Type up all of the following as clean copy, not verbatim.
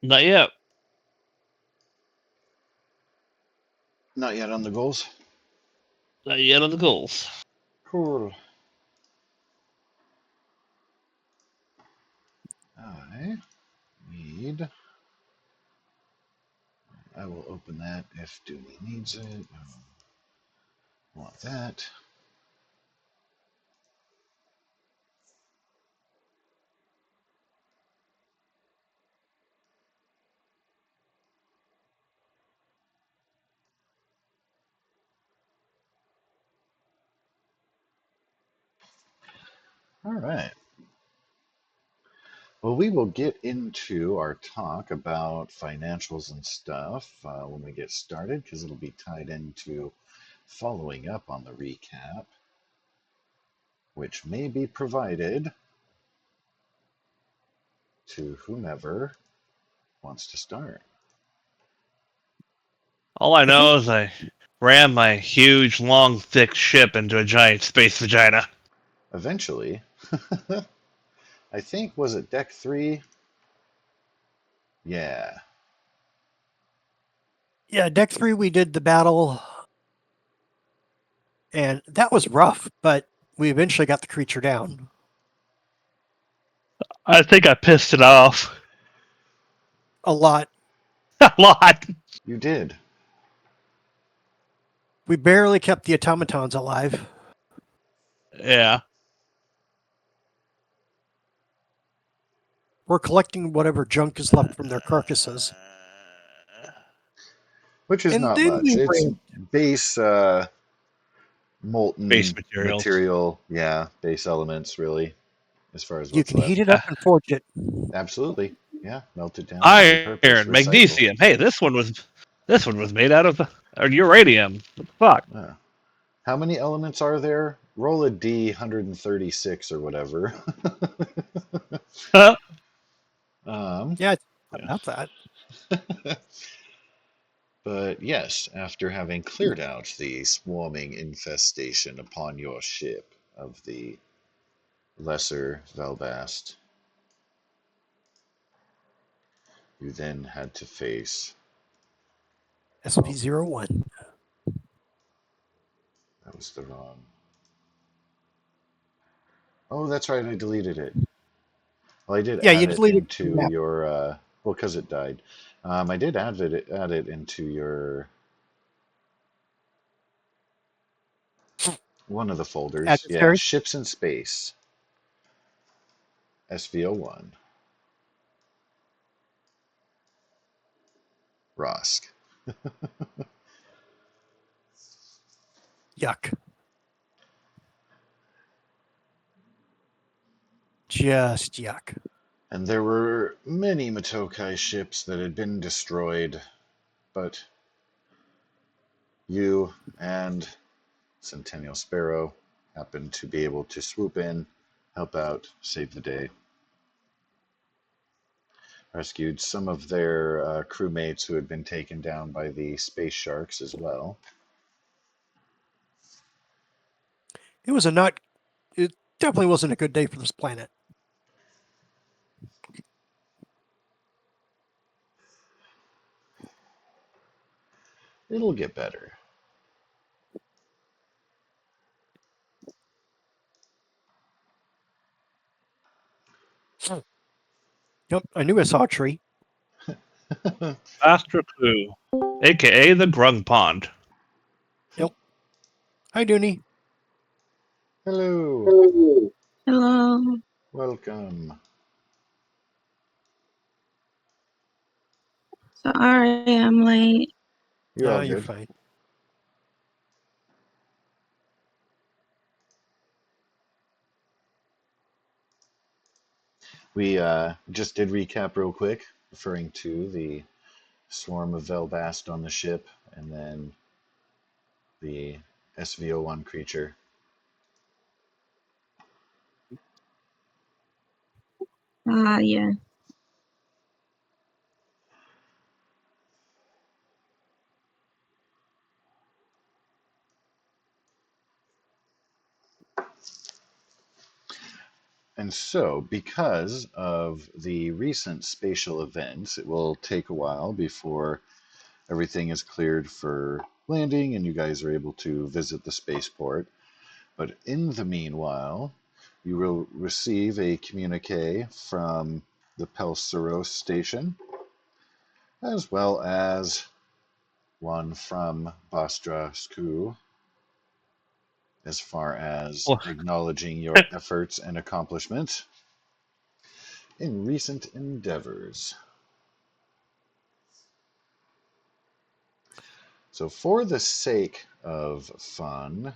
Not yet. Not yet on the goals. Not yet on the goals. Cool. I need. I will open that if Dooney needs it. Want that. All right. Well, we will get into our talk about financials and stuff when we get started because it'll be tied into following up on the recap, which may be provided to whomever wants to start. All I know is I ran my huge, long, thick ship into a giant space vagina. Eventually, I think, was it deck 3? Yeah. Yeah, deck 3, we did the battle, and that was rough, but we eventually got the creature down. I think I pissed it off A lot. a lot. You did. We barely kept the automatons alive. Yeah. We're collecting whatever junk is left from their carcasses. Which is And not then much. we It's ran. base Base molten materials. material. Yeah, base elements, really, as far as You what's can heat left. it up and forge it. Absolutely. Yeah, melt it down and repurpose, Iron, recycle. magnesium. Hey, this one was made out of uranium. What the fuck? How many elements are there? Roll a D 136 or whatever. Yeah, it's Yeah. about that. But yes, after having cleared out the swarming infestation upon your ship of the lesser Velbast, you then had to face. Oh, SP01. that was the wrong. Oh, that's right, I deleted it. Well, I did Yeah, you add it deleted the into map. your. Well, because it died. I did add it into your one of the folders. Yeah, Adversary. ships in space. SVO1. Rosk. Yuck. Just yuck. And there were many Matokai ships that had been destroyed, but you and Centennial Sparrow happened to be able to swoop in, help out, save the day. Rescued some of their crewmates who had been taken down by the space sharks as well. It was a not. It definitely wasn't a good day for this planet. It'll get better. Yep, I knew I saw a tree. Astro Clue, aka the Grung Pond. Yep. Hi, Dooney. Hello. Hello. Welcome. Sorry, I'm late. You're No, all you're good. fine. We just did recap real quick, referring to the swarm of Velbast on the ship and then the SVO1 creature. Yeah. And so, because of the recent spatial events, it will take a while before everything is cleared for landing and you guys are able to visit the spaceport. But in the meanwhile, you will receive a communique from the Pelseros station, as well as one from Bastrascu, as far as Well, acknowledging your efforts and accomplishments in recent endeavors. So, for the sake of fun,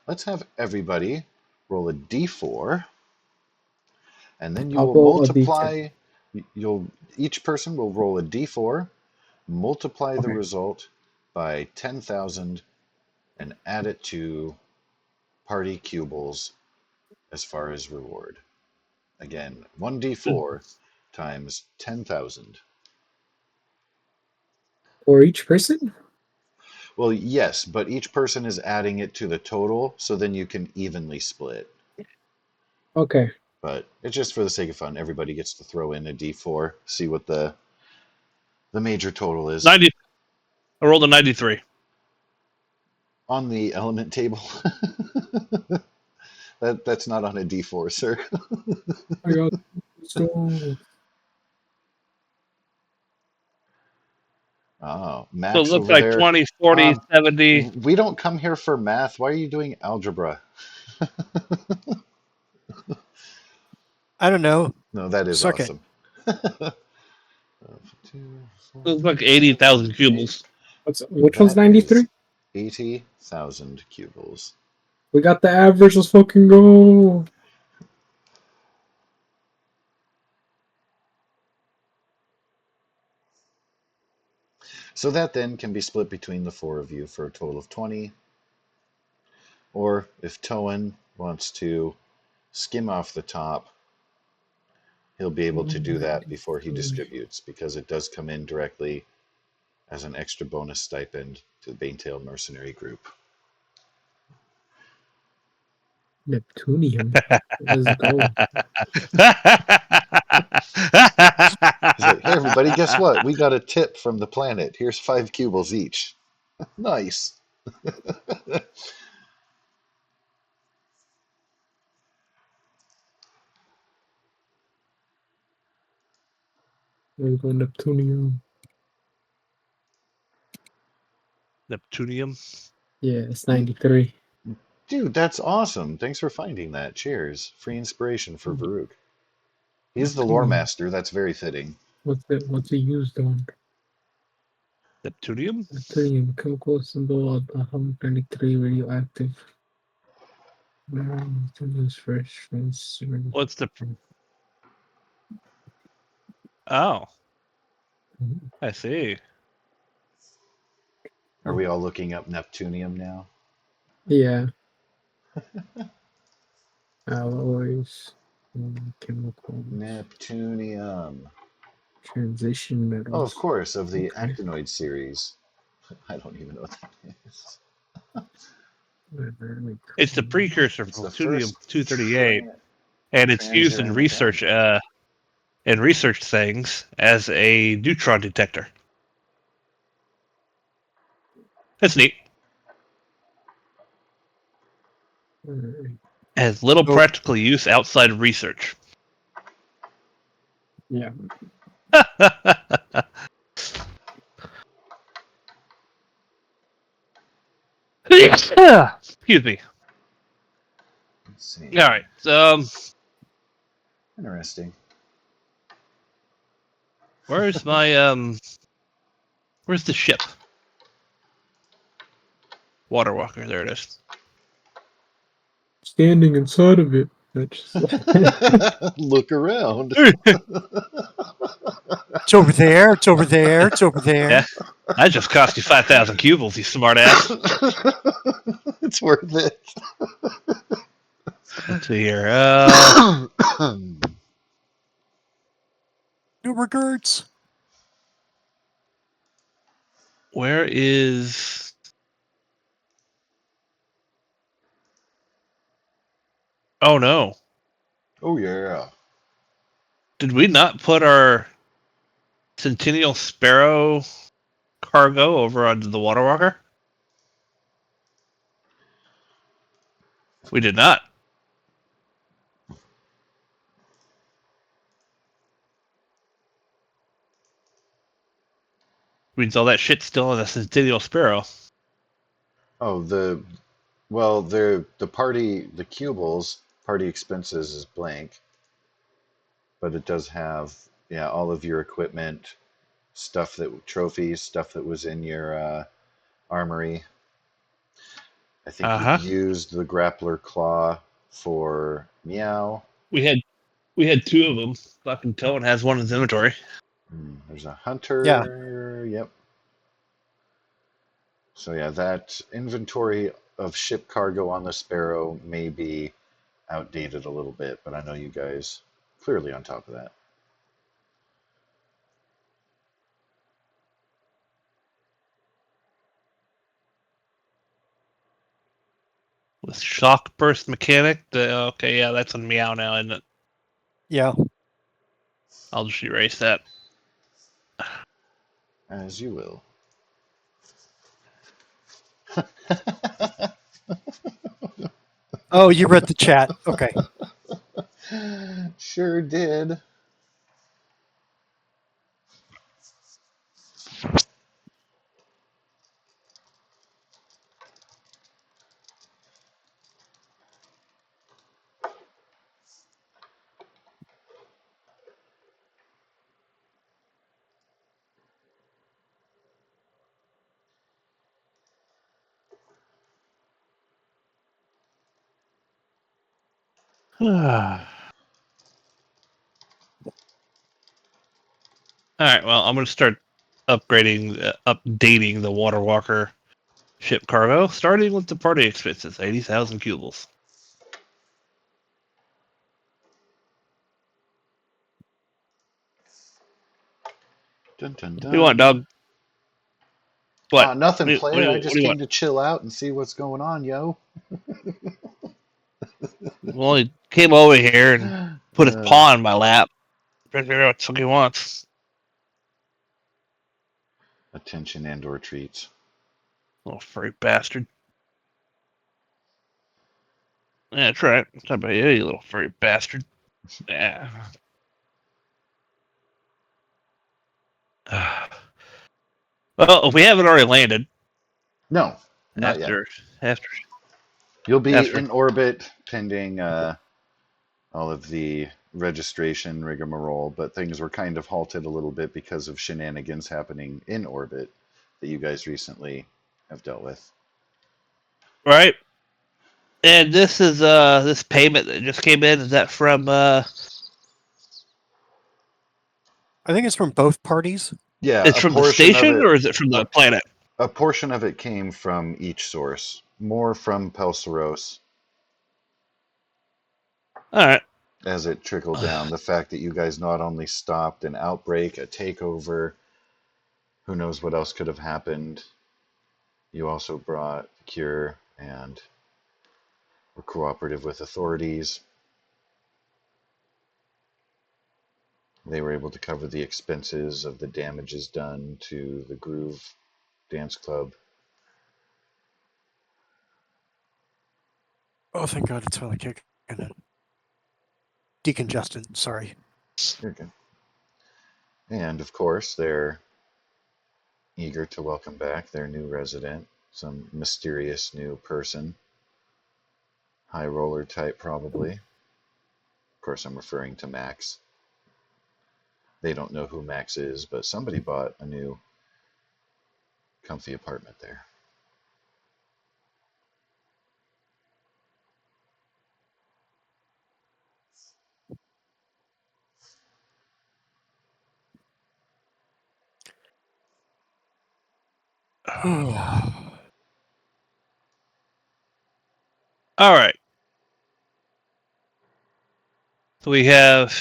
let's have everybody roll a d4, and then you I'll will roll a D10. multiply. Each person will roll a d4, multiply the Okay. result by 10,000, and add it to party cubles as far as reward. Again, 1d4 times 10,000. For each person? Well, yes, but each person is adding it to the total, so then you can evenly split. Okay. But it's just for the sake of fun. Everybody gets to throw in a d4, see what the major total is 90. I rolled a 93. on the element table. That's not on a d4, sir. I got so Oh, So it Max looks over like there. 20, 40, Um, 70. we don't come here for math. Why are you doing algebra? I don't know. No, that is Suck it. awesome. Looks like 80,000 cubics. which one's That 93? is 80,000 cubiles. We got the average, let's fucking go. So that then can be split between the four of you for a total of 20. Or if Toan wants to skim off the top, he'll be able to do that before he 93. distributes, because it does come in directly as an extra bonus stipend to the Banetail Mercenary Group. Neptunium. Let's go. He's like, hey, everybody, guess what? We got a tip from the planet. Here's 5 cubiles each. Nice. Let's go Neptunium. Neptunium. Yeah, it's 93. Dude, that's awesome. Thanks for finding that. Cheers. Free inspiration for Varuk. He's the lore Neptunium. master. That's very fitting. What's it used on? Neptunium? Neptunium, chemical symbol of 193 radioactive. Neptunium's fresh transfer. What's the. Oh, I see. Are we all looking up Neptunium now? Yeah. Alloys, chemicals, Neptunium. transition Oh, of metals. course, of the Okay. Actinoid series. I don't even know what that is. It's the precursor It's for the plutonium first 238, and it's used in transuranic research element. things as a neutron detector. That's neat. Alright. Has little So practical use outside of research. Yeah. Excuse me. Let's see. All right. Interesting. Where's my Where's the ship? Water Walker. There it is. Standing inside of it. That's Look around. it's over there. It's over there. It's over there. Yeah, that just cost you 5,000 cubiles, you smartass. It's worth it. Let's see here. New regards. Where is? Oh no! Oh yeah. Did we not put our Centennial Sparrow cargo over onto the Water Walker? We did not. Means all that shit's still in the Centennial Sparrow. Oh, the party, the Cubal's party expenses is blank, but it does have all of your equipment, trophies, stuff that was in your armory. I think Uh you've huh. used the grappler claw for Meow. We had two of them. Fucking Tone has one in his inventory. There's a Yeah. hunter. Yep. So yeah, that inventory of ship cargo on the Sparrow may be outdated a little bit, but I know you guys clearly on top of that. With shock burst mechanic. Okay, yeah, that's on Meow now, isn't it? Yeah. I'll just erase that. As you will. Oh, you read the chat. Okay. Sure did. All right, well, I'm going to start updating the Water Walker ship cargo, starting with the party expenses, 80,000 cubles. Dun dun What do you want, dun. dog? What? Nothing, player. I What just do you came want? to chill out and see what's going on, yo. Well, he came over here and put his Uh, paw in my lap. Figure out what he wants. attention and/or treats. Little furry bastard. Yeah, that's right. I'm talking about you, you little furry bastard. Yeah. Well, we haven't already landed No, not yet. after You'll be after. in orbit pending all of the registration rigmarole, but things were kind of halted a little bit because of shenanigans happening in orbit that you guys recently have dealt with. Right. And this is this payment that just came in. Is that from I think it's from both parties. Yeah, It's from the station or is it from a, the planet? a portion of it came from each source. More from Pelseros All right. as it trickled down. The fact that you guys not only stopped an outbreak, a takeover, who knows what else could have happened. You also brought the cure and were cooperative with authorities. They were able to cover the expenses of the damages done to the Groove Dance Club. Oh, thank God it's finally kicking in. Decongestant. Sorry. You're good. And of course, they're eager to welcome back their new resident, some mysterious new person. High roller type, probably. Of course, I'm referring to Max. They don't know who Max is, but somebody bought a new comfy apartment there. All right. So we have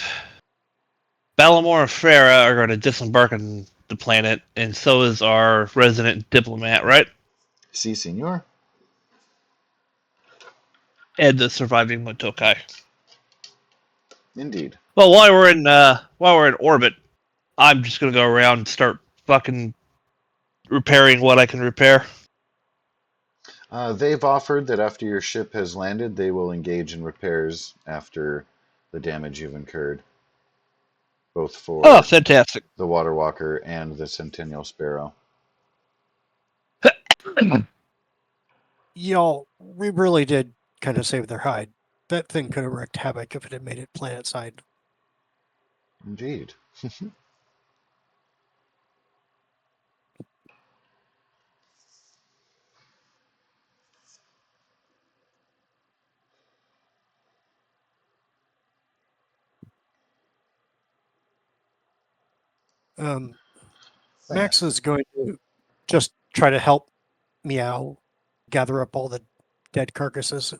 Ballamore and Farah are going to disembark on the planet, and so is our resident diplomat, right? Si, senor. and the surviving Motokai. Indeed. Well, while we're in orbit, I'm just gonna go around and start fucking repairing what I can repair. They've offered that after your ship has landed, they will engage in repairs after the damage you've incurred, both Oh, for fantastic! the Water Walker and the Centennial Sparrow. Y'all, we really did kind of save their hide. That thing could have wreaked havoc if it had made it planet side. Indeed. Max is going to just try to help Meow gather up all the dead carcasses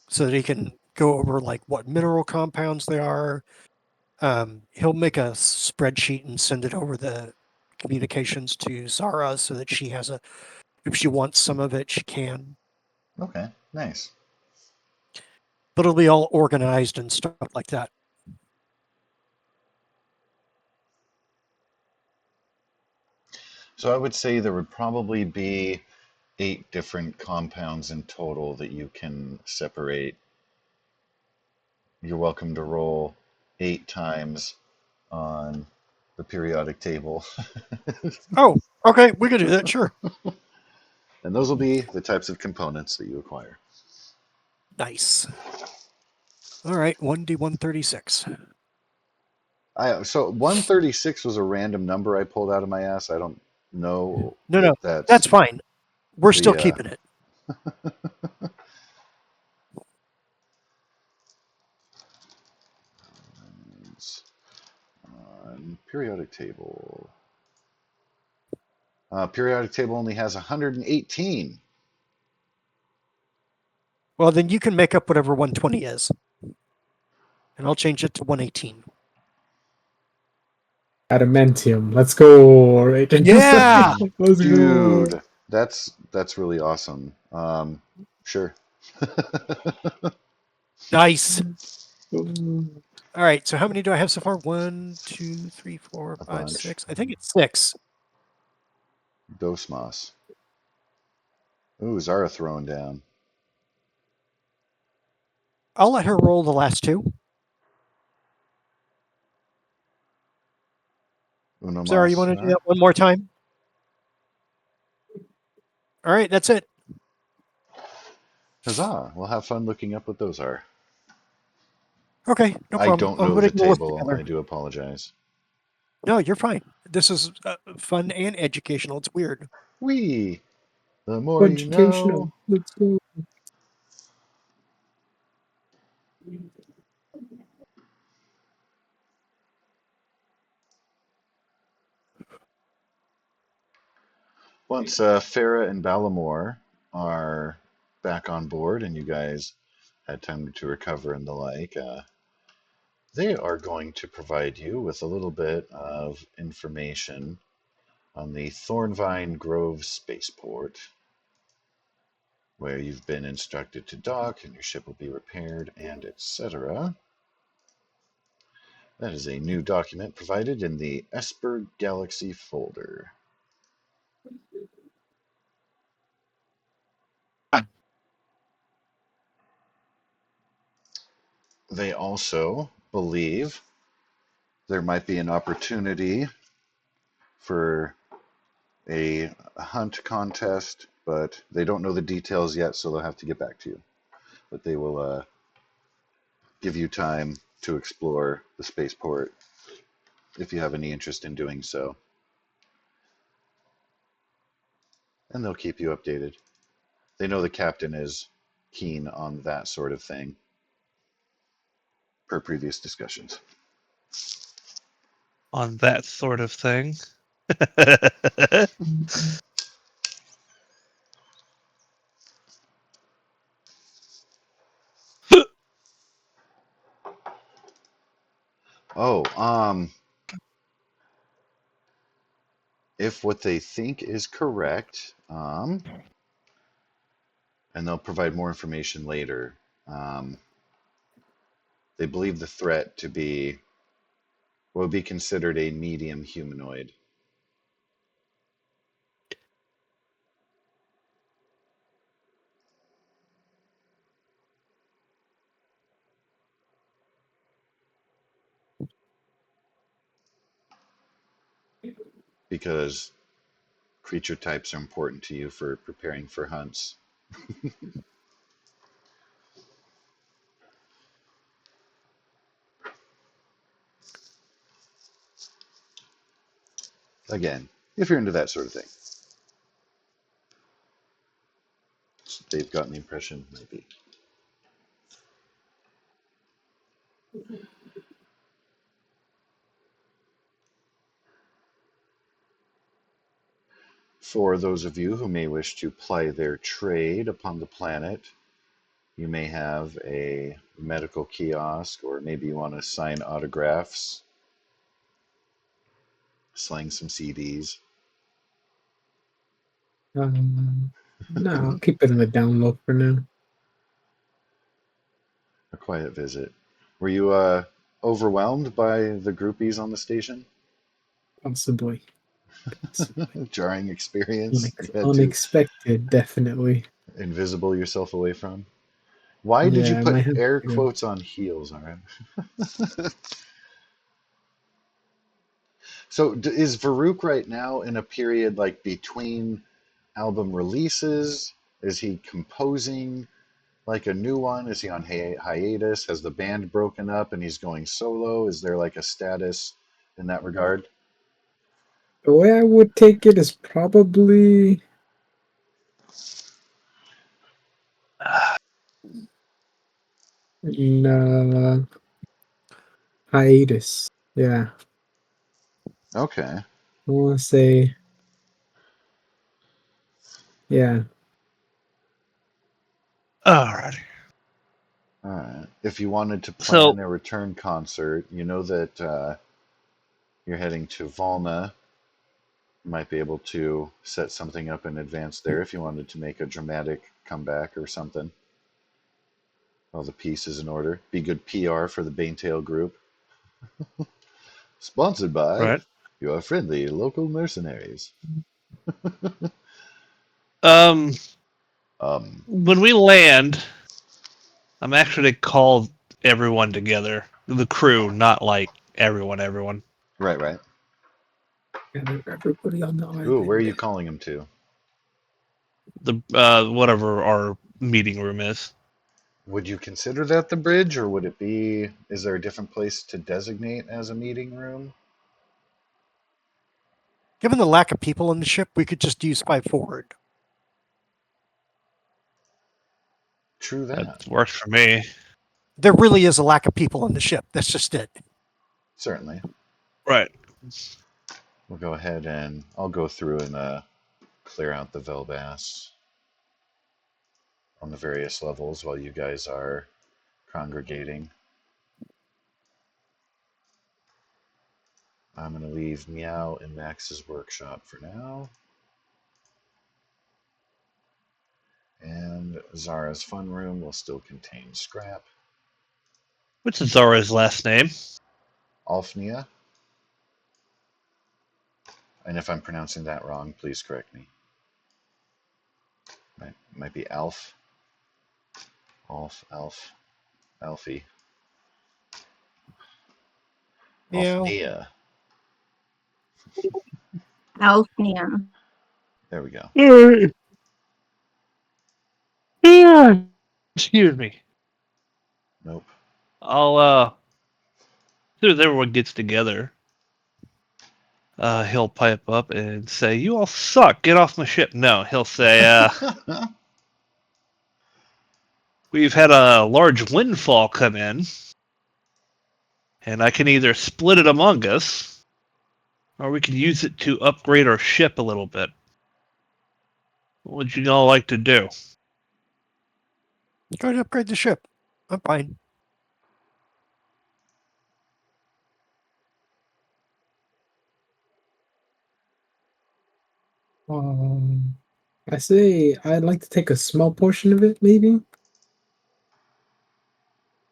so that he can go over like what mineral compounds they are. He'll make a spreadsheet and send it over the communications to Zara so that she has a, if she wants some of it, she can. Okay, nice. But it'll be all organized and stuff like that. So I would say there would probably be 8 different compounds in total that you can separate. You're welcome to roll 8 times on the periodic table. Oh, okay, we could do that, sure. And those will be the types of components that you acquire. Nice. All right, 1D136. So 136 was a random number I pulled out of my ass. I don't know No, if that's that's fine. We're still the keeping it. periodic table. Periodic table only has 118. Well, then you can make up whatever 120 is. And I'll change it to 118. Adamantium. Let's go. Right. Yeah! Let's go. Dude, that's really awesome. Sure. Nice. All right, so how many do I have so far? 1, 2, 3, 4, A 5, bunch. 6. I think it's 6. Dosmos. Ooh, Zara throwing down. I'll let her roll the last 2. Uno Sarah, you mas. want to do that one more time? All right, that's it. Huzzah. We'll have fun looking up what those are. Okay, no I problem. don't I'm know the putting the list table. together. I do apologize. No, you're fine. This is fun and educational. It's weird. Wee. The more you Educational. know. Let's go. Once Farah and Ballamore are back on board and you guys had time to recover and the like, they are going to provide you with a little bit of information on the Thornvine Grove spaceport, where you've been instructed to dock and your ship will be repaired and etc. That is a new document provided in the Esper Galaxy folder. They also believe there might be an opportunity for a hunt contest, but they don't know the details yet, so they'll have to get back to you. But they will give you time to explore the spaceport if you have any interest in doing so. And they'll keep you updated. They know the captain is keen on that sort of thing, per previous discussions. On that sort of thing. Oh, if what they think is correct, and they'll provide more information later, They believe the threat to be what would be considered a medium humanoid. Because creature types are important to you for preparing for hunts. Again, if you're into that sort of thing. They've gotten the impression, maybe. For those of you who may wish to ply their trade upon the planet, you may have a medical kiosk, or maybe you want to sign autographs, slang some CDs. No, I'll keep it in the down low for now. A quiet visit. Were you overwhelmed by the groupies on the station? Possibly. Jarring experience. You had to Unexpected, definitely. invisible yourself away from. Why did you Yeah, I put might have air to. quotes on heels? All right. So is Varuk right now in a period like between album releases? Is he composing like a new one? Is he on hiatus? Has the band broken up and he's going solo? Is there like a status in that regard? The way I would take it is probably in hiatus. Yeah, Okay. I want to say, yeah. Alrighty. All right. If you wanted to So, plan a return concert, you know that you're heading to Valna. You might be able to set something up in advance there if you wanted to make a dramatic comeback or something. All the pieces in order. Be good PR for the Banetail group. Sponsored by right. your friendly local mercenaries. Um, Um, when we land, I'm actually called everyone together. The crew, not like everyone. right. Gather everybody on the Ooh, where are island. you calling him to? The whatever our meeting room is. Would you consider that the bridge, or would it be? Is there a different place to designate as a meeting room? Given the lack of people on the ship, we could just use 5 forward. True That that. works for me. There really is a lack of people on the ship. That's just it. Certainly. Right. We'll go ahead and I'll go through and clear out the Velbass on the various levels while you guys are congregating. I'm going to leave Meow in Max's workshop for now. And Zara's fun room will still contain scrap. What's Zara's last name? Alfnia. And if I'm pronouncing that wrong, please correct me. Might be Alf. Alfie. Meow. Alfnia. Alfnia. There we go. Yeah. Excuse me. Nope. I'll as soon as everyone gets together, he'll pipe up and say, "You all suck. Get off my ship." No, he'll say, "We've had a large windfall come in, and I can either split it among us, or we can use it to upgrade our ship a little bit. What would you all like to do?" Try to upgrade the ship. I'm fine. I say I'd like to take a small portion of it, maybe.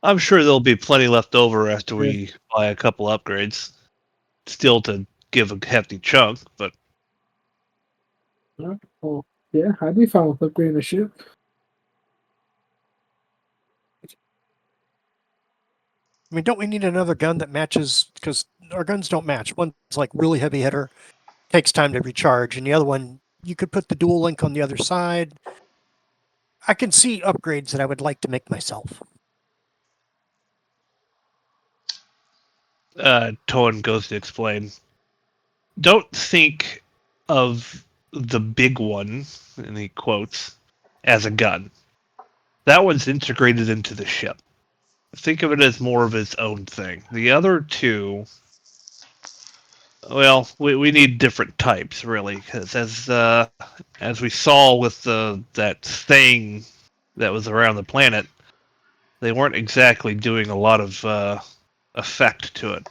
I'm sure there'll be plenty left over after Yeah. we buy a couple upgrades. Still to give a hefty chunk, but Oh, yeah, I'd be fine with upgrading the ship. I mean, don't we need another gun that matches? Because our guns don't match. One's like really heavy hitter, takes time to recharge, and the other one you could put the dual link on the other side. I can see upgrades that I would like to make myself. Toan goes to explain. Don't think of the big one, and he quotes, as a gun. That one's integrated into the ship. Think of it as more of its own thing. The other two, well, we need different types, really, because as we saw with that thing that was around the planet, they weren't exactly doing a lot of effect to it.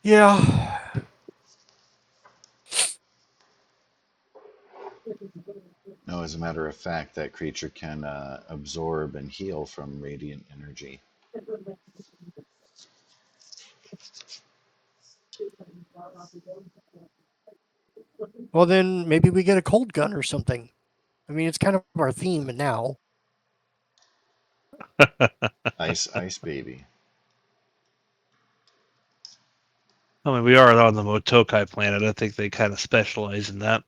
Yeah. No, as a matter of fact, that creature can absorb and heal from radiant energy. Well, then maybe we get a cold gun or something. I mean, it's kind of our theme now. Ice, ice baby. I mean, we are on the Motokai planet. I think they kind of specialize in that.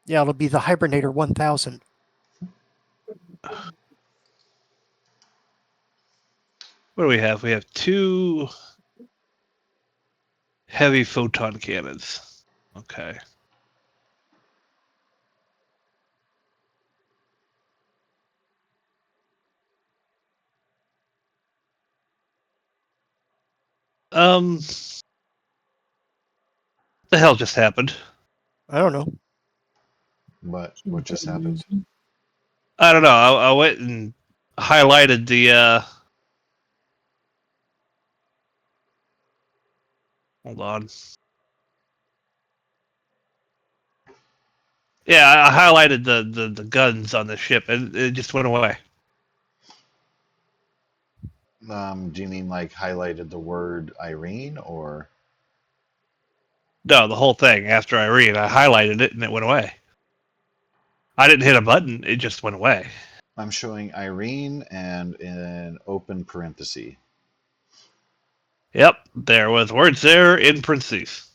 Yeah, it'll be the Hibernator 1000. What do we have? We have 2 heavy photon cannons. Okay. The hell just happened? I don't know. But what just happened? I don't know. I went and highlighted the. Hold on. Yeah, I highlighted the guns on the ship, and it just went away. Do you mean like highlighted the word Irene or? No, the whole thing. After I read, I highlighted it, and it went away. I didn't hit a button; it just went away. I'm showing Irene and an open parenthesis. Yep, there was words there in parentheses.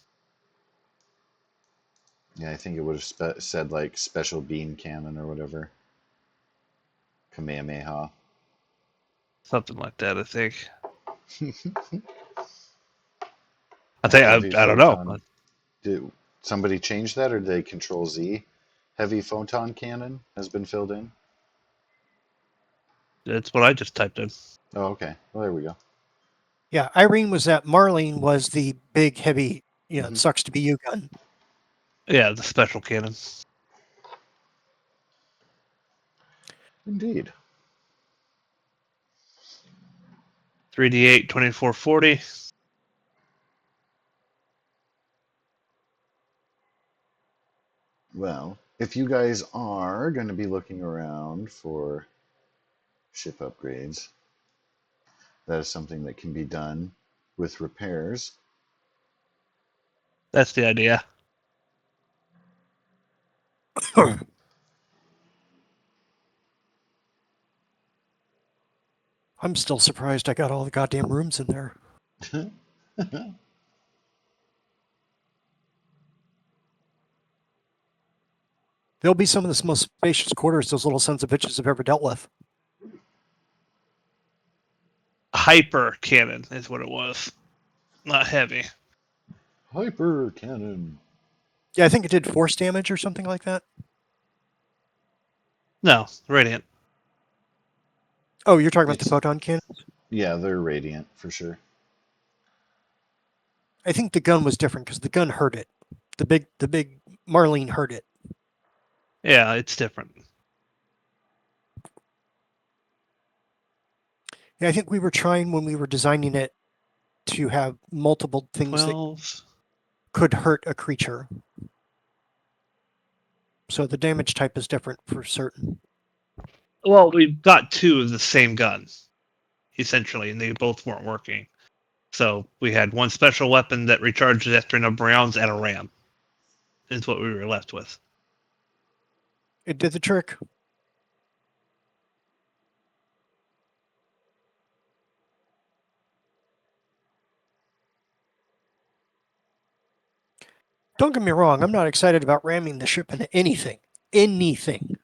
Yeah, I think it would have said like special beam cannon or whatever. Kamehameha. Something like that, I think. Heavy I don't know. photon. Did somebody change that or did they control Z? Heavy photon cannon has been filled in. That's what I just typed in. Oh, okay. Well, there we go. Yeah, Irene was that. Marlene was the big, heavy, it Mhm. sucks to be you gun. Yeah, the special cannon. Indeed. 3d8, 2440. Well, if you guys are going to be looking around for ship upgrades, that is something that can be done with repairs. That's the idea. I'm still surprised I got all the goddamn rooms in there. They'll be some of the most spacious quarters those little sons of bitches have ever dealt with. Hyper cannon is what it was. Not heavy. Hyper cannon. Yeah, I think it did force damage or something like that. No, radiant. Oh, you're talking about the It's photon cannon? yeah, they're radiant for sure. I think the gun was different because the gun hurt it. The big Marlene hurt it. Yeah, it's different. Yeah, I think we were trying when we were designing it to have multiple things that 12. could hurt a creature. So the damage type is different for certain. Well, we've got two of the same gun, essentially, and they both weren't working. So we had one special weapon that recharges after a number of rounds and a ram. Is what we were left with. It did the trick. Don't get me wrong, I'm not excited about ramming the ship into anything. Anything.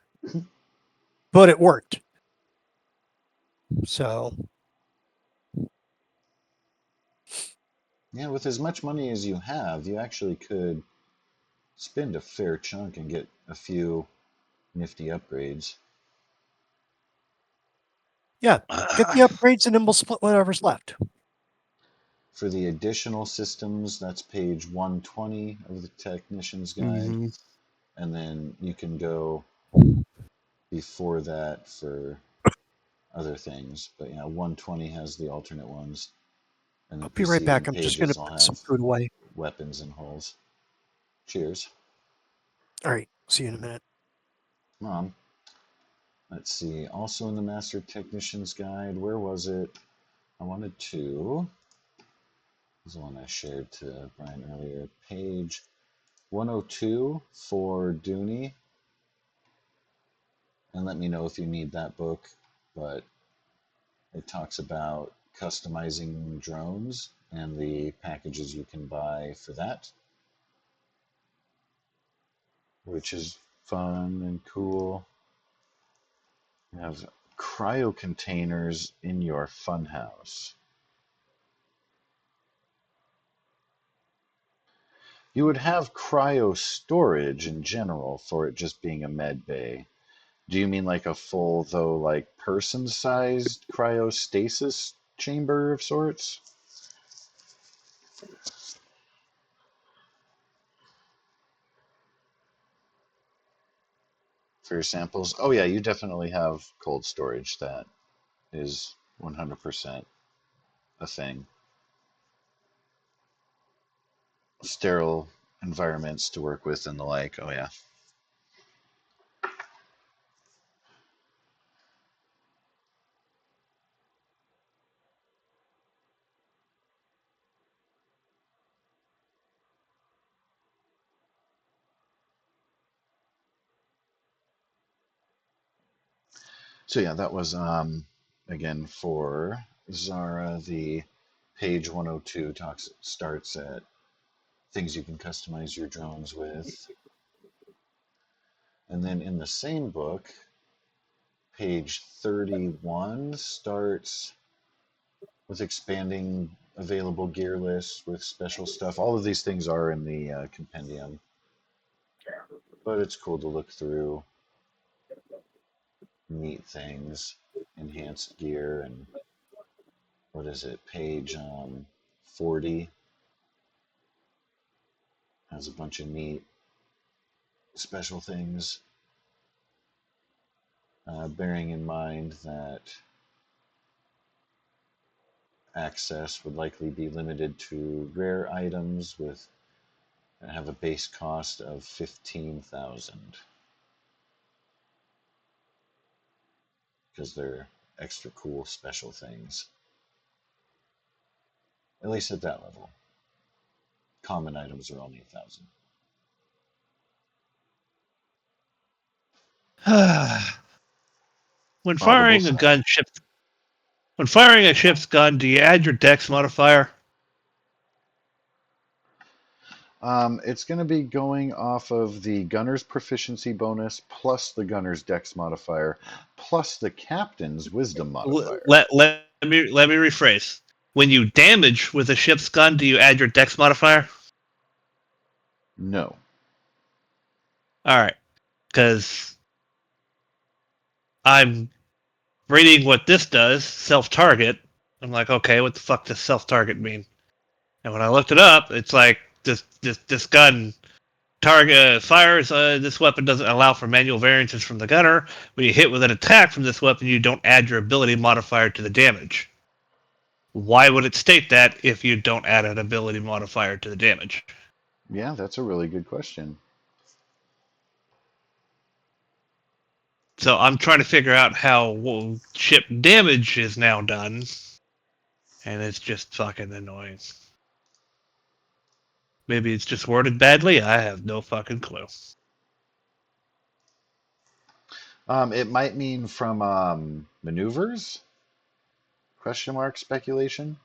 But it worked. So, Yeah, with as much money as you have, you actually could spend a fair chunk and get a few nifty upgrades. yeah, get the upgrades and then we'll split whatever's left. For the additional systems, that's page 120 of the Technician's Guide. Mm-hmm. And then you can go before that for other things. But yeah, 120 has the alternate ones. And the I'll be right back. preceding I'm just going to pages will put some have food away. weapons and holes. Cheers. All right. See you in a minute. Mom. Let's see. Also in the Master Technician's Guide, where was it? I wanted to. This is the one I shared to Brian earlier. Page 102 for Dooney. And let me know if you need that book. But it talks about customizing drones and the packages you can buy for that, which is fun and cool. You have cryo containers in your funhouse. You would have cryo storage in general for it just being a med bay. Do you mean like a full, though, like person-sized cryostasis chamber of sorts? For your samples? Oh yeah, you definitely have cold storage. That is 100% a thing. Sterile environments to work with and the like. Oh yeah. So yeah, that was again for Zara. The page 102 starts at things you can customize your drones with. And then in the same book, page 31 starts with expanding available gear lists with special stuff. All of these things are in the compendium, but it's cool to look through neat things, enhanced gear, and what is it? Page 40 has a bunch of neat special things, bearing in mind that access would likely be limited to rare items with that have a base cost of 15,000 because they're extra cool special things. At least at that level. Common items are only 1,000. When Audible firing a gun, when firing a ship's gun, do you add your dex modifier? It's going to be going off of the gunner's proficiency bonus plus the gunner's dex modifier plus the captain's wisdom modifier. Let me rephrase. When you damage with a ship's gun, do you add your dex modifier? No. All right, because I'm reading what this does, self-target. I'm like, okay, what the fuck does self-target mean? And when I looked it up, it's like this gun target fires. This weapon doesn't allow for manual variances from the gunner. When you hit with an attack from this weapon, you don't add your ability modifier to the damage. Why would it state that if you don't add an ability modifier to the damage? Yeah, that's a really good question. So I'm trying to figure out how ship damage is now done, and it's just fucking annoying. Maybe it's just worded badly. I have no fucking clue. It might mean from maneuvers? Question mark speculation.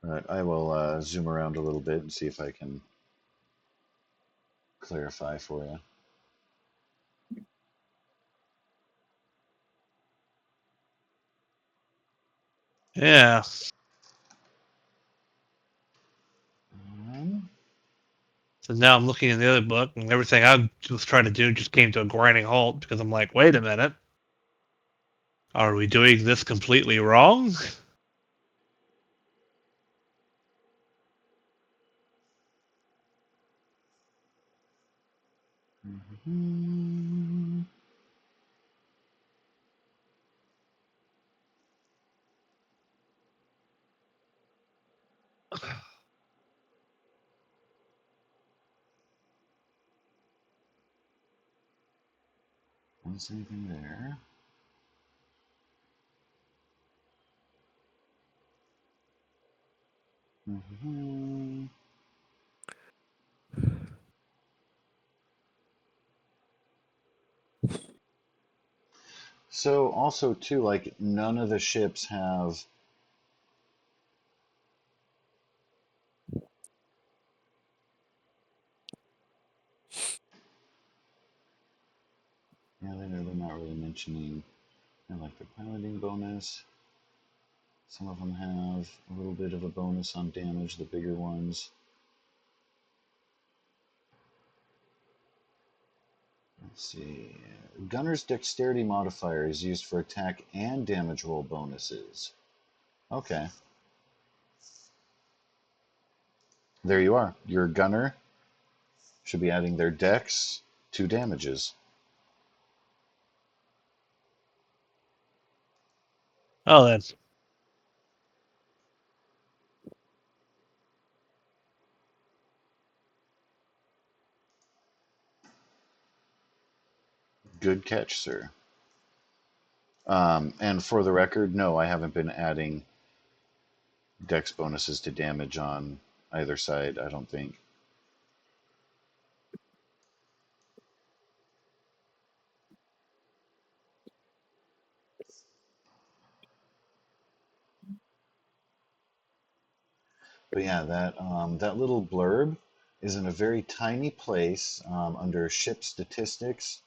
All right, I will zoom around a little bit and see if I can clarify for you. Yeah. Um, So now I'm looking in the other book, and everything I was trying to do just came to a grinding halt because I'm like, wait a minute. Are we doing this completely wrong? mhm. Don't see anything there. Mhm. So also too, like none of the ships have. Yeah, they're not really mentioning. Like the piloting bonus. Some of them have a little bit of a bonus on damage. The bigger ones. Let's see. Gunner's dexterity modifier is used for attack and damage roll bonuses. Okay. There you are. Your gunner should be adding their dex to damages. Oh, that's Good catch, sir. And for the record, no, I haven't been adding dex bonuses to damage on either side, I don't think. But yeah, that little blurb is in a very tiny place under ship statistics.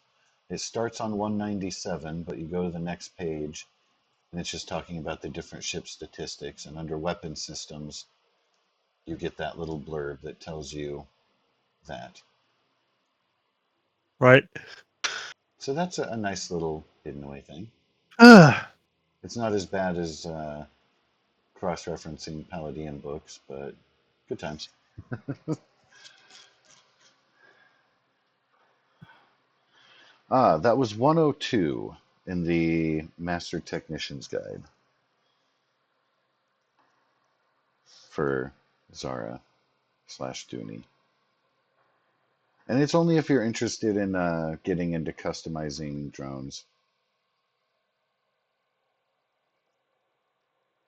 It starts on 197, but you go to the next page, and it's just talking about the different ship statistics. And under weapon systems, you get that little blurb that tells you that. right. So that's a nice little hidden away thing. Ah, It's not as bad as cross-referencing Paladin books, but good times. That was 102 in the Master Technician's Guide for Zara/Dooney. And it's only if you're interested in getting into customizing drones.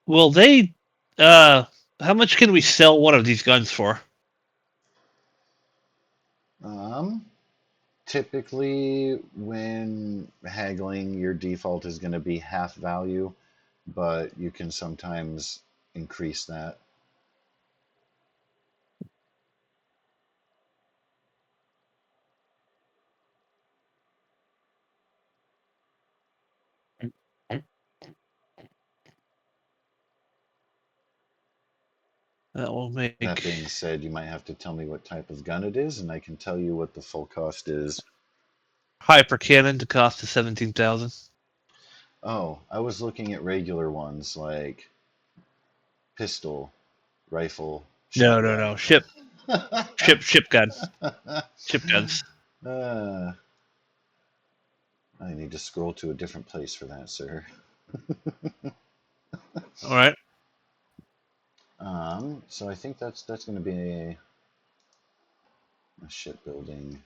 will they? Uh, how much can we sell one of these guns for? Um, Typically, when haggling, your default is going to be half value, but you can sometimes increase that. That will That make being said, you might have to tell me what type of gun it is, and I can tell you what the full cost is. hyper cannon to cost to 17,000. Oh, I was looking at regular ones like pistol, rifle, No, no, shotgun. no. Ship gun, ship guns. uh, I need to scroll to a different place for that, sir. All right. So I think that's going to be a shipbuilding.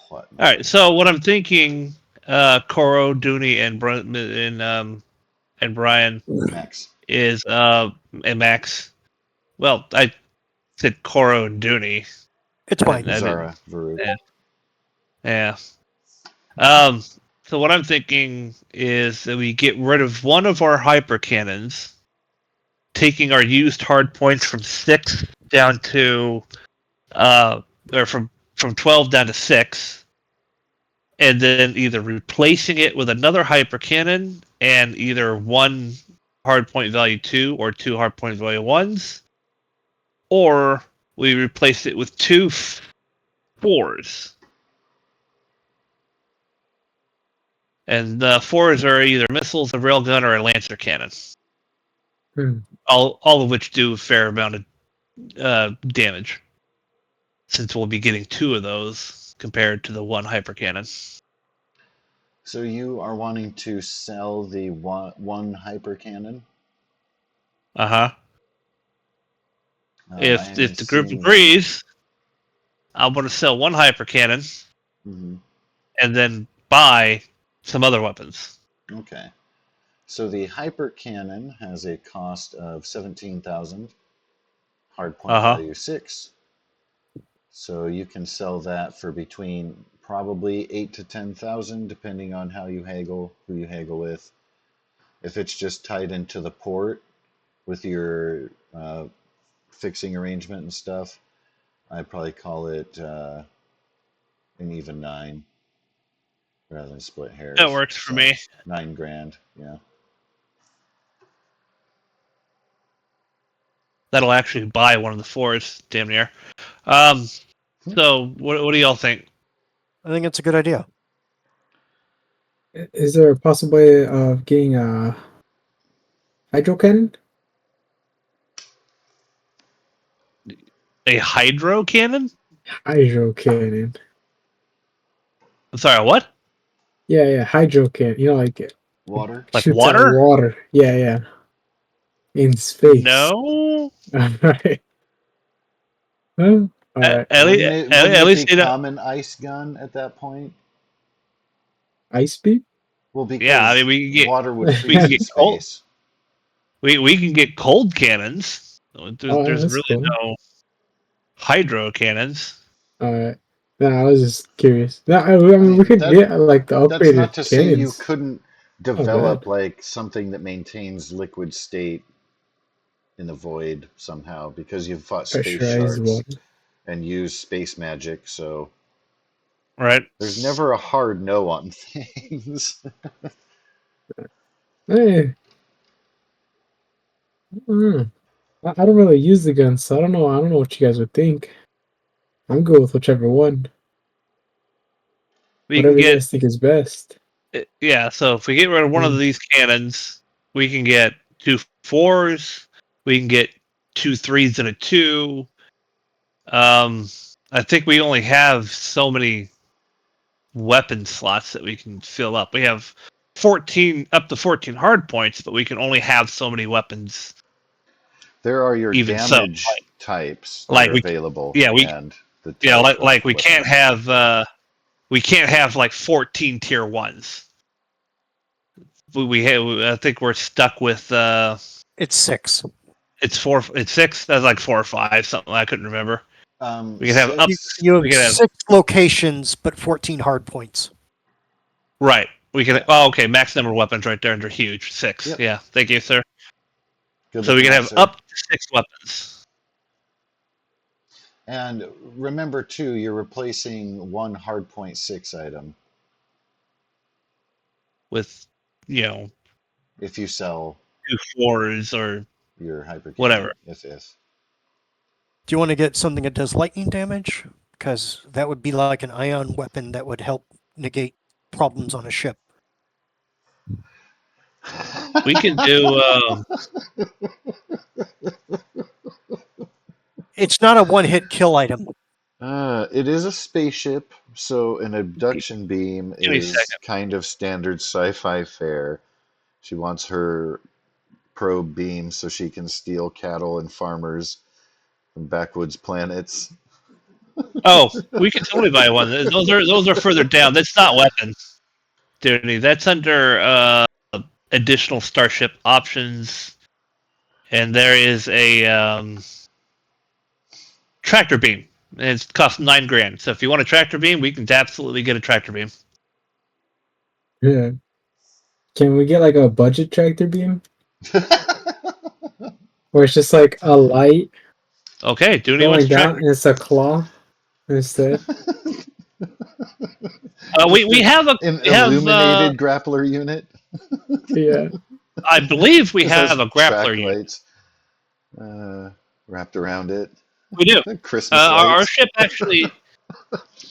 What? All right. So what I'm thinking, Coro, Dooney, and Brian Max. is and Max. Well, I said Coro and Dooney. It's I fine. didn't. Zara, Varuk. Yeah. Um. So what I'm thinking is that we get rid of one of our hyper cannons, taking our used hard points from 6 down to or from 12 down to 6, and then either replacing it with another hyper cannon and either one hard point value 2 or 2 hard point value 1s, or we replace it with 2 4s. And the 4s are either missiles, a railgun, or a lancer cannon. Hmm. All of which do a fair amount of damage, since we'll be getting 2 of those compared to the 1 hyper cannon. So you are wanting to sell the one hyper cannon? Uh-huh. I If haven't the group seen one. agrees, I'm going to sell 1 hyper cannon Mm-hmm. and then buy some other weapons. Okay. So the hyper cannon has a cost of 17,000, hard point Uh-huh. value 6. So you can sell that for between probably 8 to 10,000, depending on how you haggle, who you haggle with. If it's just tied into the port with your fixing arrangement and stuff, I'd probably call it an even 9 rather than split hairs. That works for me. 9 grand, yeah. That'll actually buy one of the 4s, damn near. So what do y'all think? I think it's a good idea. Is there a possible way of getting a hydro cannon? A hydro cannon? Hydro cannon. I'm sorry, what? Yeah, hydro cannon. You know, like it Water? Like shoots out water? water. Yeah. In space. No. Alright. Well, alright. At Wouldn't it least you know. become an ice gun at that point? Ice beam? Well, Yeah, I because mean water would we freeze can in get cold. space. We can get cold cannons. There's That's really cool. no hydro cannons. Alright. No, I was just curious. No, I mean, we mean, could get like the that's upgraded not to say you cannons. couldn't Not bad. develop like something that maintains liquid state in the void somehow, because you've fought space Pressurized sharks water. and used space magic, so Right. there's never a hard no on things. Hey. I don't really use the gun, so I don't know. I don't know what you guys would think. I'm good with whichever one. We can Whatever you get guys think is best. yeah. So if we get rid of one of these cannons, we can get 2 4s. We can get 2 3s and a 2. I think we only have so many weapon slots that we can fill up. We have 14 up to 14 hard points, but we can only have so many weapons. There are your Even so, damage types that like are we, available, yeah, and the type of we weapon. we can't have like 14 tier 1s. We have, I think we're stuck with It's 6. it's 6. That's like 4 or 5, something I couldn't remember. We can have up. Six, You have We can have 6 locations, but 14 hard points. right. We can. Oh, okay. Max number of weapons right there, and they're huge. 6. Yep. Yeah. Thank you, sir. good So we looking can out, have sir. up to 6 weapons. And remember too, you're replacing one hardpoint 6 item With, you know, if you sell 2 4s or your hyper cannon. whatever. If Do you want to get something that does lightning damage? Because that would be like an ion weapon that would help negate problems on a ship. We can do. It's not a one-hit kill item. It is a spaceship, so an abduction beam Give me a is second. kind of standard sci-fi fare. She wants her probe beam so she can steal cattle and farmers from backwoods planets. Oh, we can totally buy one. Those are further down. That's not weapons, duty. That's under additional starship options, and there is a tractor beam. And it costs $9,000. So if you want a tractor beam, we can absolutely get a tractor beam. Yeah. Can we get like a budget tractor beam? Where it's just like a light Okay, Dooney going wants a down tractor. and it's a claw instead. We have a An we have illuminated grappler unit. Yeah. I believe we Just have has a track grappler unit. lights wrapped around it. We do. Christmas Our lights. ship actually,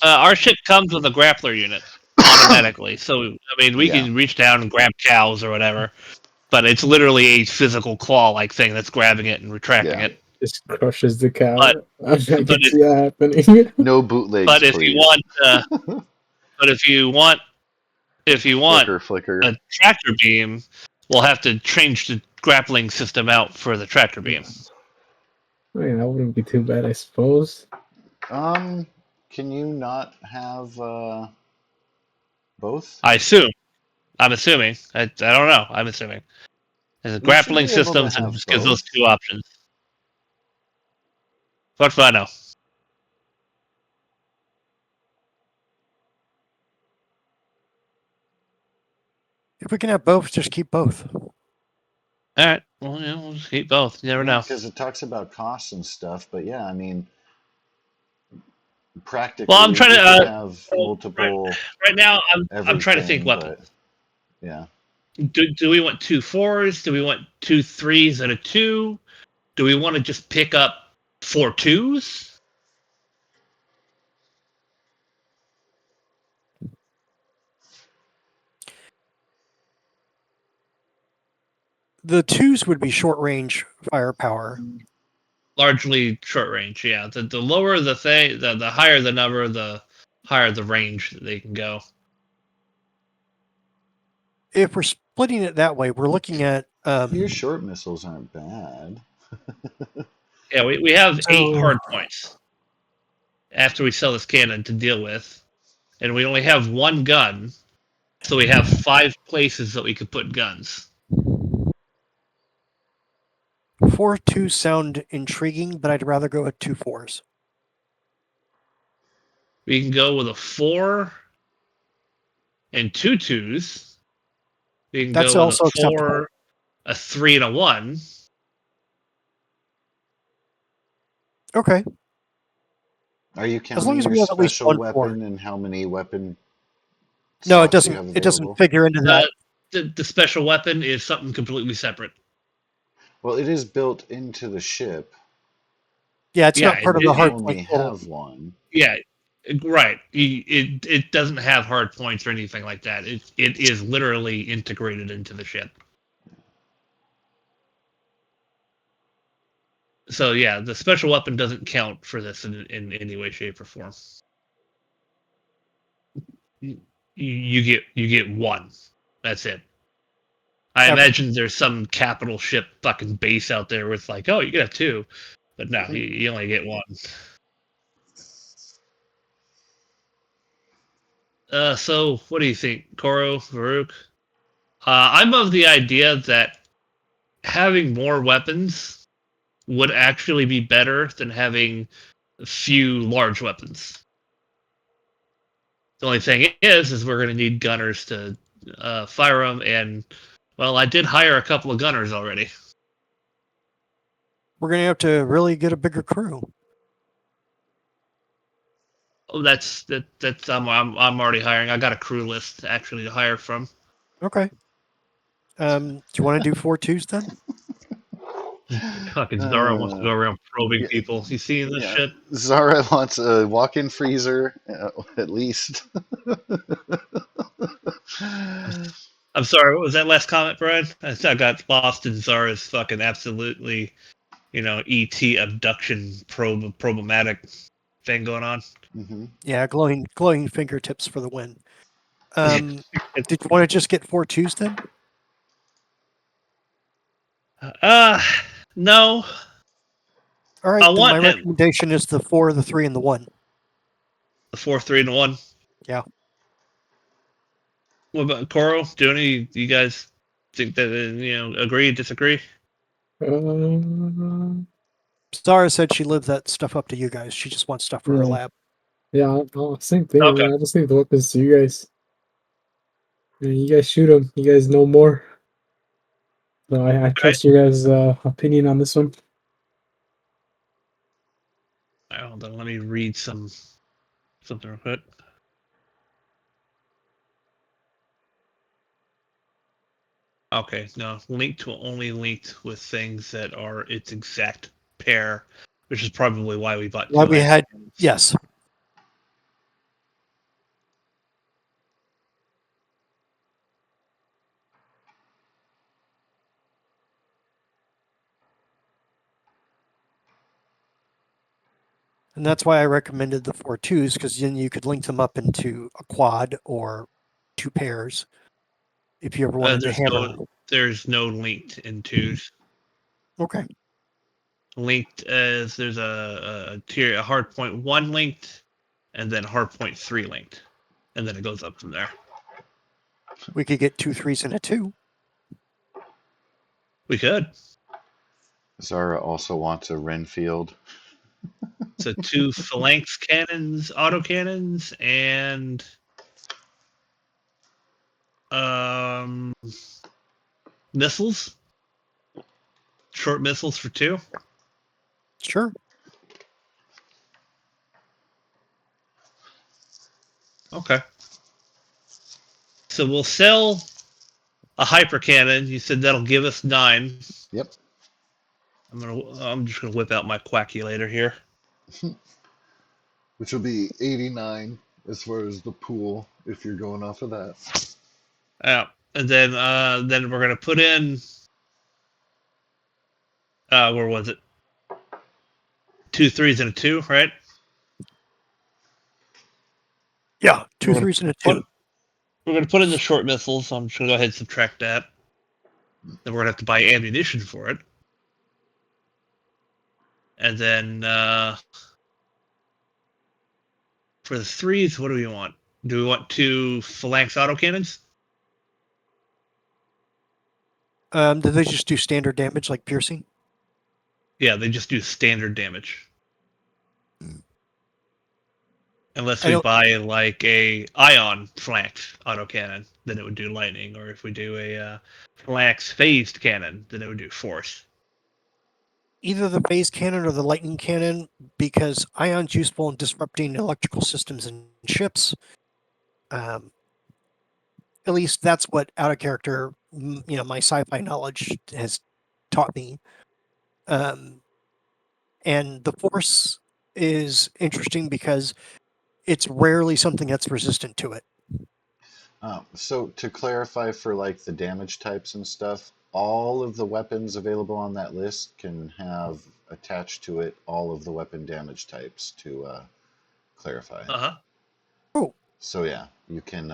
our ship comes with a grappler unit automatically. So I mean, we Yeah. can reach down and grab cows or whatever, but it's literally a physical claw-like thing that's grabbing it and retracting Yeah. it. Just crushes the cow. But I can but see that happening. No bootlegs, if you please. want, but if you want Flicker. a tractor beam, we'll have to change the grappling system out for the tractor beam. I mean, that wouldn't be too bad, I suppose. Can you not have both? I assume. I'm assuming. I don't know. I'm assuming. There's a You should grappling be able to systems and have just gives those both. two options. What do I know? If we can have both, just keep both. All right. Well, we'll just keep both. You never know. Because it talks about costs and stuff, but yeah, I mean, practically, Well, I'm trying you to could have multiple right now. I'm trying to think everything, weapons. but yeah. Do we want 2 4s? Do we want 2 3s and a 2? Do we want to just pick up 4 2s? The 2s would be short range firepower. Largely short range, yeah. The lower the thing, the higher the number, the higher the range that they can go. If we're splitting it that way, we're looking at Your short missiles aren't bad. Yeah, we have So- 8 hard points after we sell this cannon to deal with, and we only have 1 gun, so we have 5 places that we could put guns. 4 2s sound intriguing, but I'd rather go with 2 4s. We can go with a 4 and 2 2s. We can That's go with also a 4, acceptable. a 3, and a 1. Okay. Are you As long counting as we your have at least special one weapon and how many weapon No, it slots you have doesn't. It doesn't available? figure into that. The special weapon is something completely separate. Well, it is built into the ship. Yeah, it's Yeah, not part of You the hard only point total. have one. Yeah, right. It doesn't have hard points or anything like that. It is literally integrated into the ship. So yeah, the special weapon doesn't count for this in any way, shape, or form. You get 1. That's it. I Ever. imagine there's some capital ship fucking base out there with like, oh, you can have 2, but no, you only get 1. So what do you think, Koro, Varuk? I'm of the idea that having more weapons would actually be better than having a few large weapons. The only thing is we're going to need gunners to fire them, and well, I did hire a couple of gunners already. We're going to have to really get a bigger crew. Oh, that's I'm already hiring. I got a crew list actually to hire from. Okay. Do you want to do 4 2s then? Fucking Zara wants to go around probing people. You seeing this shit? Zara wants a walk-in freezer, at least. I'm sorry. What was that last comment, Brian? I got lost in Zara's fucking absolutely, ET abduction problematic thing going on. Mm-hmm. Yeah, glowing fingertips for the win. Did you want to just get 4 2s then? No. All right, I then my want him. recommendation is the 4, the 3, and the 1. The 4, 3, and 1. Yeah. What about Coro? Do any you guys think that agree, disagree? Uh, Zara said she lived that stuff up to you guys. She just wants stuff for her yeah, lab. yeah. Same thing. Okay. I just leave the weapons to you guys. And you guys shoot them. You guys know more. So I Okay. trust your guys' opinion on this one. All right, hold on. Let me read something real quick. Okay, no, linked will only link with things that are its exact pair, which is probably why we bought Why two we hyper had, cannons. yes. And that's why I recommended the 4 2s, because then you could link them up into a quad or 2 pairs if you ever wanted to hammer. There's no linked in twos. Okay. Linked as there's a tier, a hard point 1 linked, and then hard point 3 linked, and then it goes up from there. We could get 2 3s and a 2. We could. Zara also wants a Renfield. So 2 phalanx cannons, autocannons, and missiles. Short missiles for 2. Sure. Okay. So we'll sell a hyper cannon. You said that'll give us 9. Yep. I'm just gonna whip out my quackulator here. Which will be 89 as far as the pool, if you're going off of that. And then we're gonna put in where was it? 2 3s and a 2, right? Yeah, 2 We're gonna 3s and a put 2. we're gonna put in the short missiles. So I'm just gonna go ahead and subtract that. Then we're gonna have to buy ammunition for it. And then for the 3s, what do we want? Do we want 2 phalanx autocannons? Did they just do standard damage like piercing? Yeah, they just do standard damage. Unless I we don't. buy like a ion phalanx autocannon, then it would do lightning. Or if we do a phalanx phased cannon, then it would do force. Either the phase cannon or the lightning cannon, because ion's useful in disrupting electrical systems and ships. At least that's what out of character, my sci-fi knowledge has taught me. And the force is interesting because it's rarely something that's resistant to it. So to clarify for like the damage types and stuff, all of the weapons available on that list can have attached to it all of the weapon damage types to clarify. Uh-huh. Oh, So yeah, you can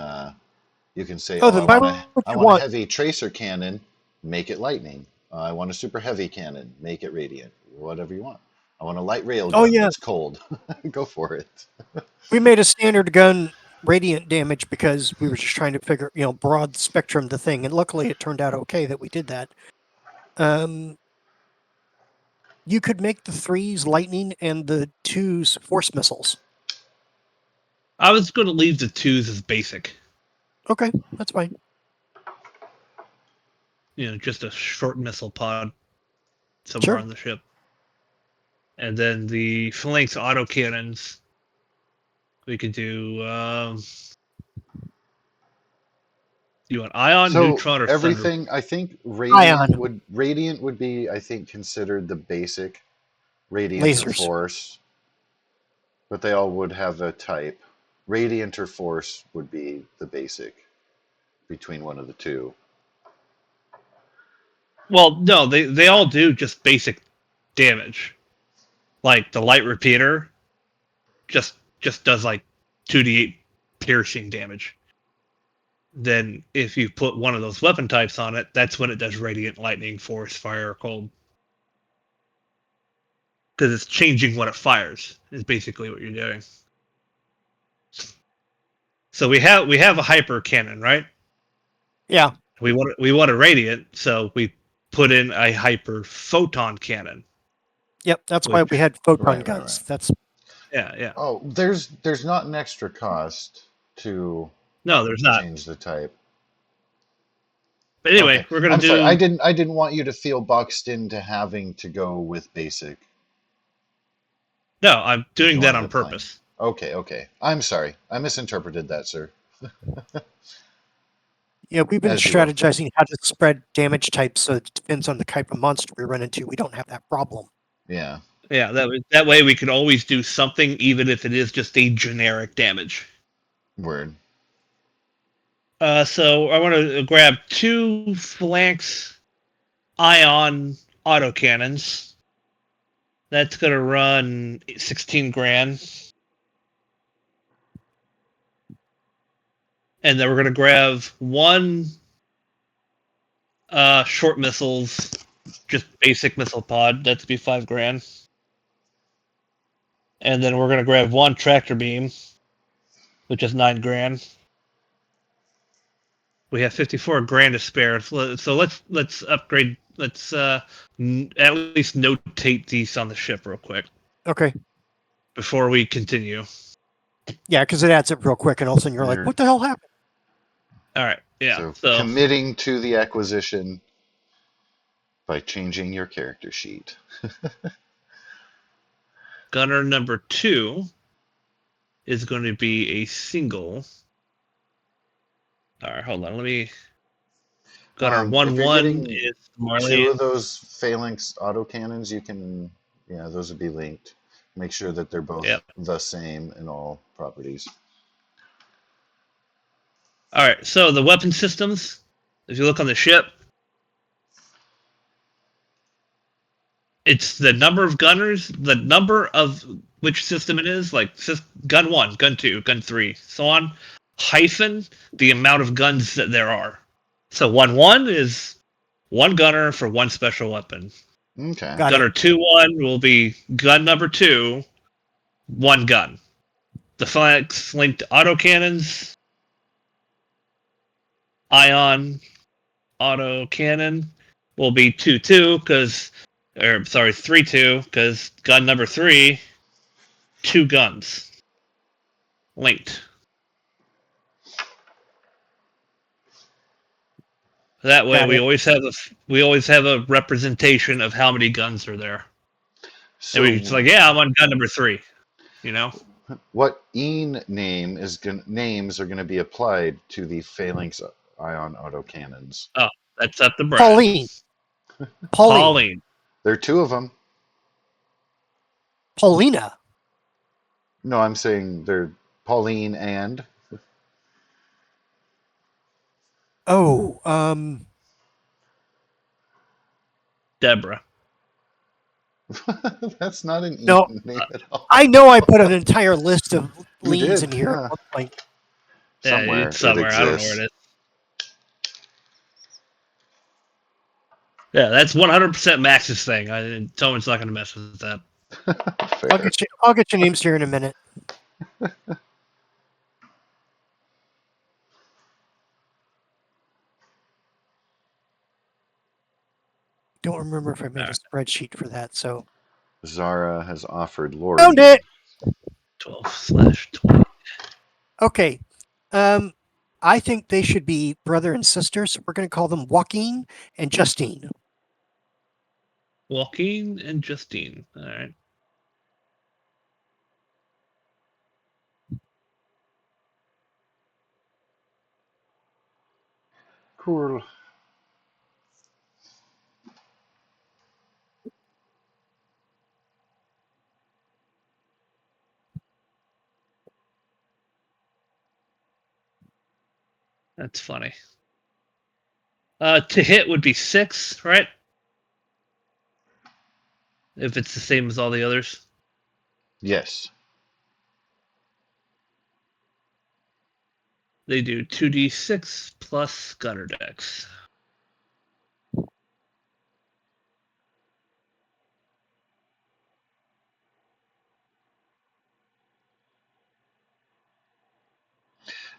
say, oh, oh, then buy what I you want a want. heavy tracer cannon, make it lightning. I want a super heavy cannon, make it radiant. Whatever you want. I want a light rail Oh gun yeah, that's cold. Go for it. we made a standard gun radiant damage because we were just trying to figure, broad spectrum the thing, and luckily it turned out okay that we did that. You could make the 3s lightning and the 2s force missiles. I was going to leave the 2s as basic. Okay, that's fine. Just a short missile pod somewhere Sure. on the ship. And then the phalanx autocannons, we could do. You want ion, So neutron, or thunder? everything, I think Ion radiant would be, I think, considered the basic radiant or lasers. force, but they all would have a type. Radiant or force would be the basic between one of the two. Well, no, they all do just basic damage. Like the light repeater just does like 2d8 piercing damage. then if you put one of those weapon types on it, that's when it does radiant, lightning, force, fire, or cold. Because it's changing what it fires, is basically what you're doing. So we have a hyper cannon, right? Yeah. We want a radiant, so we put in a hyper photon cannon. Yep. That's why we had photon Right, guns. right. That's Yeah. Oh, there's not an extra cost to No, there's not. change the type. But anyway, Okay, we're gonna I'm sorry. do. I didn't want you to feel boxed into having to go with basic. No, I'm If doing you that wanted on to plain. purpose. Okay. I'm sorry. I misinterpreted that, sir. yeah. We've been As you will. strategizing how to spread damage types, so it depends on the type of monster we run into. We don't have that problem. Yeah. Yeah, that way we can always do something, even if it is just a generic damage. Word. So I want to grab 2 phalanx ion autocannons. That's going to run 16 grand. And then we're going to grab 1 short missiles, just basic missile pod. That's be 5 grand. And then we're going to grab 1 tractor beam, which is 9 grand. We have 54 grand to spare. So let's upgrade. Let's at least notate these on the ship real quick Okay. before we continue. Yeah, because it adds up real quick, and all of a sudden you're like, You're "What the hell happened?" All right. Yeah. so So committing to the acquisition by changing your character sheet. gunner number 2 is going to be a single. All right. Hold on. Let me. Gunner If you're 1-1 getting is 2 of Marlene. those phalanx autocannons, you can, yeah, those would be linked. Make sure that they're both Yep. the same in all properties. All right. So the weapon systems. If you look on the ship, it's the number of gunners, the number of which system it is, like gun 1, gun 2, gun 3, so on, hyphen the amount of guns that there are. So 1-1 is 1 gunner for 1 special weapon. Okay. Got Gunner it. 2-1 will be gun number 2, 1 gun. The flanks linked autocannons, ion autocannon will be 2-2 because, or sorry, 3-2 because gun number 3, 2 guns linked. That way, Got it. we always have a representation of how many guns are there. And we, it's So like, yeah, I'm on gun number 3. You know, what names are going to be applied to the phalanx ion autocannons? oh, that's up to Brad. Pauline. Pauline. There are 2 of them. Paulina. No, I'm saying they're Pauline and. Oh, Deborah. That's not an no. Ian name at all. I know I put an entire list of You leans did, in here yeah. at one point. Yeah, Somewhere it's it somewhere. I don't know where exists. it is. Yeah, that's 100% Max's thing. Someone's not going to mess with that. Fair. I'll get your names here in a minute. Don't remember if I made a spreadsheet for that. So Zara has offered Lori. found it. 12/20. Okay. I think they should be brother and sister, so we're going to call them Joaquin and Justine. Joaquin and Justine. All right. Cool. That's funny. To hit would be 6, right? If it's the same as all the others. Yes. They do 2d6 plus gunner dex.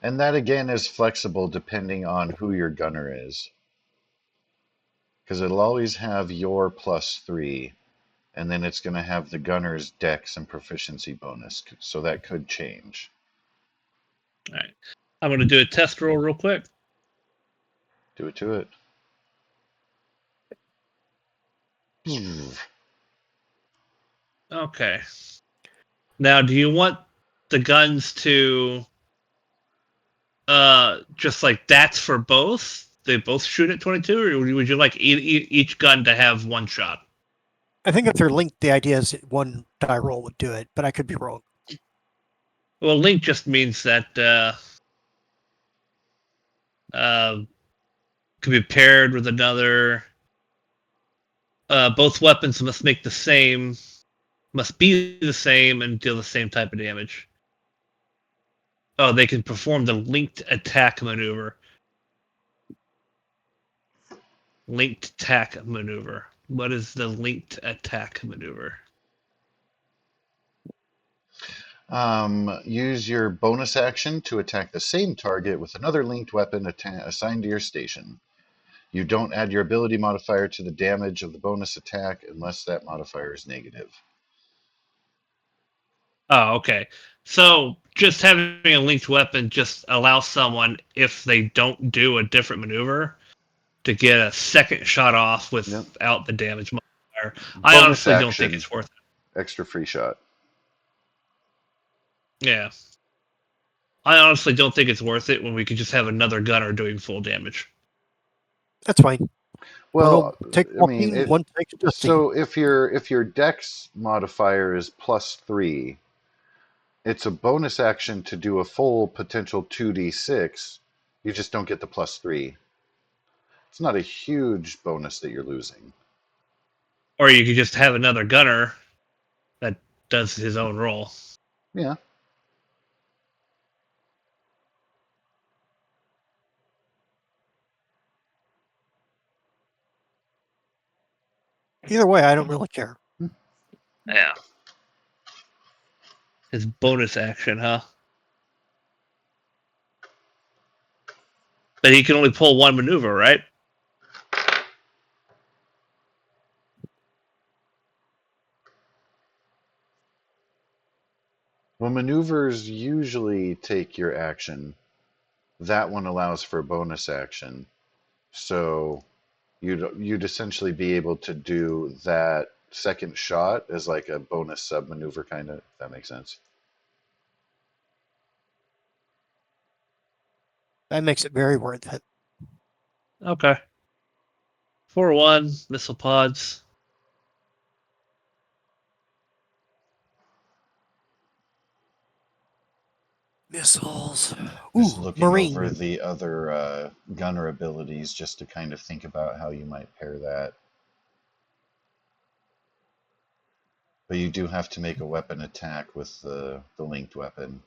And that again is flexible depending on who your gunner is. Because it'll always have your +3, and then it's going to have the gunner's dex and proficiency bonus. So that could change. All right. I'm going to do a test roll real quick. Do it to it. Okay. Now, do you want the guns to just like that's for both? They both shoot at 22, or would you like each gun to have one shot? I think if they're linked, the idea is that one die roll would do it, but I could be wrong. Well, link just means that could be paired with another. Both weapons must be the same, and deal the same type of damage. Oh, they can perform the linked attack maneuver. Linked attack maneuver. What is the linked attack maneuver? Use your bonus action to attack the same target with another linked weapon assigned to your station. You don't add your ability modifier to the damage of the bonus attack unless that modifier is negative. Oh, okay. So just having a linked weapon just allows someone, if they don't do a different maneuver, to get a second shot off without the damage modifier. I Bonus honestly don't think action, it's worth it. extra free shot. Yeah. I honestly don't think it's worth it when we could just have another gunner doing full damage. That's fine. One Well, will take I mean, 14, one takes 15. so if your dex modifier is +3, it's a bonus action to do a full potential 2d6. You just don't get the +3. It's not a huge bonus that you're losing. Or you could just have another gunner that does his own roll. Yeah. Either way, I don't really care. Yeah. His bonus action, huh? But he can only pull one maneuver, right? Well, maneuvers usually take your action. That one allows for a bonus action. So you'd essentially be able to do that second shot as like a bonus sub maneuver, kind of, if that makes sense. That makes it very worth it. Okay. 4-1, missile pods. Missiles. Just Ooh, looking Marine. over the other gunner abilities just to kind of think about how you might pair that. But you do have to make a weapon attack with the linked weapon.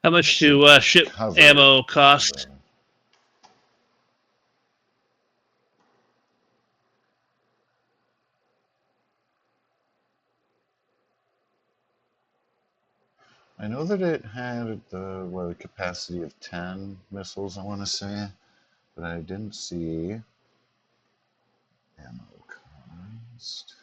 How much So do to ship cover ammo cost? I know that it had the capacity of 10 missiles, I want to say, but I didn't see ammo cost.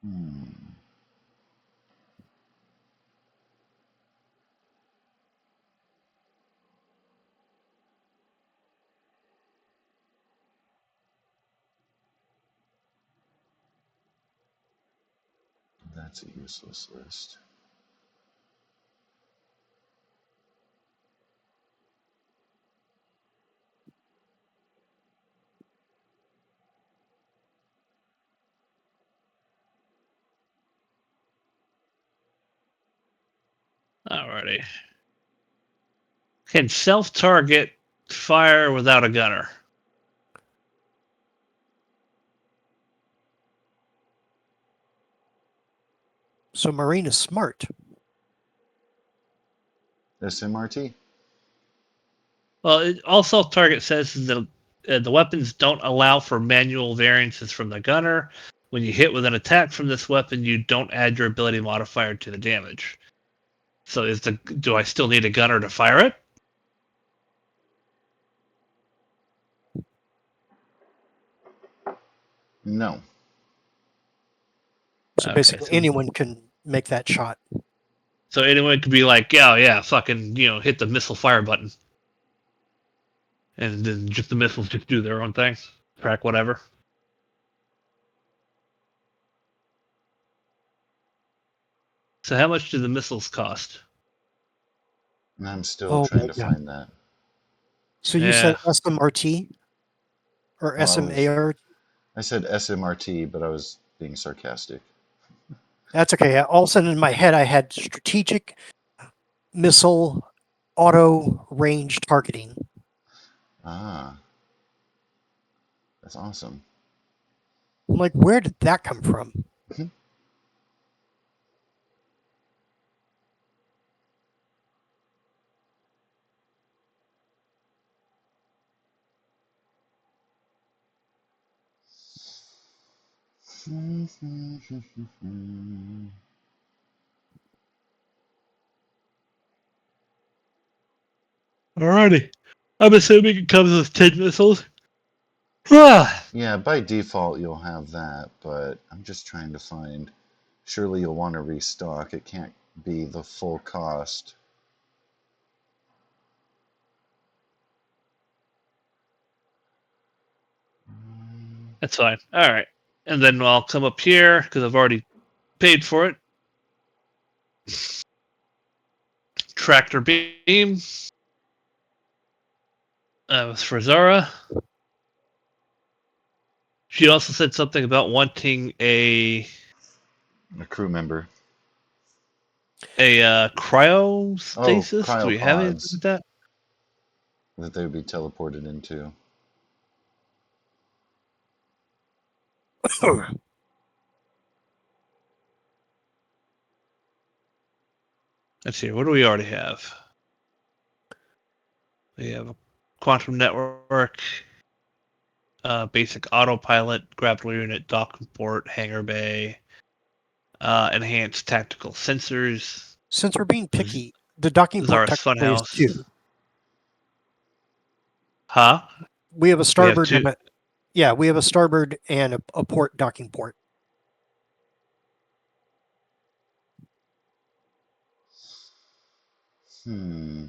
Hmm. That's a useless list. Alrighty. Can self-target fire without a gunner? So Marine is smart. SMRT? Well, all self-target says is that the weapons don't allow for manual variances from the gunner. When you hit with an attack from this weapon, you don't add your ability modifier to the damage. So do I still need a gunner to fire it? No. So Okay, basically, so anyone can make that shot. So anyone could be like, yeah, fucking, hit the missile fire button. And then just the missiles just do their own thing. Track whatever. So how much do the missiles cost? And I'm still Oh trying my to god! find that. So you said Yeah. SMRT or Well, SMAR? I said SMRT, but I was being sarcastic. That's okay. All of a sudden in my head, I had strategic missile auto range targeting. Ah, that's awesome. I'm like, where did that come from? Alrighty. I'm assuming it comes with 10 missiles. Ah, Yeah, by default you'll have that, but I'm just trying to find. Surely you'll want to restock. It can't be the full cost. that's fine. Alright. And then I'll come up here, because I've already paid for it. Tractor beam. That was for Zara. She also said something about wanting a A crew member. Oh, cryostasis. Do we have anything cryopods like that? that they would be teleported into. Let's see. What do we already have? We have a quantum network, basic autopilot, grapple unit, dock port, hangar bay, enhanced tactical sensors, Since we're being picky, the docking port Zara's technically is funhouse. 2. Huh? We have a We have starboard two. and we have a starboard and a port docking port. Hmm.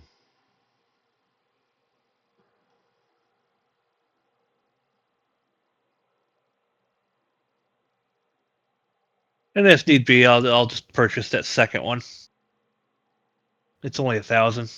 And if need be, I'll just purchase that second one. It's only 1,000.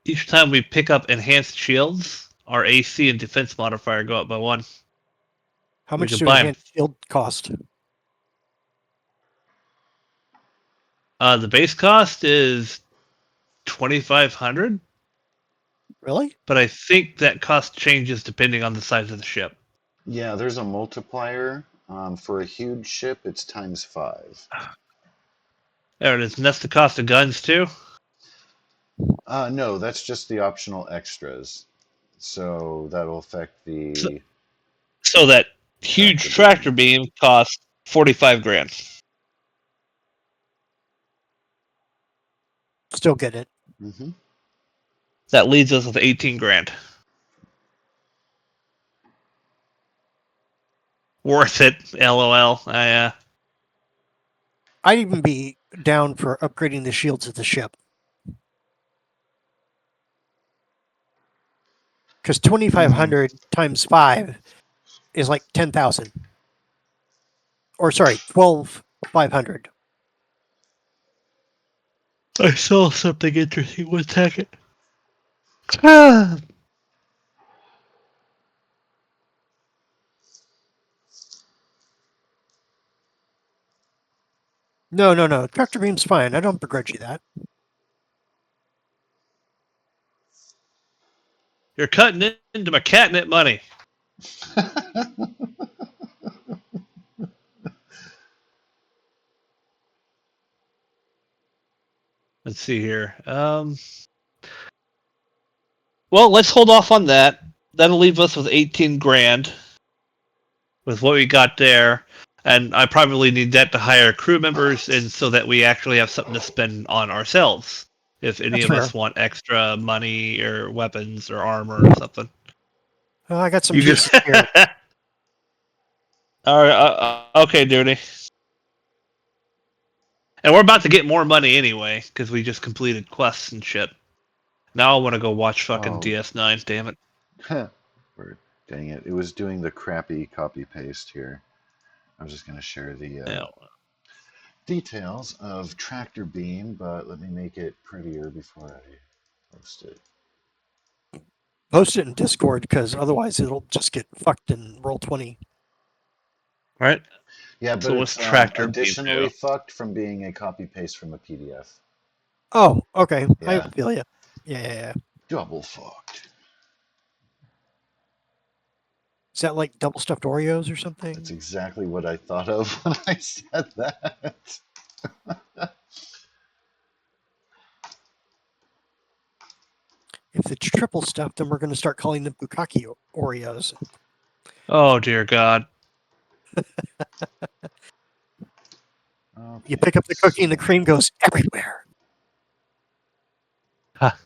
Each time we pick up enhanced shields, our AC and defense modifier go up by 1. How We much can do buy them. enhanced shield cost? The base cost is 2,500, Really? but I think that cost changes depending on the size of the ship. Yeah, there's a multiplier. For a huge ship, it's times 5. There it is. And that's the cost of guns too. No, that's just the optional extras. So that'll affect So, the so that huge tractor tractor beam. beam costs 45 grand. Still get it. Mm-hmm. That leaves us with 18 grand. Worth it. LOL. I'd even be down for upgrading the shields of the ship. Because 2,500 times 5 is like 10,000. Or sorry, 12,500. I saw something interesting. 1 second. Ah. No. Tractor beam's fine. I don't begrudge you that. You're cutting into my catnip money. Let's see here. Well, let's hold off on that. That'll leave us with 18 grand with what we got there. And I probably need that to hire crew members and so that we actually have something to spend on ourselves. If any That's of fair. us want extra money or weapons or armor or something. Oh, I got some You pieces just here. all right. Okay, duty. And we're about to get more money anyway because we just completed quests and shit. Now I want to go watch fucking Oh, DS9. Damn it. dang it. It was doing the crappy copy paste here. I'm just going to share the Yeah. details of Tractor Beam, but let me make it prettier before I post it. Post it in Discord because otherwise it'll just get fucked in Roll20. All right. Yeah, but So what's it's Tractor Beam additionally do? fucked from being a copy paste from a PDF. Oh, okay. I Yeah, feel you. Yeah. double fucked. Is that like double stuffed Oreos or That's something? exactly what I thought of when I said that. If it's triple stuffed, then we're going to start calling them bukkake Oreos. Oh dear God. You Okay, pick up the cookie and the so cream goes everywhere. Ha.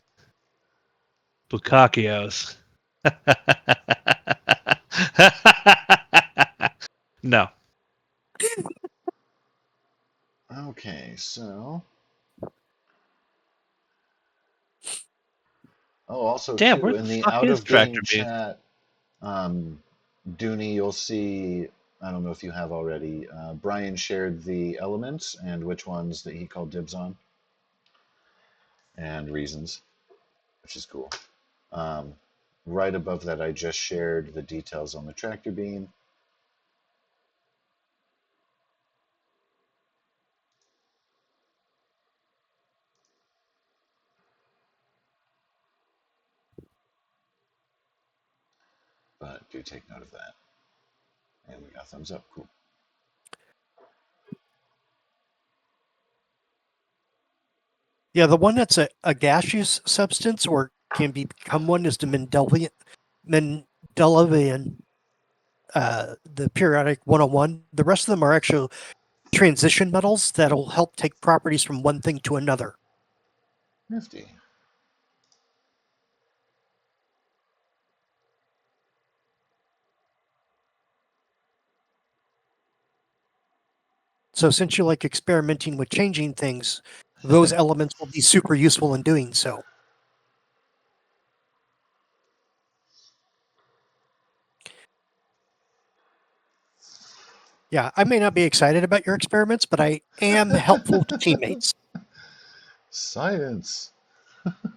Bukakios. No. okay, so oh, also Damn, where too the in the fuck out is of game Tractor Beam? chat, Dooney, you'll see. I don't know if you have already. Brian shared the elements and which ones that he called dibs on, and reasons, which is cool. Um, right above that, I just shared the details on the tractor beam. But do take note of that. And we got thumbs up. Cool. Yeah, the one that's a gaseous substance or can become one is the Mendelevian, the periodic 101. The rest of them are actual transition metals that'll help take properties from one thing to another. Nifty. So since you like experimenting with changing things, those elements will be super useful in doing so. Yeah, I may not be excited about your experiments, but I am helpful to teammates. Science.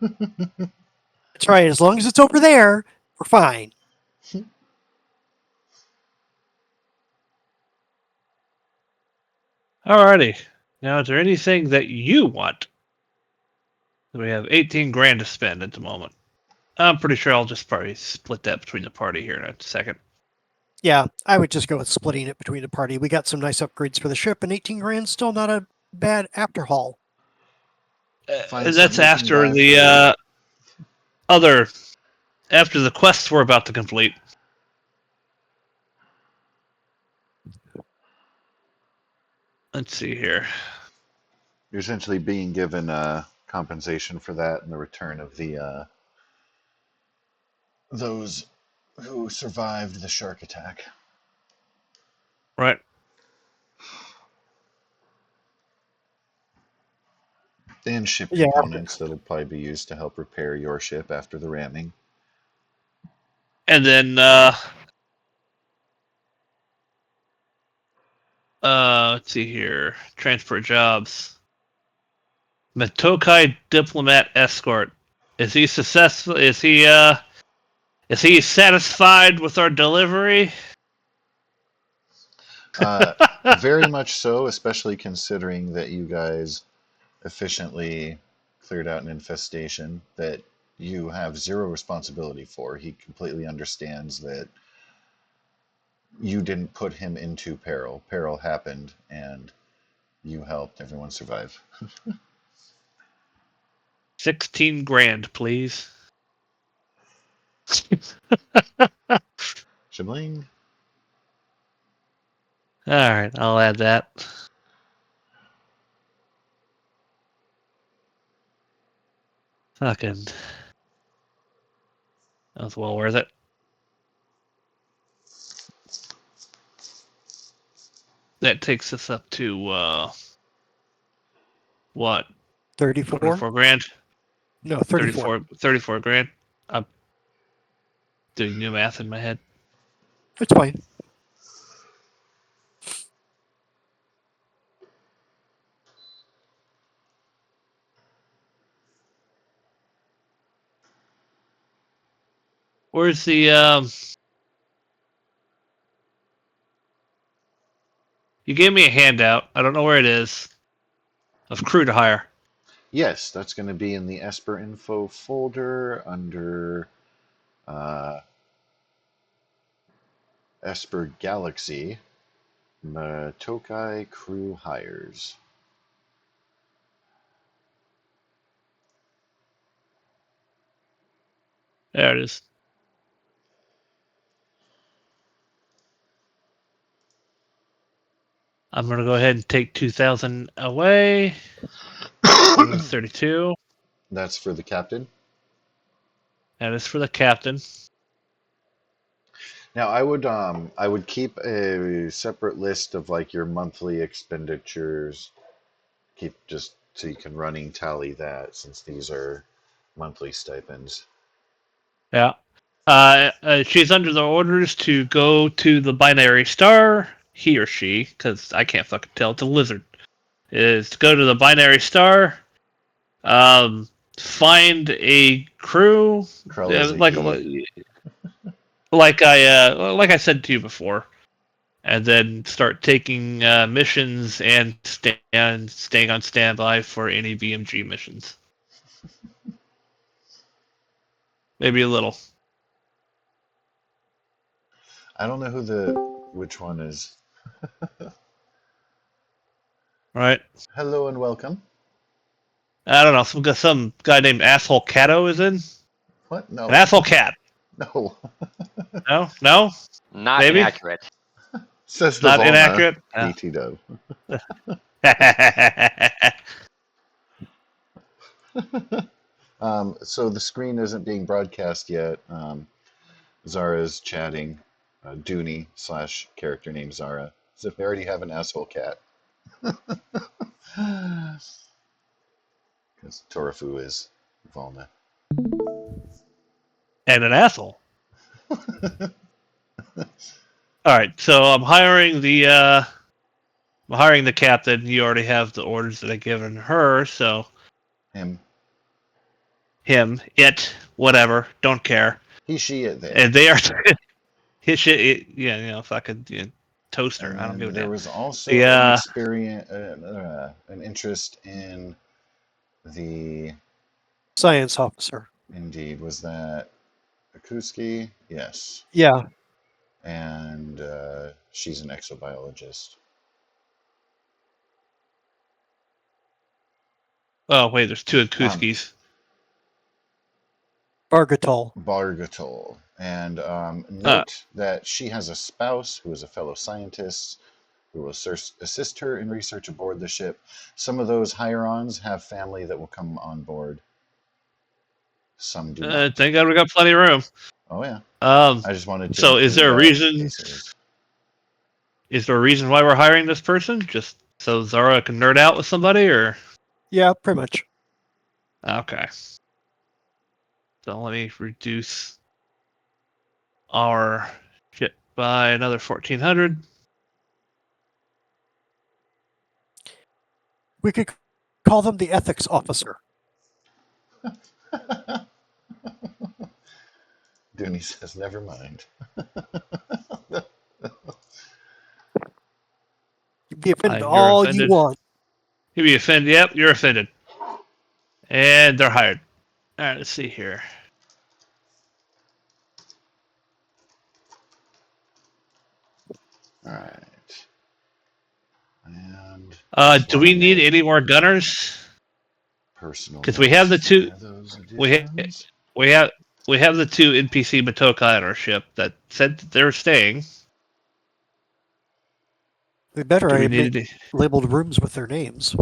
That's right. As long as it's over there, we're fine. Alrighty. Now, is there anything that you want? We have 18 grand to spend at the moment. I'm pretty sure I'll just probably split that between the party here in a second. Yeah, I would just go with splitting it between the party. We got some nice upgrades for the ship, and 18 grand still not a bad after haul. Find And that's something you can after buy for the other, after the quests we're about to complete. Let's see here. You're essentially being given compensation for that in the return of the those who survived the shark attack. Right. And ship Yeah. components that'll probably be used to help repair your ship after the ramming. And then let's see here. Transport jobs. Matokai diplomat escort. Is he successful? Is he satisfied with our delivery? Very much so, especially considering that you guys efficiently cleared out an infestation that you have zero responsibility for. He completely understands that you didn't put him into peril. Peril happened, and you helped everyone survive. 16 grand, please. Shibling. All right, I'll add that. Fucking, that was well worth it. That takes us up to what? 34? 24 grand? No, 34. 34 grand. I'm doing new math in my head. It's fine. Where's the you gave me a handout. I don't know where it is. Of crew to hire. Yes, that's going to be in the Esper info folder under Esper Galaxy. Matokai crew hires. There it is. I'm gonna go ahead and take 2,000 away. 132. That's for the captain. That is for the captain. Now I would keep a separate list of like your monthly expenditures. Keep just so you can running tally that, since these are monthly stipends. Yeah. She's under the orders to go to the binary star. He or she, because I can't fucking tell. It's a lizard. Is to go to the binary star. Find a crew. Krell is a Like he. like I said to you before, and then start taking missions and staying on standby for any BMG missions. Maybe a little. I don't know which one is. Right. Hello and welcome. I don't know. Some guy named Asshole Cato is in. What? An No. asshole cat. No. No. Not Maybe inaccurate. Says the not Volna. inaccurate. BT dub. So the screen isn't being broadcast yet. Zara's chatting. Dooney / character name Zara. As if they already have an asshole cat. Because Torafu is Volna. And an asshole. All right, so I'm hiring the captain. You already have the orders that I've given her, so Him. it, whatever, don't care. He, she, it, they. And they are his shit. Fucking toaster. And I don't give a then there damn. was also Yeah. an interest in the. Science officer. Indeed, was that Akuski? Yes. Yeah. And she's an exobiologist. Oh wait, there's two Akuskis. Bargatol. Bargatol. And note that she has a spouse who is a fellow scientist who will assist her in research aboard the ship. Some of those hire-ons have family that will come on board. Some do not. Thank God we got plenty of room. Oh yeah. I just wanted to So is include there a that in reason? case it was. is there a reason why we're hiring this person? Just so Zara can nerd out with somebody, or Yeah, pretty much. okay? So let me reduce our ship by another 1,400. We could call them the ethics officer. Dooney says, never mind. You'd be offended You're all you offended. want. You be offended. Yep, you're offended. And they're hired. All right, let's see here. All right. And Do we need any more gunners? personal Because we have the notes two. for those We additions. we have we have the two NPC Matokai on our ship that said that they were staying. We better Do we have need? labeled rooms with their names.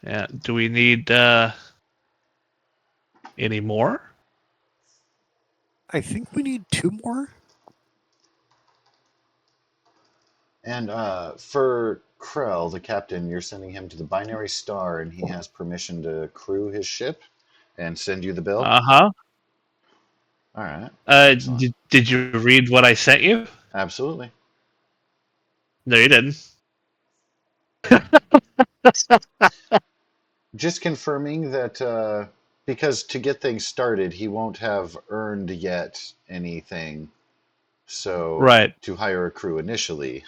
Yeah. Do we need any more? I think we need 2 more. And for Krell, the captain, you're sending him to the binary star, and he has permission to crew his ship and send you the bill. Uh-huh. All right. Excellent. Did you read what I sent you? Absolutely. No, you didn't. Just confirming that because to get things started, he won't have earned yet anything. So Right. to hire a crew initially.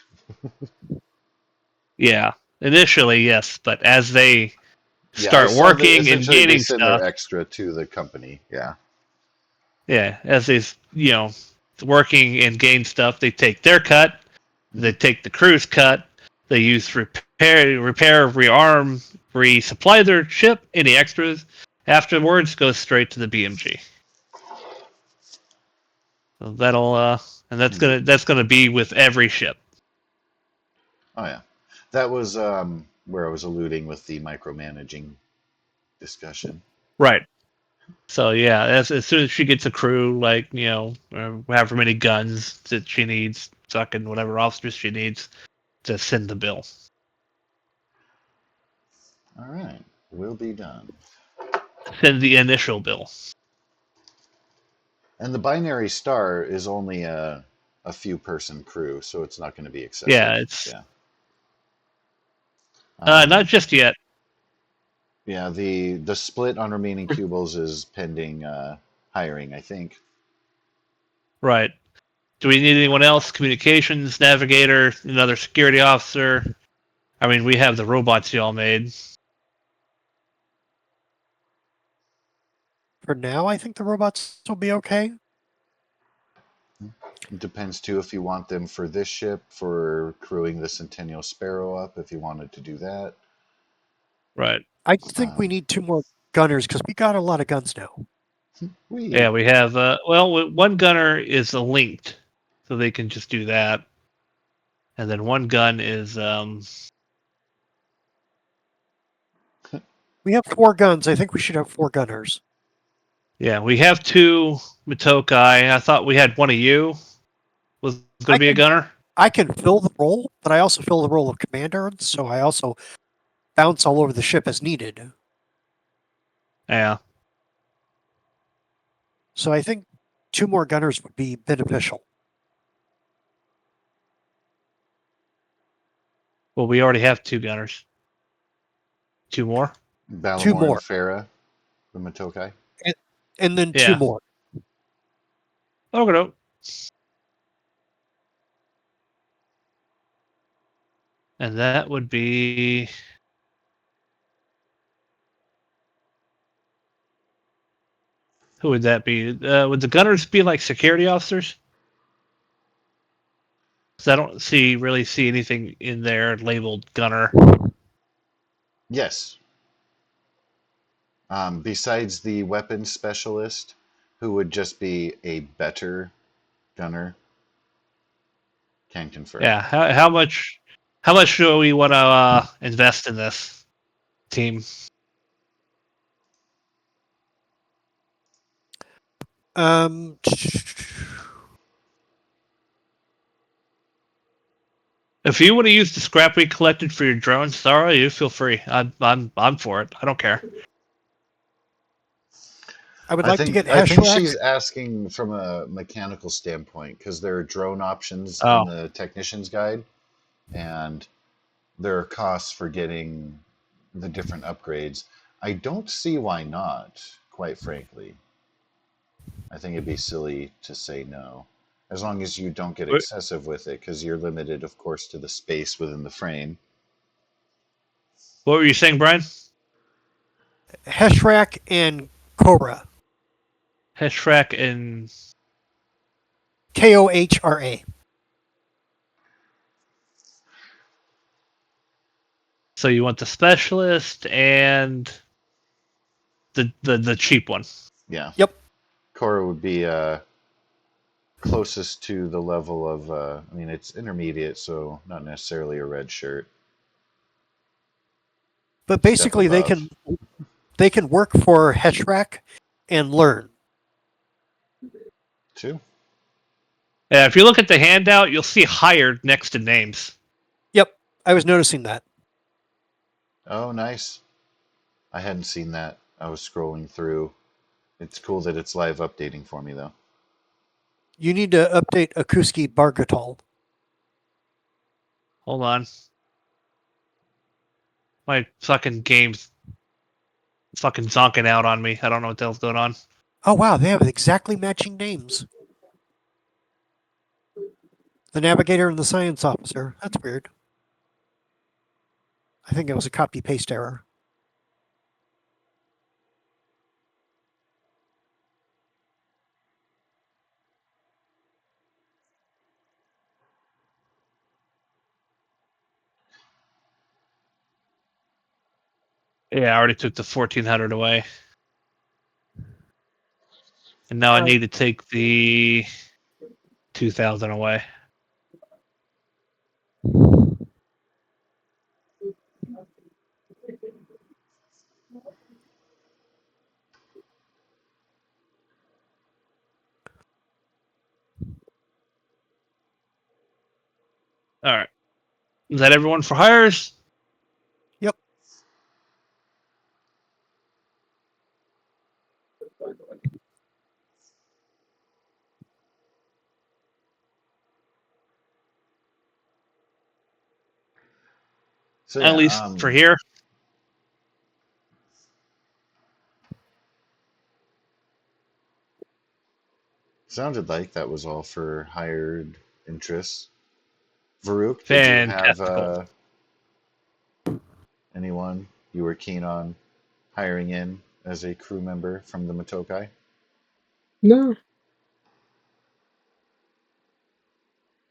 Yeah. Initially, yes, but as they Yeah, start working and essentially they gaining send their stuff, extra to the company. Yeah. yeah, as they working and gain stuff, they take their cut. They take the crew's cut. They use repair, rearm, resupply their ship. Any extras afterwards goes straight to the BMG. So that'll and that's gonna be with every ship. Oh yeah, that was where I was alluding with the micromanaging discussion. Right. So yeah, as soon as she gets a crew, like however many guns that she needs, fucking whatever officers she needs, to send the bill. All right, will be done. Send the initial bill. And the binary star is only a few person crew, so it's not going to be excessive. Yeah, it's Yeah. not just yet. Yeah, the split on remaining cubiles is pending hiring, I think. Right. Do we need anyone else? Communications, navigator, another security officer. I mean, we have the robots y'all made. For now, I think the robots will be okay. It depends too if you want them for this ship, for crewing the Centennial Sparrow up, if you wanted to do that. Right. I think we need 2 more gunners because we got a lot of guns now. Yeah, we have. One gunner is linked, so they can just do that, and then one gun is. We have 4 guns. I think we should have 4 gunners. Yeah, we have 2 Matokai. I thought we had one of you was going to be a gunner. I can fill the role, but I also fill the role of commander, so I also bounce all over the ship as needed. Yeah. So I think 2 more gunners would be beneficial. Well, we already have 2 gunners. 2 more. 2 Balamore more. and Farah, the Matokai. And then 2 Yeah. more. Okay. No. And that would be. Who would that be? Would the gunners be like security officers? Because I don't really see anything in there labeled gunner. Yes. Besides the weapons specialist, who would just be a better gunner, can confirm. Yeah. How much? How much do we want to invest in this team? If you want to use the scrap we collected for your drone, Sarah, you feel free. I'm for it. I don't care. I would like to get I think Heshrack. she's asking from a mechanical standpoint because there are drone options Oh. in the technician's guide, and there are costs for getting the different upgrades. I don't see why not, quite frankly. I think it'd be silly to say no, as long as you don't get excessive with it, because you're limited, of course, to the space within the frame. What were you saying, Brian? Heshrack and Cobra. Heshrack and Kohra. so you want the specialist and the cheap one. Yeah. Yep. Korra would be closest to the level of, I mean, it's intermediate, so not necessarily a red shirt. But Step basically, above. they can work for Heshrack and learn. Two. Yeah, if you look at the handout, you'll see hired next to names. Yep, I was noticing that. Oh, nice. I hadn't seen that. I was scrolling through. It's cool that it's live updating for me, though. You need to update Akuski Bargatol. Hold on. My fucking game's fucking zonking out on me. I don't know what the hell's going on. Oh wow, they have exactly matching names. The navigator and the science officer. That's weird. I think it was a copy paste error. Yeah, I already took the 1400 away. And now I need to take the 2000 away. All right. Is that everyone for hires? Yep. So At yeah, least for here. sounded like that was all for hired interests. Varuk, did you have Fantastical. anyone you were keen on hiring in as a crew member from the Matokai? No.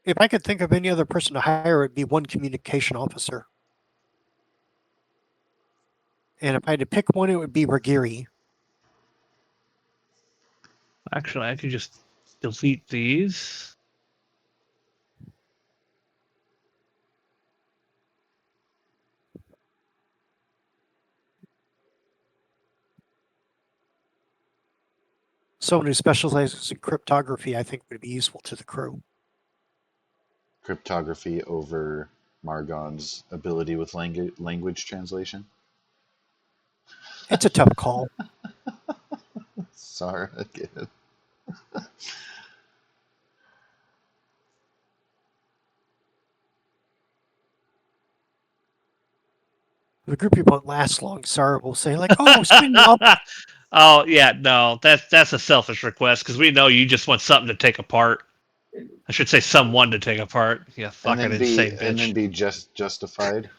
If I could think of any other person to hire, it'd be one communication officer. And if I had to pick one, it would be Ragiri. Actually, I could just delete these. Someone who specializes in cryptography, I think, would be useful to the crew. Cryptography over Margon's ability with language translation? It's a tough call. Sorry, again. The group won't last long. Sarah will say, like, oh, sign me up. Oh yeah, no, that's a selfish request because we know you just want something to take apart. I should say someone to take apart. Yeah, fucking insane And then bitch. be justified.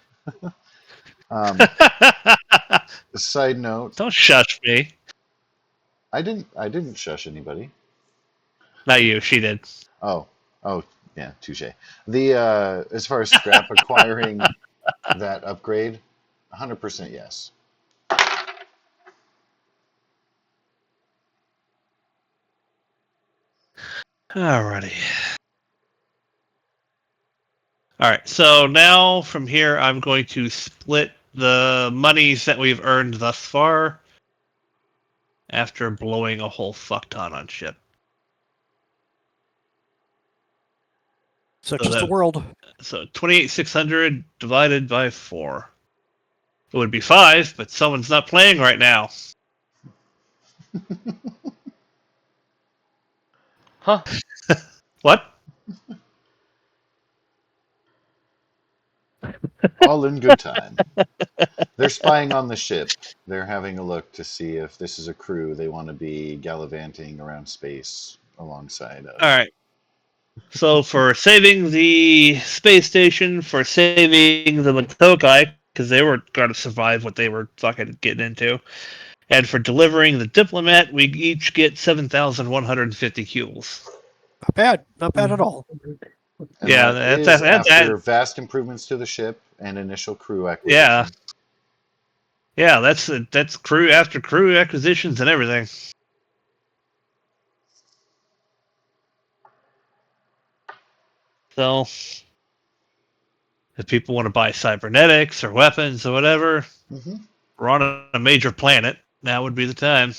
Um, Side note, Don't shush me. I didn't shush anybody. Not you. She did. Oh, oh, yeah, touche. The as far as scrap acquiring that upgrade, 100% yes. Alrighty. All right. So now from here, I'm going to split the monies that we've earned thus far after blowing a whole fuck ton on shit. Such So is the that world. so 28,600 divided by 4. It would be 5, but someone's not playing right now. Huh? What? All in good time. They're spying on the ship. They're having a look to see if this is a crew they want to be gallivanting around space alongside of. All right. So for saving the space station, for saving the Matokai, because they were going to survive what they were fucking getting into, and for delivering the diplomat, we each get 7,150 cubles. Not bad. Not bad at Mhm. all. And Yeah, that is that's after vast improvements to the ship and initial crew yeah, acquisition. yeah. That's crew after crew acquisitions and everything. So if people want to buy cybernetics or weapons or whatever, Hmm. we're on a major planet. Now would be the time.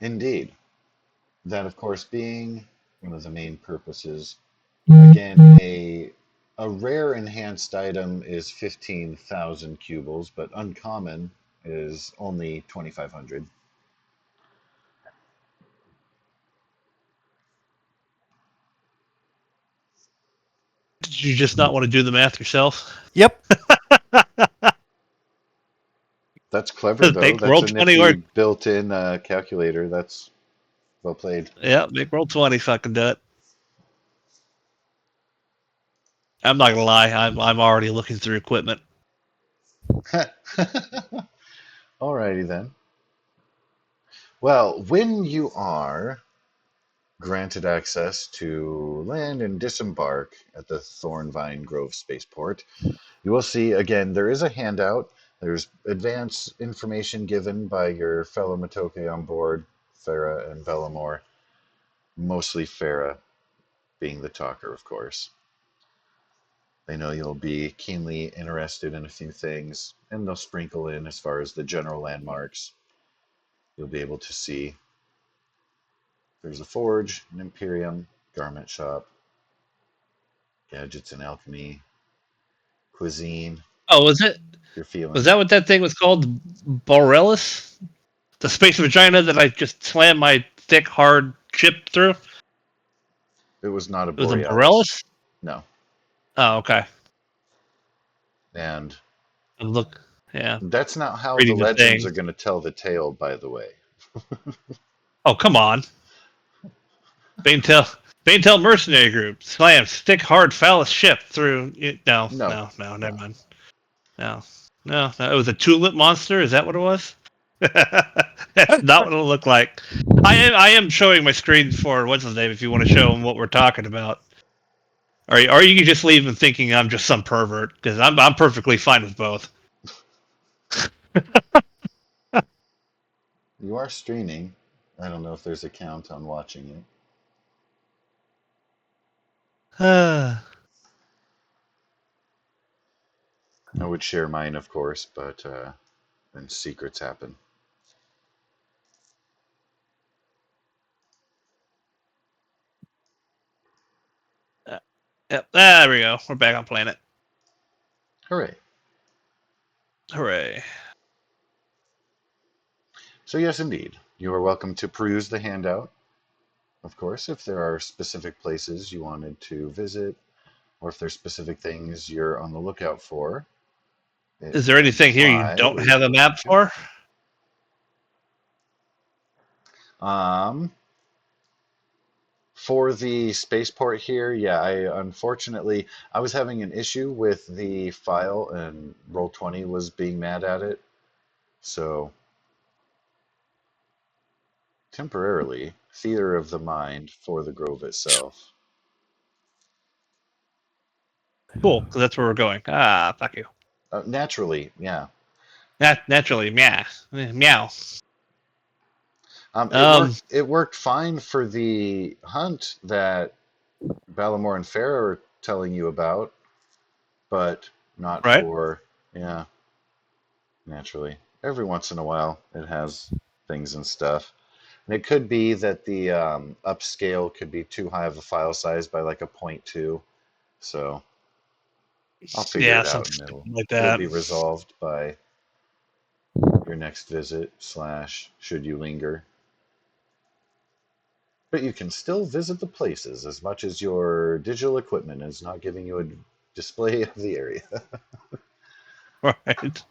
Indeed. That, of course, being one of the main purposes. Again, a rare enhanced item is 15,000 cubles, but uncommon is only 2,500. Did you just not want to do the math yourself? Yep. That's clever, though. Make That's roll a 20 nifty work. built-in calculator. That's well played. Yeah, make roll 20 fucking do it. I'm not gonna lie, I'm already looking through equipment. Alrighty then. Well, when you are granted access to land and disembark at the Thornvine Grove spaceport, you will see again there is a handout. There's advance information given by your fellow Matoke on board, Farah and Bellamore. Mostly Farah being the talker, of course. They know you'll be keenly interested in a few things, and they'll sprinkle in as far as the general landmarks. You'll be able to see there's a forge, an Imperium, garment shop, gadgets and alchemy, cuisine. Oh, You're feeling was that what that thing was called? Borealis? The space vagina that I just slammed my thick, hard chip through? It it was not a was a Borealis. Borealis? No. Oh, okay. And And look, yeah, that's not how the reading the legends thing. are going to tell the tale, by the way. Oh, come on. Baintel mercenary group slams thick, hard phallus ship through. No, No, no, never no. mind. No, no. It was a tulip monster. Is that what it was? That's not what it looked like. I am showing my screen for what's his name if you want to show him what we're talking about. Or you can just leave him thinking I'm just some pervert because I'm perfectly fine with both. You are streaming. I don't know if there's a count on watching it. I would share mine, of course, but then secrets happen. Yep, there we go. We're back on planet. Hooray. Hooray. So, yes, indeed. You are welcome to peruse the handout. Of course, if there are specific places you wanted to visit, or if there's specific things you're on the lookout for, it Is there anything here you don't entirely have a up map to for? you. For the spaceport here, yeah, unfortunately I was having an issue with the file and Roll20 was being mad at it. So temporarily, theater of the mind for the Grove itself. Cool, because that's where we're going. Ah, fuck you. Naturally, yeah. Naturally, meow. Meow. It Um, worked. It worked fine for the hunt that Ballamore and Farah are telling you about, but not right? for, yeah. Naturally, every once in a while it has things and stuff. And it could be that the upscale could be too high of a file size by like a 0.2, So I'll figure it out, something and stupid like it'll that. be resolved by your next visit / should you linger. But you can still visit the places as much as your digital equipment is not giving you a display of the area. Right.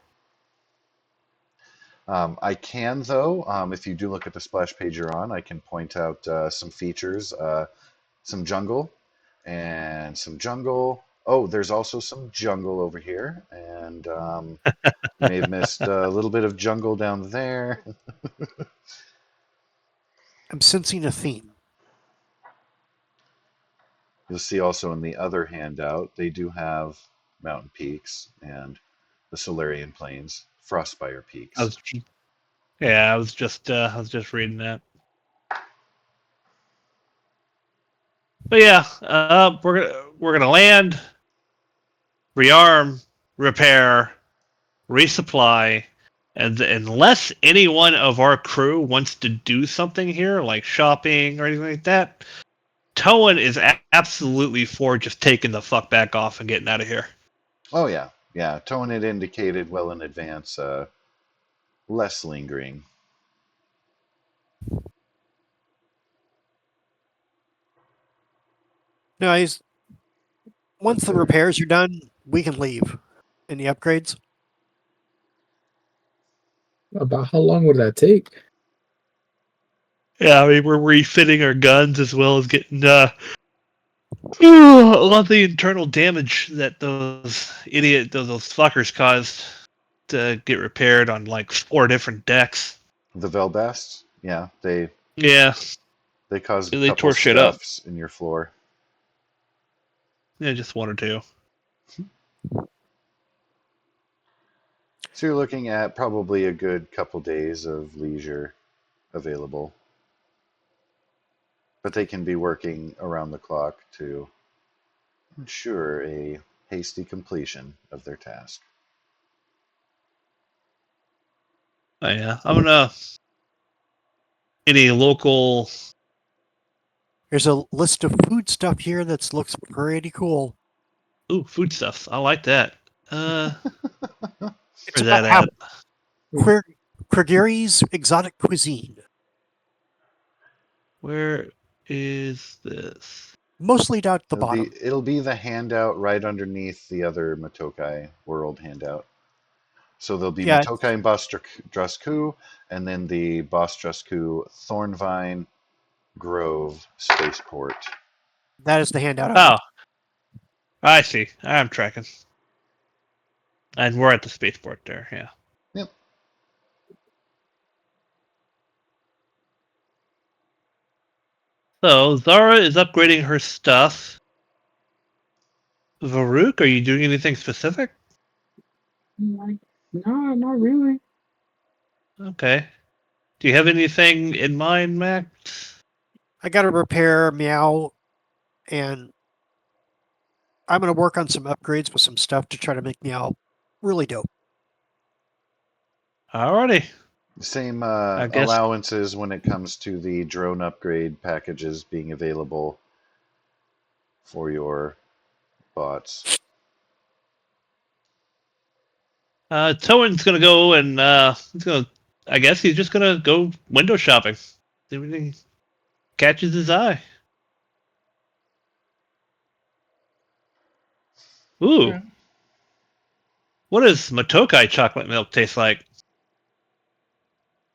I can, though, if you do look at the splash page you're on, I can point out some features, some jungle, and some jungle. Oh, there's also some jungle over here, and you may have missed a little bit of jungle down there. I'm sensing a theme. You'll see also in the other handout, they do have mountain peaks and the Solarian Plains, Frostspire I peaks. was, I was just reading that. But yeah, we're gonna land, rearm, repair, resupply, and unless any one of our crew wants to do something here, like shopping or anything like that, Towan is absolutely for just taking the fuck back off and getting out of here. Oh, yeah. Yeah. Tone had indicated well in advance less lingering. No, he's once But the repairs are done, we can leave. And the upgrades? About how long would that take? Yeah, I mean we're refitting our guns as well as getting a lot of the internal damage that those fuckers caused to get repaired on like 4 different decks. the Velbasts, yeah, they Yeah, caused a they couple tore shit up. scuffs in your floor. Yeah, just 1 or 2. So you're looking at probably a good couple days of leisure available. But they can be working around the clock to ensure a hasty completion of their task. Oh yeah, I'm gonna any local. There's a list of food stuff here that looks pretty cool. Ooh, foodstuffs. I like that. It's Where's about that half at? Krigeri's exotic cuisine. Where is this? Mostly down at the bottom. It'll be the handout right underneath the other Matokai World handout. So there'll be Yeah, Matokai and Boss Drusku, and then the Boss Drusku Thornvine Grove Spaceport. that is the handout I'm Oh, looking. I see. I'm tracking. And we're at the spaceport there, yeah. Yep. So, Zara is upgrading her stuff. Varuk, are you doing anything specific? No, not really. Okay. Do you have anything in mind, Max? I got to repair Meow, and I'm going to work on some upgrades with some stuff to try to make Meow really dope. Alrighty. Same I guess. allowances when it comes to the drone upgrade packages being available for your bots. Towan's gonna go and I guess he's just gonna go window shopping. See if anything catches his eye. Ooh. Okay. What does Matokai chocolate milk taste like?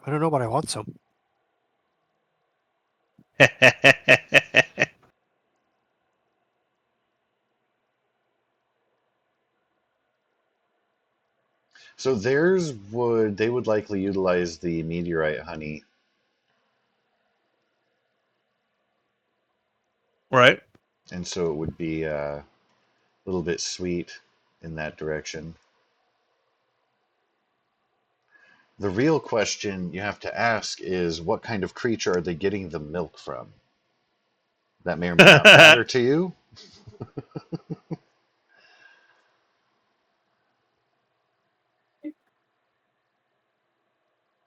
I don't know, but I want some. So they would likely utilize the meteorite honey. Right. And so it would be a little bit sweet in that direction. The real question you have to ask is what kind of creature are they getting the milk from? That may or may not matter to you.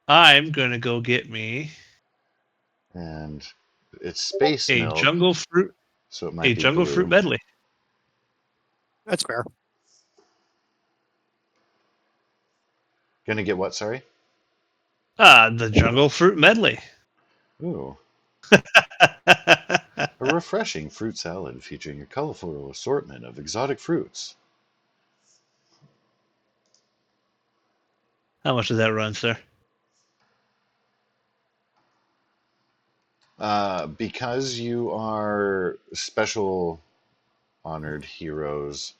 I'm gonna go get me And it's space a milk, jungle fruit so it might be medley. That's fair. Gonna get what? Sorry. The jungle fruit medley. Ooh, a refreshing fruit salad featuring a colorful assortment of exotic fruits. How much does that run, sir? Because you are special honored heroes,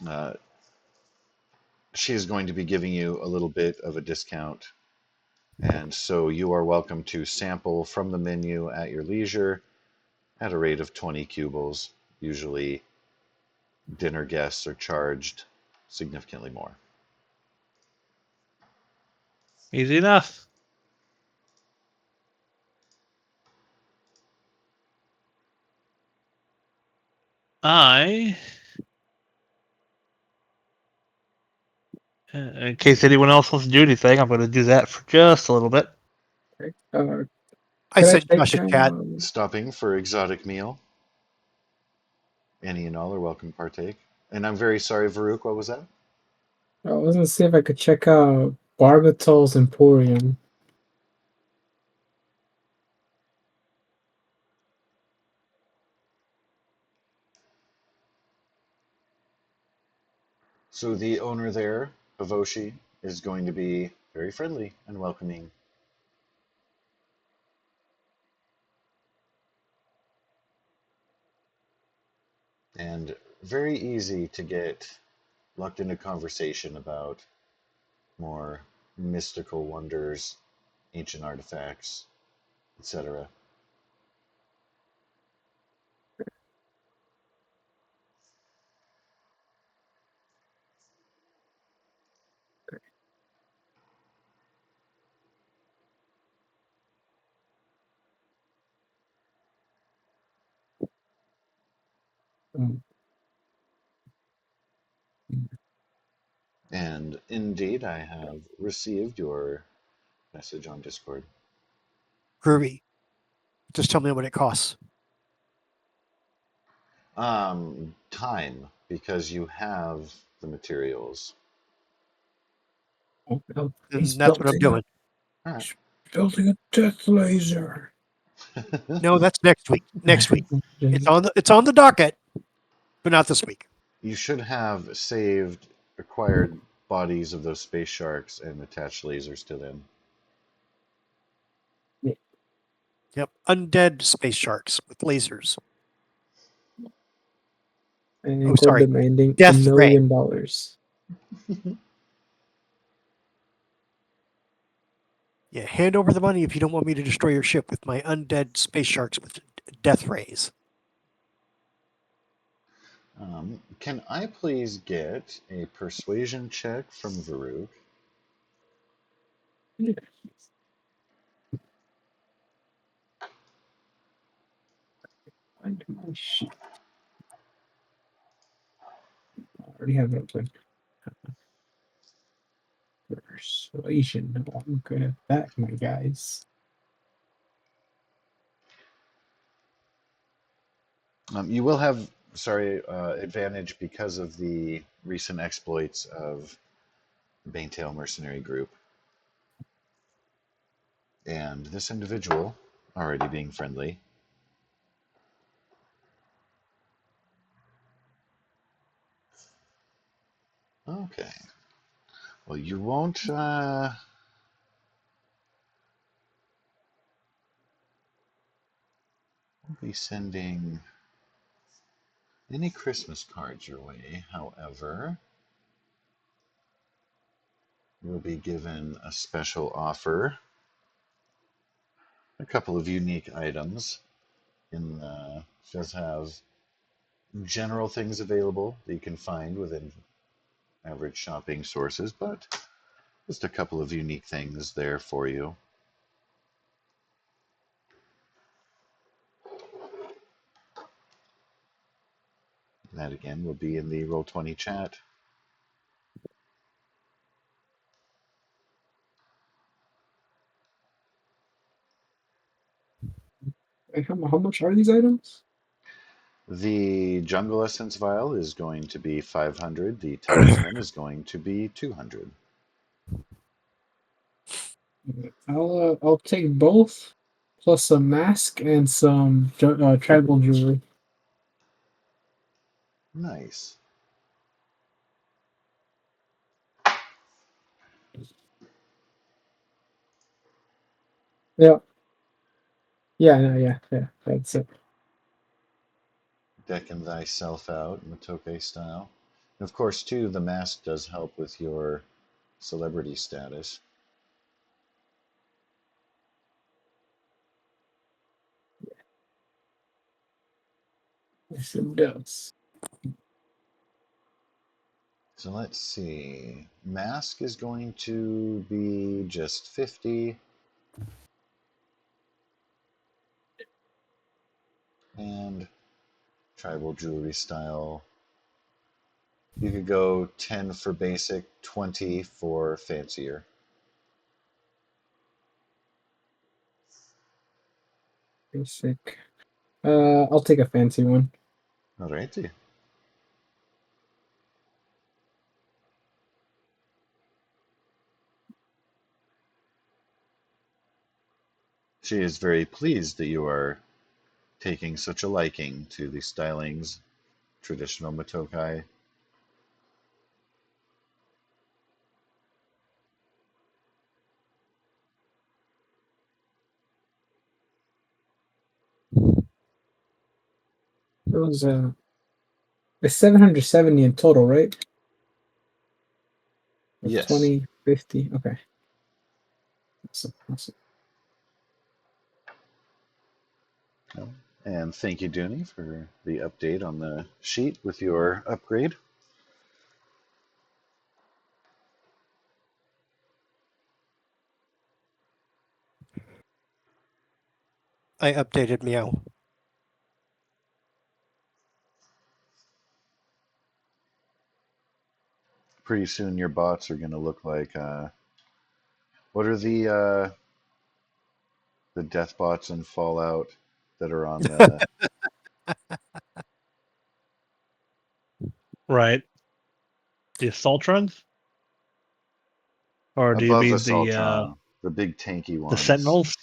uh, she is going to be giving you a little bit of a discount. And so you are welcome to sample from the menu at your leisure at a rate of 20 cubles. Usually, dinner guests are charged significantly more. Easy enough. In case anyone else wants to do anything, I'm going to do that for just a little bit. Okay. I Can I sent check? Josh a chat. Stopping for exotic meal. Any and all are welcome to partake. And I'm very sorry, Varuk, what was that? I was gonna see if I could check out Barbatol's Emporium. So the owner there, Avoshi, is going to be very friendly and welcoming. And very easy to get locked into conversation about more mystical wonders, ancient artifacts, etc. Um, And indeed, I have received your message on Discord. Groovy. Just tell me what it costs. Time, because you have the materials. he's And that's what I'm doing. All right. building a death laser. No, that's next week. Next week. It's on the docket, but not this week. You should have saved acquired bodies of those space sharks and attached lasers to them. Yep. Undead space sharks with lasers. And Oh, we're sorry. demanding Death $1 ray. million. Yeah, hand over the money if you don't want me to destroy your ship with my undead space sharks with death rays. Can I please get a persuasion check from Varuk? Find my sheet. I already have it open. Persuasion. I'm good at that, my guys. You will have, advantage because of the recent exploits of Banetail Mercenary Group. And this individual, already being friendly, okay. Well, you won't be sending any Christmas cards your way. However, you'll be given a special offer, a couple of unique items. Does have general things available that you can find within average shopping sources, but just a couple of unique things there for you. That again will be in the Roll20 chat. How much are these items? The Jungle Essence Vial is going to be 500. The Talisman is going to be 200. I'll take both, plus a mask and some tribal jewelry. Nice. Yeah. Yeah, no, yeah, that's it. Decking thyself out, Matoke style. And of course, too, the mask does help with your celebrity status. Yes, it does. So let's see. Mask is going to be just 50. And tribal jewelry style. You could go 10 for basic, 20 for fancier. Basic. I'll take a fancy one. Alrighty. She is very pleased that you are taking such a liking to the stylings, traditional Matokai. It was it's 770 in total, right? Of Yes. 20, 50. Okay. Awesome. And thank you, Dooney, for the update on the sheet with your upgrade. I updated Meow. Pretty soon your bots are going to look like what are the death bots in Fallout that are on the Right. The Assaultrons? Or do you above mean Assaultron, the big tanky the ones? Sentinels?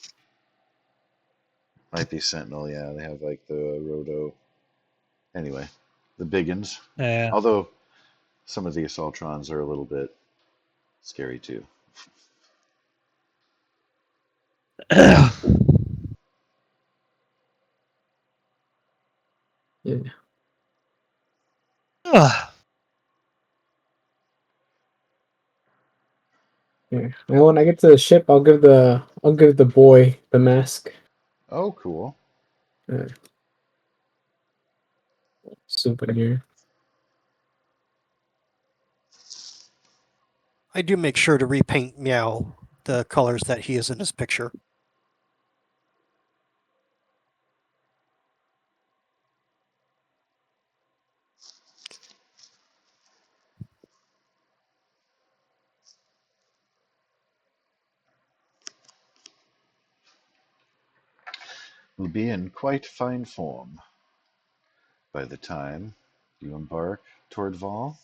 Might be Sentinel, yeah. They have like the Roto. Anyway, the biggins. Yeah. Although some of the Assaultrons are a little bit scary too. Yeah. Yeah. And when I get to the ship, I'll give the boy the mask. Oh, cool. Souvenir. I do make sure to repaint Meow the colors that he is in his picture. Will be in quite fine form by the time you embark toward Val.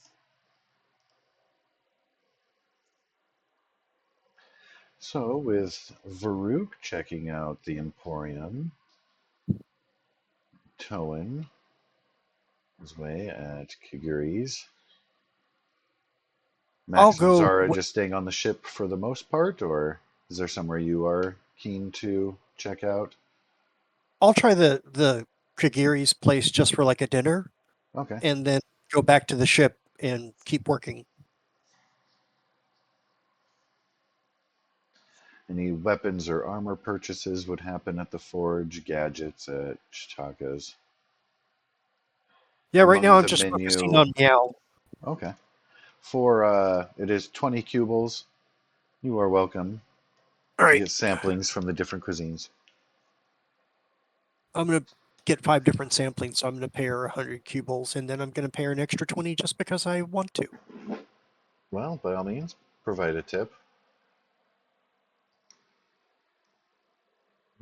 So, with Varuk checking out the Emporium, Toan his way at Kiguri's, I'll Max and go. Zara just staying on the ship for the most part, or is there somewhere you are keen to check out? I'll try the Kagiri's place just for like a dinner, Okay. and then go back to the ship and keep working. Any weapons or armor purchases would happen at the forge, gadgets at Chitaka's. Yeah, right now Among I'm the just focusing menu. on Meow. Okay. For it is 20 cubles. You are welcome All to right, get samplings from the different cuisines. I'm gonna get 5 different samplings, so I'm gonna pay her 100 cubles, and then I'm gonna pay her an extra 20 just because I want to. Well, by all means, provide a tip.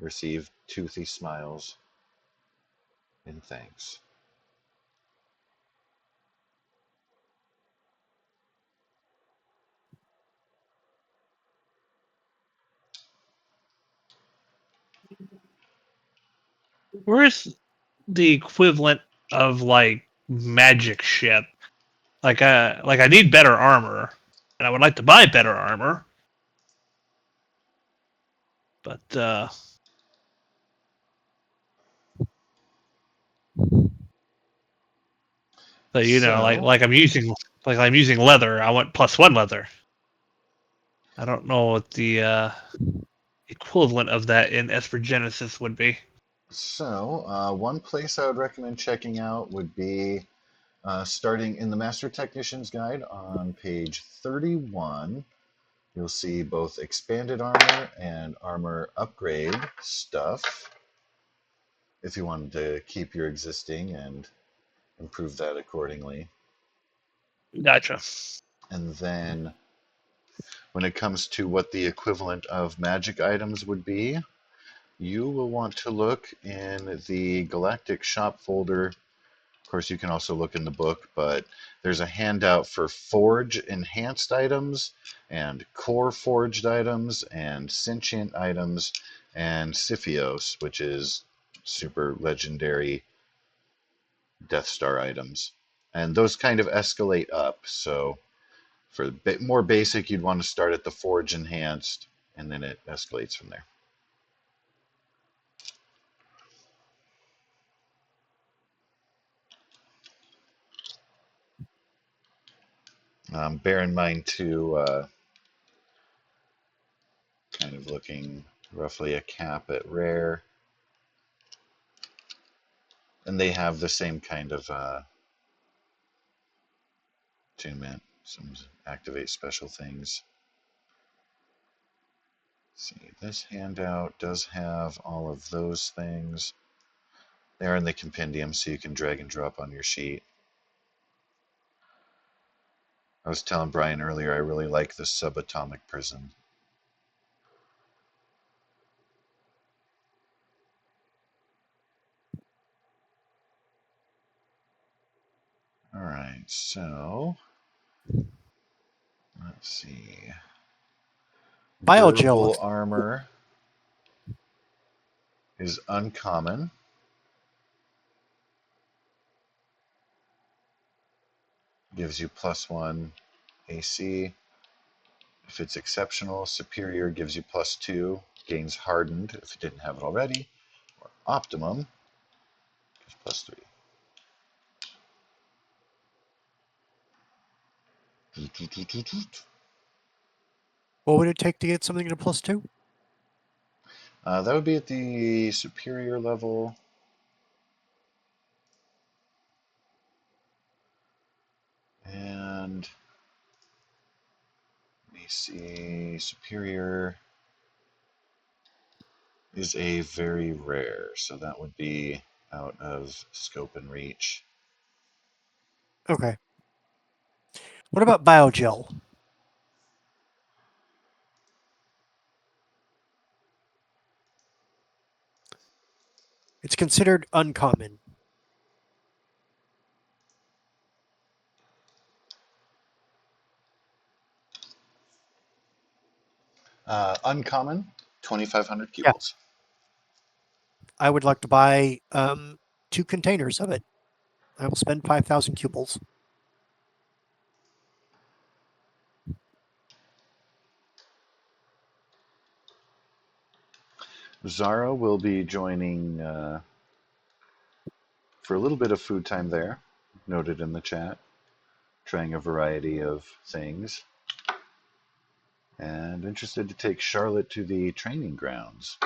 Receive toothy smiles in thanks. Where's the equivalent of like magic shit? Like I need better armor, and I would like to buy better armor. But so, So, like I'm using leather. I want +1 leather. I don't know what the equivalent of that in Esper Genesis would be. one place I would recommend checking out would be starting in the Master Technician's Guide on page 31. You'll see both expanded armor and armor upgrade stuff if you wanted to keep your existing and improve that accordingly. Gotcha. And then when it comes to what the equivalent of magic items would be, you will want to look in the Galactic Shop folder. Of course, you can also look in the book, but there's a handout for Forge enhanced items and core forged items and sentient items and Siphios, which is super legendary Death Star items. And those kind of escalate up. So for more basic, you'd want to start at the Forge enhanced, and then it escalates from there. Bear in mind, too, kind of looking roughly a cap at rare. And they have the same kind of attunement. Some activate special things. Let's see, this handout does have all of those things. They're in the compendium, so you can drag and drop on your sheet. I was telling Brian earlier, I really like the subatomic prison. All right, so let's see. Biogel Durable looks armor is uncommon. Gives you +1 AC. If it's exceptional, superior gives you +2. Gains hardened if you didn't have it already. Or optimum gives +3. What would it take to get something to +2? That would be at the superior level. And let me see, superior is a very rare, so that would be out of scope and reach. Okay. What about biogel? It's considered uncommon. Uncommon, 2,500 Yeah, cubals. I would like to buy 2 containers of it. I will spend 5,000 cubals. Zara will be joining for a little bit of food time there, noted in the chat, trying a variety of things. And interested to take Charlotte to the training grounds.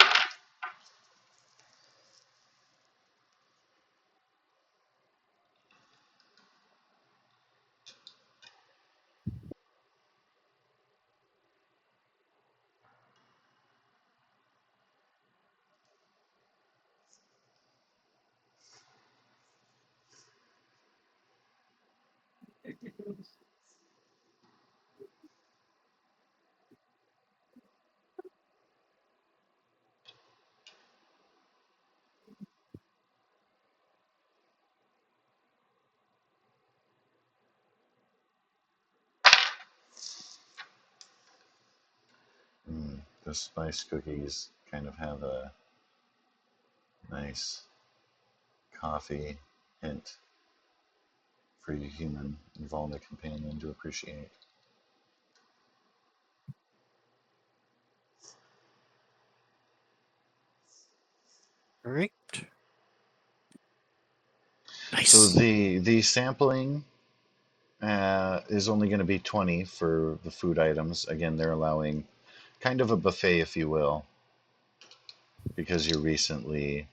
The spice cookies kind of have a nice coffee. Hint for you human involved companion to appreciate. All right. Nice. So the sampling is only going to be 20 for the food items. Again, they're allowing kind of a buffet, if you will, because you're recently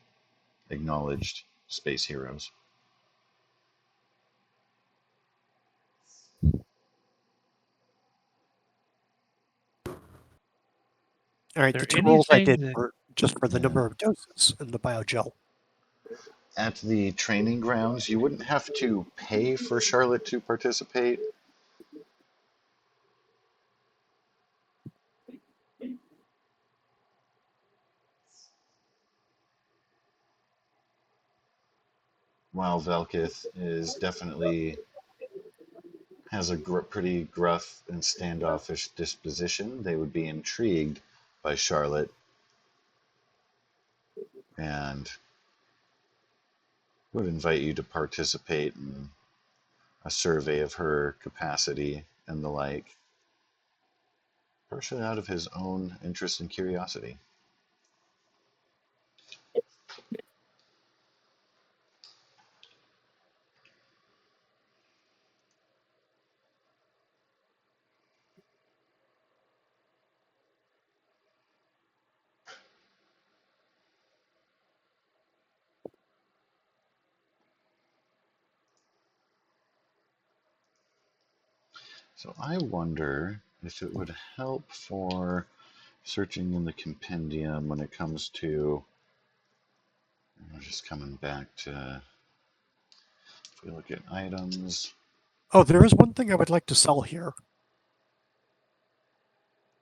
acknowledged space heroes. All right. Is The there 2 rolls I anything did that were just for the Yeah. number of doses in the biogel. At the training grounds, you wouldn't have to pay for Charlotte to participate. While Velkith is definitely has a pretty gruff and standoffish disposition, they would be intrigued by Charlotte and would invite you to participate in a survey of her capacity and the like, partially out of his own interest and curiosity. So I wonder if it would help for searching in the compendium when it comes to, we're just coming back to, if we look at items, Oh, there is one thing I would like to sell here.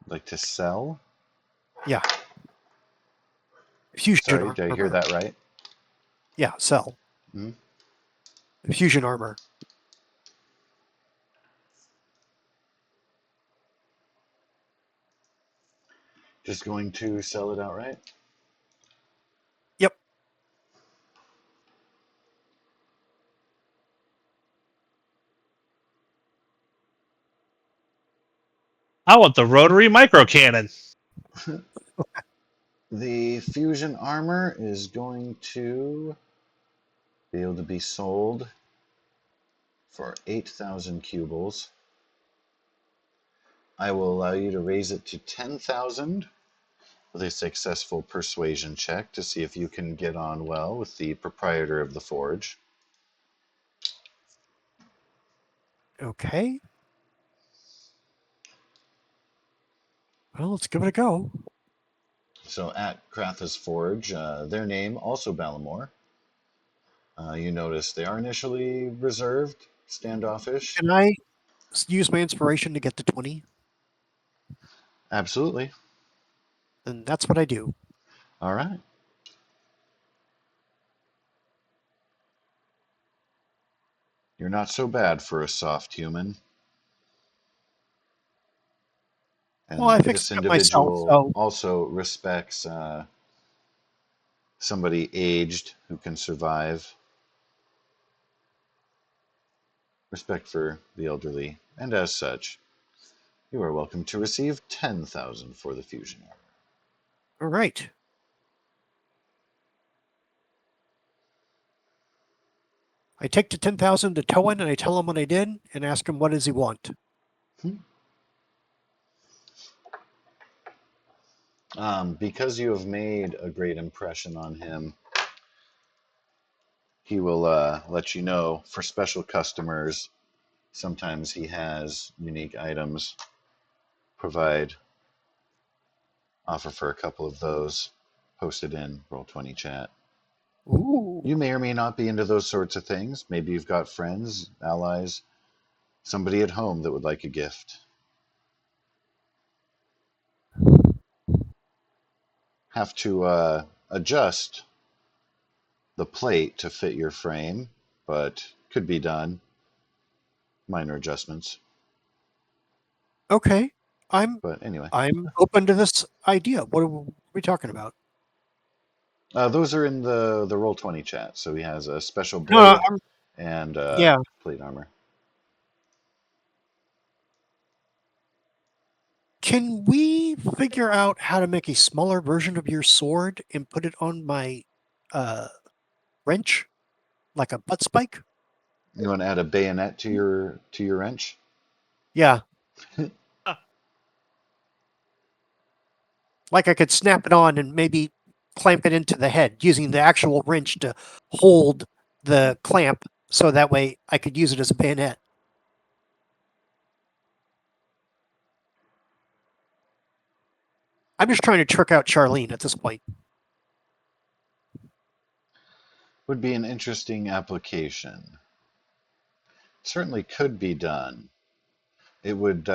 like to sell. Yeah. Fusion Sorry, armor. did I hear that right? Yeah, sell. Hmm? Fusion armor. Just going to sell it outright? Yep. I want the rotary micro cannon. The fusion armor is going to be able to be sold for 8,000 cubles. I will allow you to raise it to 10,000 with a successful persuasion check to see if you can get on well with the proprietor of the forge. Okay. Well, let's give it a go. So at Kratha's Forge, their name also Balamore. You notice they are initially reserved, standoffish. Can I use my inspiration to get to 20? Absolutely. And that's what I do. All right. You're not so bad for a soft human. Well, I And fixed this it up myself, individual so also respects somebody aged who can survive. Respect for the elderly, and as such, you are welcome to receive 10,000 for the fusion armor. all right. I take the 10,000 to Towen and I tell him what I did and ask him what does he want. Because you have made a great impression on him, he will let you know for special customers. Sometimes he has unique items. Provide offer for a couple of those posted in Roll20 chat. Ooh. You may or may not be into those sorts of things. Maybe you've got friends, allies, somebody at home that would like a gift. Have to adjust the plate to fit your frame, but could be done. Minor adjustments. Okay. I'm But anyway, open to this idea. What are we talking about? Those are in the Roll20 chat. So he has a special No, blade and yeah. plate armor. Can we figure out how to make a smaller version of your sword and put it on my wrench, like a butt spike? You want to add a bayonet to your wrench? Yeah, like I could snap it on and maybe clamp it into the head using the actual wrench to hold the clamp, so that way I could use it as a bayonet. I'm just trying to trick out Charlene at this point. Would be an interesting application. Certainly could be done. It would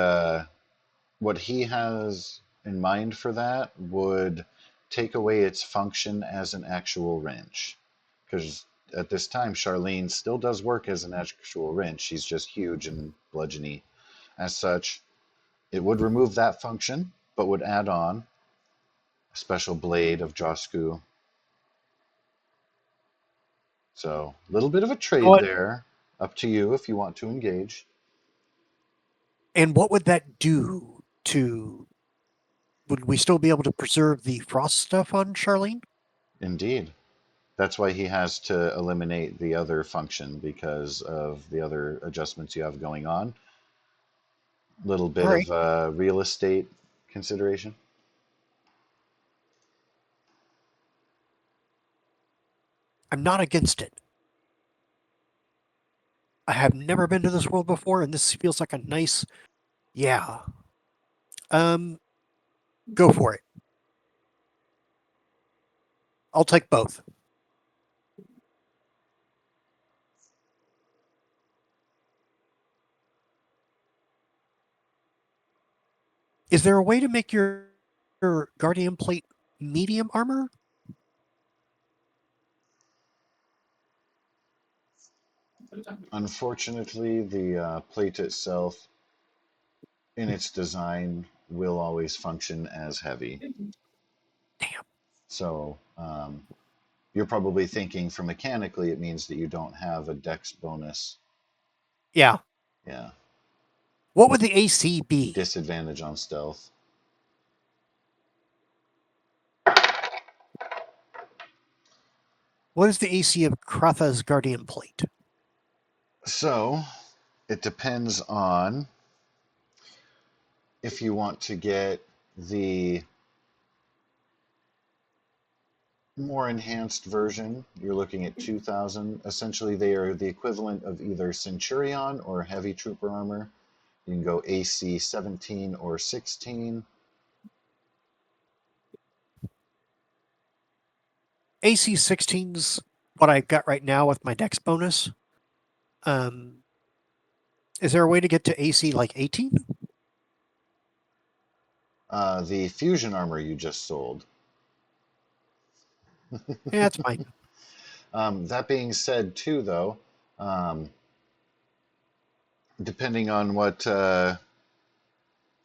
what he has in mind for that would take away its function as an actual wrench. Because at this time, Charlene still does work as an actual wrench. She's just huge and bludgeony. As such, it would remove that function, but would add on a special blade of Josku. So, a little bit of a trade What there. Up to you if you want to engage. and what would that do to? Would we still be able to preserve the frost stuff on Charlene? Indeed. That's why he has to eliminate the other function because of the other adjustments you have going on. Little All bit right, of real estate consideration. I'm not against it. I have never been to this world before, and this feels like a nice, yeah. Um, go for it. I'll take both. Is there a way to make your guardian plate medium armor? Unfortunately, the plate itself, in its design, will always function as heavy. Damn. So you're probably thinking for mechanically, it means that you don't have a dex bonus. Yeah. Yeah. What would the AC be? Disadvantage on stealth. What is the AC of Kratha's guardian plate? So it depends on if you want to get the more enhanced version, you're looking at 2000. Essentially, they are the equivalent of either Centurion or Heavy Trooper armor. You can go AC 17 or 16. AC 16's what I've got right now with my dex bonus. Um, is there a way to get to AC like 18? The Fusion armor you just sold. Yeah, that's fine. That being said, too, though, um, depending on what,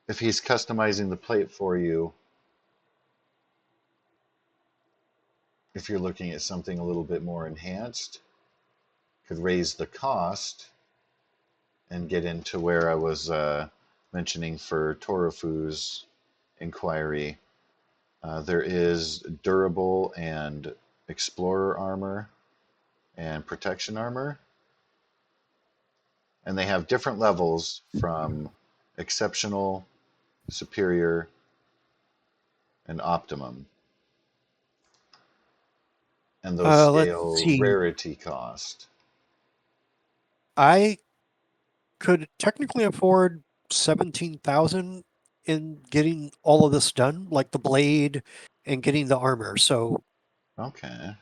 if he's customizing the plate for you, if you're looking at something a little bit more enhanced, could raise the cost and get into where I was mentioning for Torafu's inquiry. There is durable and explorer armor and protection armor, and they have different levels from exceptional, superior, and optimum. And those Let's scale see. rarity cost. I could technically afford 17,000 in getting all of this done, like the blade and getting the armor. So Okay.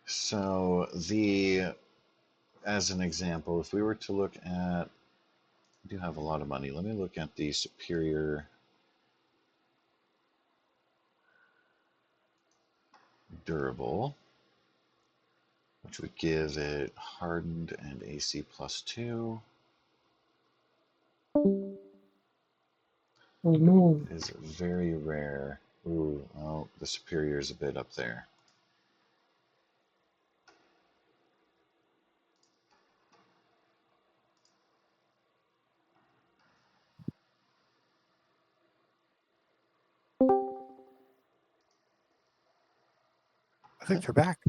So as an example, if we were to look at, I do have a lot of money. Let me look at the superior durable. which would give it hardened and AC +2. Oh no. Is very rare. Ooh, well, the superior is a bit up there. I think they're back.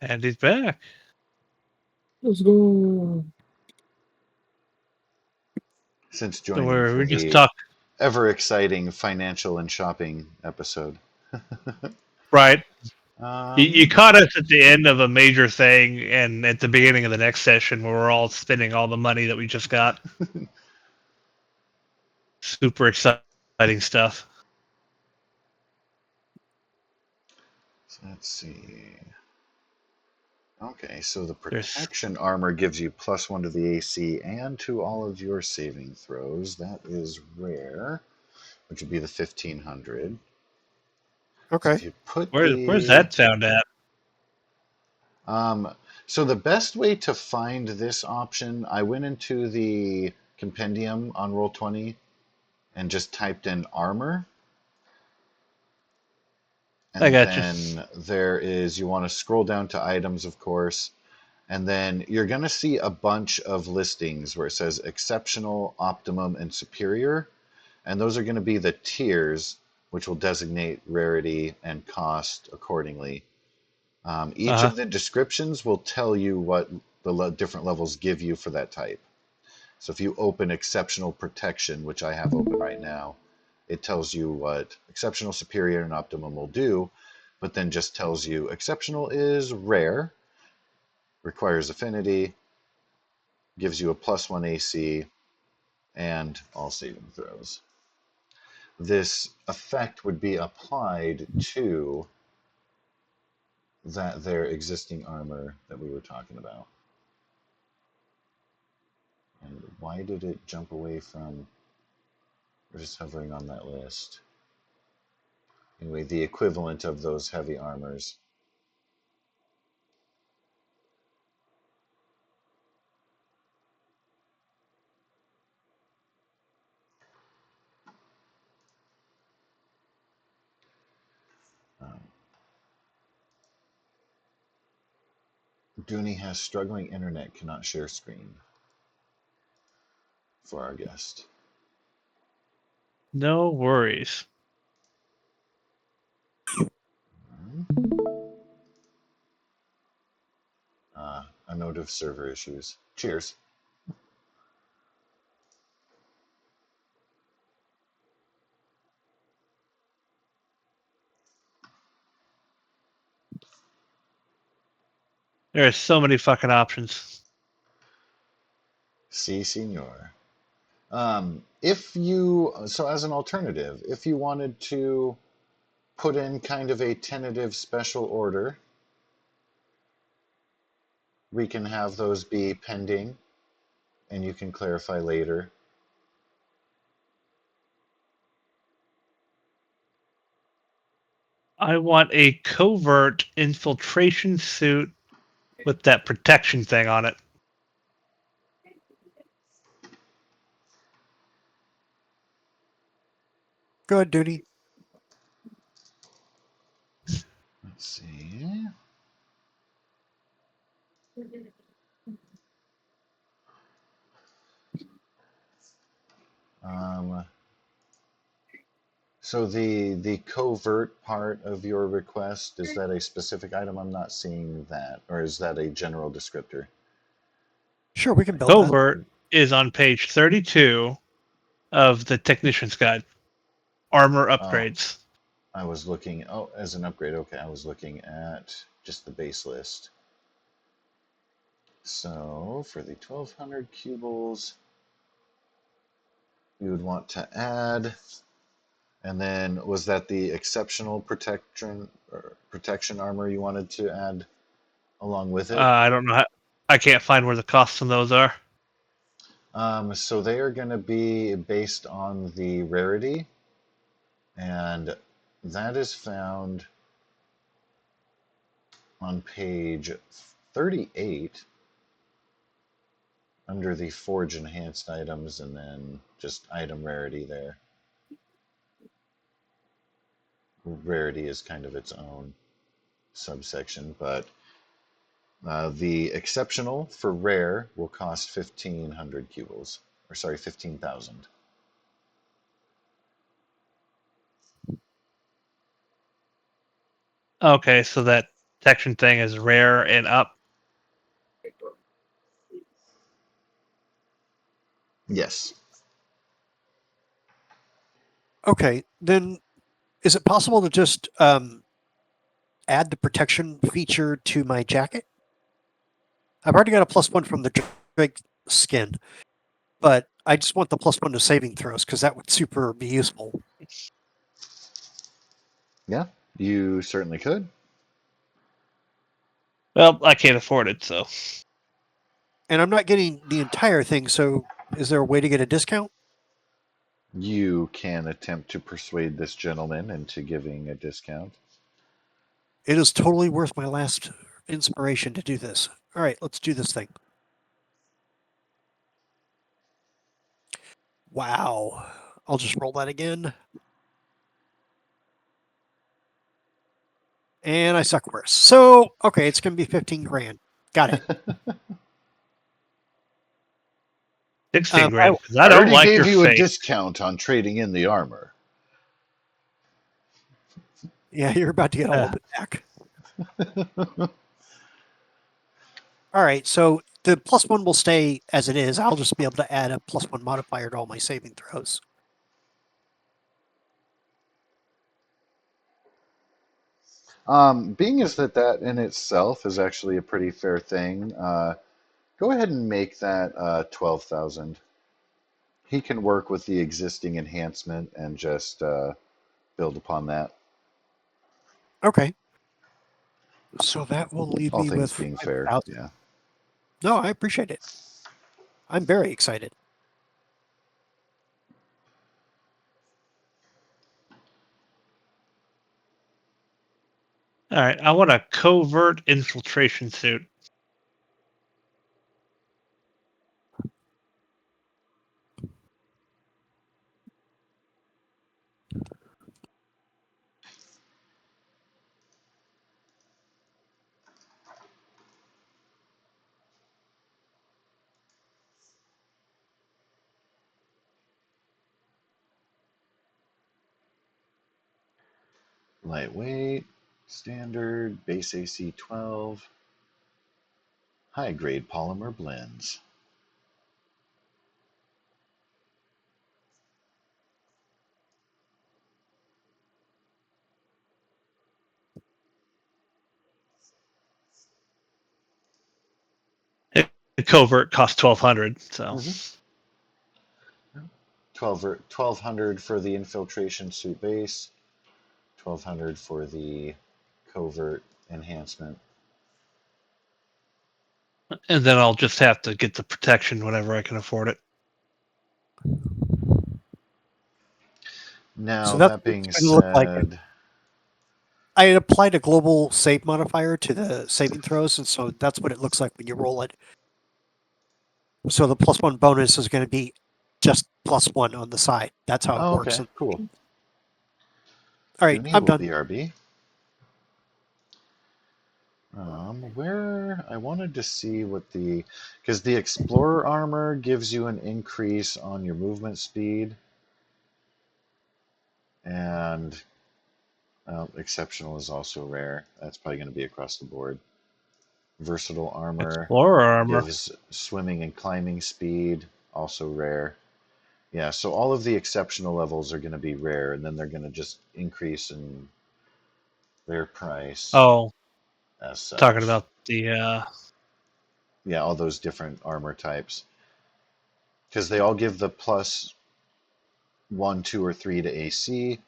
And he's back. Let's go. Since So joining for we just the talked, ever exciting financial and shopping episode. right? You um, caught us at the end of a major thing and at the beginning of the next session where we're all spending all the money that we just got. Super exciting stuff. so let's see. Okay, so the There's protection armor gives you +1 to the AC and to all of your saving throws. That is rare, which would be the 1500. So Okay. if you put where's the that found at? um, so the best way to find this option, I went into the compendium on Roll20 and just typed in armor, I and got you. then there is, you want to scroll down to items, of course, and then you're going to see a bunch of listings where it says exceptional, optimum, and superior, and those are going to be the tiers, which will designate rarity and cost accordingly. Each Uh huh. of the descriptions will tell you what the different levels give you for that type. So if you open exceptional protection, which I have open right now, it tells you what exceptional, superior, and optimum will do, but then just tells you exceptional is rare, requires affinity, gives you a +1 AC, and all saving throws. This effect would be applied to their existing armor that we were talking about. And why did it jump away from? We're just hovering on that list. Anyway, the equivalent of those heavy armors. Um, Dooney has struggling internet, cannot share screen for our guest. No worries. A note of server issues. Cheers. There are so many fucking options. Si, senor. If you, so as an alternative, if you wanted to put in kind of a tentative special order, we can have those be pending and you can clarify later. I want a covert infiltration suit with that protection thing on it. Good, Dooney. Let's see. Um, so the covert part of your request, is that a specific item? I'm not seeing that, or is that a general descriptor? Sure, we can build that. Covert is on page 32 of the technician's guide. Armor Oh, upgrades. I was looking. Oh, as an upgrade. Okay, I was looking at just the base list. So for the 1200 cubles, you would want to add, and then was that the exceptional protection armor you wanted to add along with it? I don't know. I can't find where the costs on those are. So they are going to be based on the rarity, and that is found on page 38, under the Forge Enhanced items, and then just item rarity there. Rarity is kind of its own subsection, but the exceptional for rare will cost 1,500 cubals, or sorry, 15,000. Okay, so that protection thing is rare and up. Yes. Okay, then is it possible to just add the protection feature to my jacket? I've already got a +1 from the Drake skin, but I just want the +1 to saving throws because that would super be useful. Yeah, you certainly could. Well, I can't afford it, so. And I'm not getting the entire thing, so is there a way to get a discount? You can attempt to persuade this gentleman into giving a discount. It is totally worth my last inspiration to do this. All right, let's do this thing. Wow. I'll just roll that again. And I suck worse. So, okay, it's going to be 15 grand. Got it. 16 I, grand, because I I don't already like your gave you a face. discount on trading in the armor. yeah, you're about to get all of it back. All right, so the +1 will stay as it is. I'll just be able to add a +1 modifier to all my saving throws. Being as that in itself is actually a pretty fair thing, go ahead and make that 12,000. He can work with the existing enhancement and just build upon that. Okay. So that will leave All me things with being fair, 5,000. yeah. No, I appreciate it. I'm very excited. All right, I want a covert infiltration suit. Lightweight, standard, base AC 12, high grade polymer blends. The covert costs 1,200, so. Mm-hmm. 1,200 for the infiltration suit base, 1,200 for the covert enhancement. And then I'll just have to get the protection whenever I can afford it. Now, So that's that what it's being going to look like. said, I had applied a global save modifier to the saving throws, and so that's what it looks like when you roll it. So the +1 bonus is going to be just +1 on the side. That's how it oh, works. okay, cool. All right, Goonie I'm will done. BRB. Where I wanted to see what because the Explorer armor gives you an increase on your movement speed, and exceptional is also rare. That's probably going to be across the board. Versatile armor Explorer armor. gives swimming and climbing speed, also rare. Yeah, so all of the exceptional levels are going to be rare, and then they're going to just increase in their price Oh, as talking such. about the. Yeah, all those different armor types. Because they all give the +1, 2, or 3 to AC,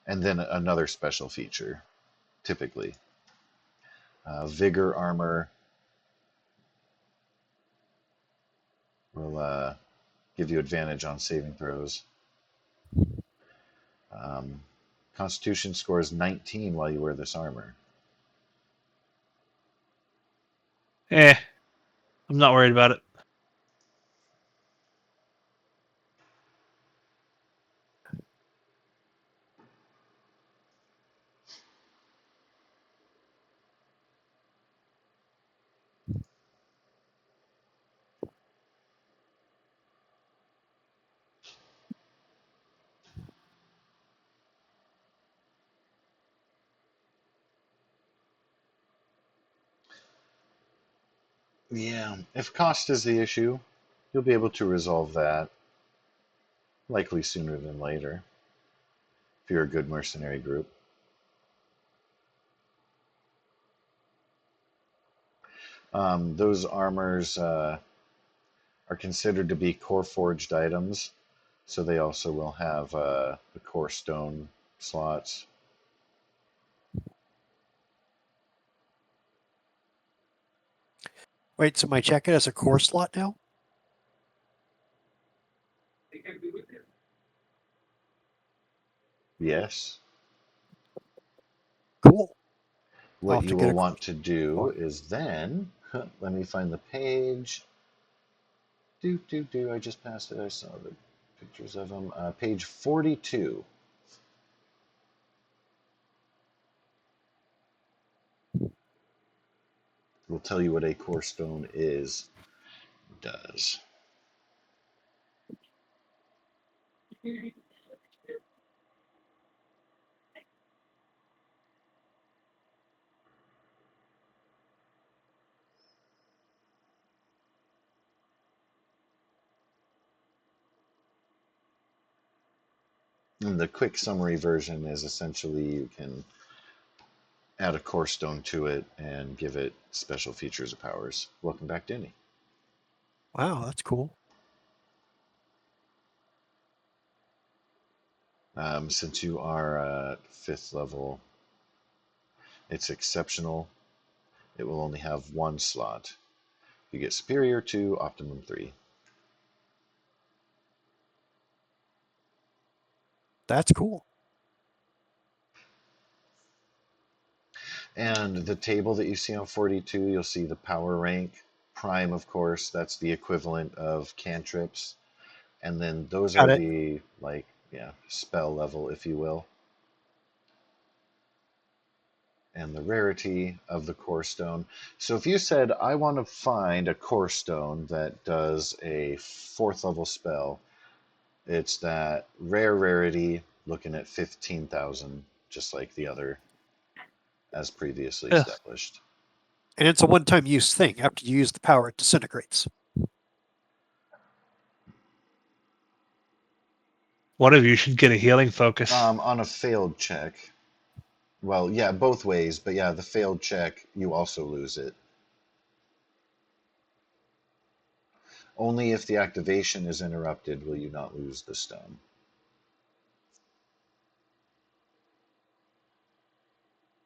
and then another special feature, typically. Vigor armor will give you advantage on saving throws. Constitution scores 19 while you wear this armor. I'm not worried about it. Yeah, if cost is the issue, you'll be able to resolve that likely sooner than later if you're a good mercenary group. Those armors are considered to be core forged items, so they also will have the core stone slots. Wait, so my jacket has a core slot now? Yes. Cool. I'll What have to you get will a core want to do slot. is then, let me find the page. I just passed it. I saw the pictures of them. Page 42. Will tell you what a core stone does. And the quick summary version is essentially you can add a core stone to it and give it special features or powers. Welcome back, Denny. Wow, that's cool. Since you are at 5th level, it's exceptional. It will only have one slot. You get superior to optimum 3. That's cool. And the table that you see on 42, you'll see the power rank. Prime, of course, that's the equivalent of cantrips. And then those are Got it. the, spell level, if you will. And the rarity of the core stone. So if you said, I want to find a core stone that does a 4th level spell, it's that rare rarity, looking at 15,000, just like the other, as previously Ugh. established. And it's a one-time use thing. After you use the power, it disintegrates. One of you should get a healing focus. On a failed check, well, yeah, both ways, but yeah, the failed check, you also lose it. Only if the activation is interrupted will you not lose the stone.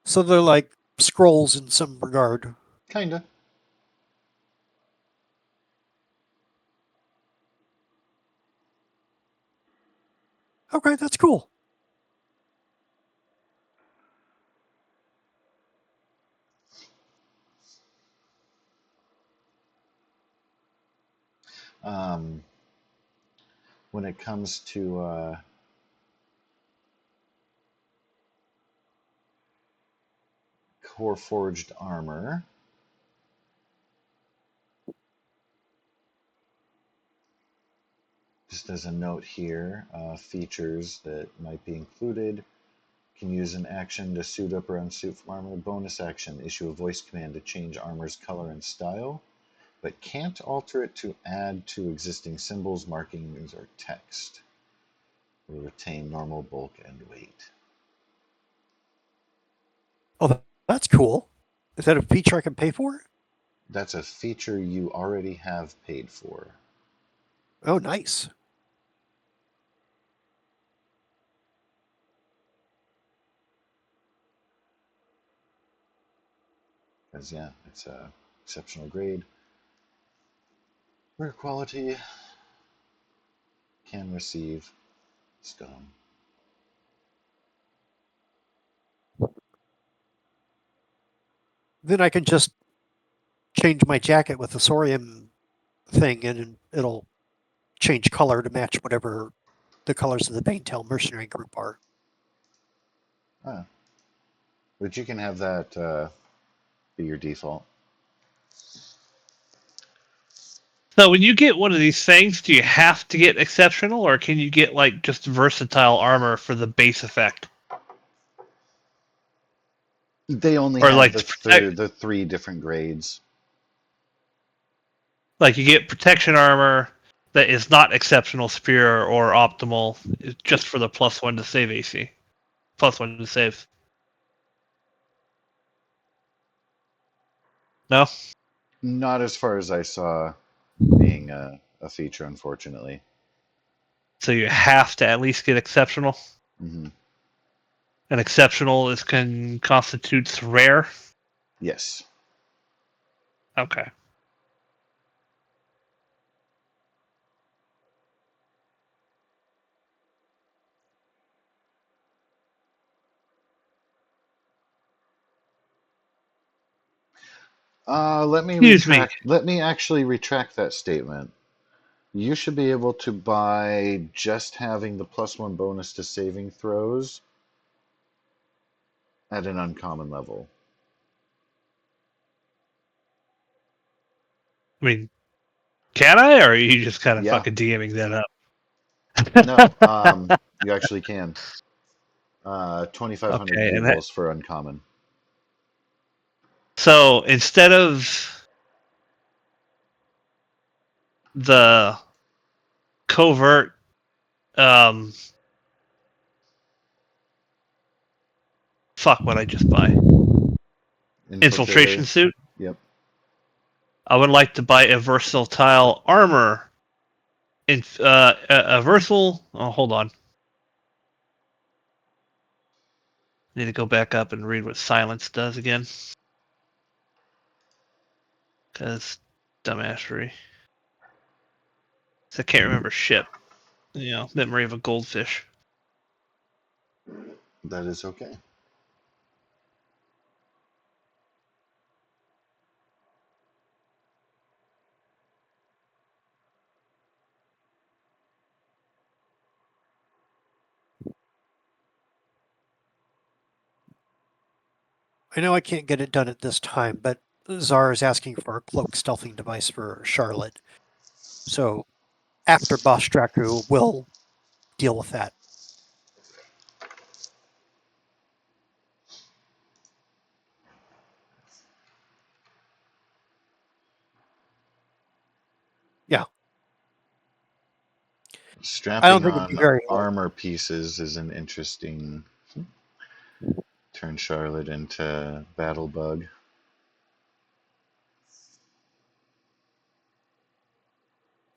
So they're like scrolls in some regard. Kinda. Okay, that's cool. Um, when it comes to core forged armor, just as a note here, features that might be included. Can use an action to suit up or unsuit from armor. Bonus action, issue a voice command to change armor's color and style, but can't alter it to add to existing symbols, markings, or text. Will retain normal bulk and weight. Oh, that's cool. Is that a feature I can pay for? That's a feature you already have paid for. Oh, nice. Because, yeah, it's a exceptional grade. Rare quality. Can receive stone. Then I can just change my jacket with the Sorium thing, and it'll change color to match whatever the colors of the Banetail mercenary group are. Ah. But you can have that be your default. So when you get one of these things, do you have to get exceptional, or can you get like just versatile armor for the base effect? They only Or have like the 3 different grades. like you get protection armor that is not exceptional, superior, or optimal, it's just for the +1 to save AC, +1 to save. No, Not as far as I saw being a feature, unfortunately. so you have to at least get exceptional. Hmm. And exceptional constitutes rare. Yes. Okay. Let me Excuse me. retract. Let me actually retract that statement. You should be able to buy just having the +1 bonus to saving throws at an uncommon level. I mean, can I, or are you just kind of Yeah. fucking DMing that up? No. You actually can. 2,500 Okay, cue and that, balls for uncommon. so instead of the covert, fuck, what I just buy? Infiltration Infiltrator. suit. Yep. I would like to buy a versatile armor. A versatile. Oh, hold on. Need to go back up and read what silence does again. Because dumbassery. I can't remember shit. You know, memory of a goldfish. That is okay. I know I can't get it done at this time, but Czar is asking for a cloak stealthing device for Charlotte. So after Boss Draku, we'll deal with that. Yeah. I don't Strapping think it'd be on very hard. armor pieces is an interesting turn Charlotte into battle bug.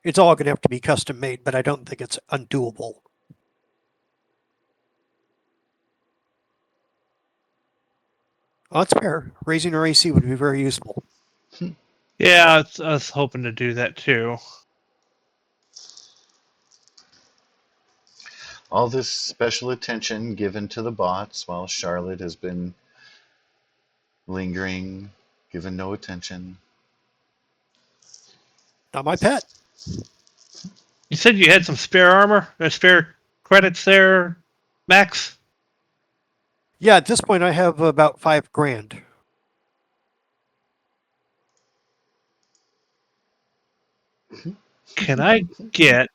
It's all going to have to be custom made, but I don't think it's undoable. Oh, that's fair. Raising her AC would be very useful. Yeah, I was hoping to do that too. All this special attention given to the bots while Charlotte has been lingering, given no attention. Not my pet. You said you had some spare armor, spare credits there, Max? Yeah, at this point, I have about $5,000. Can I get?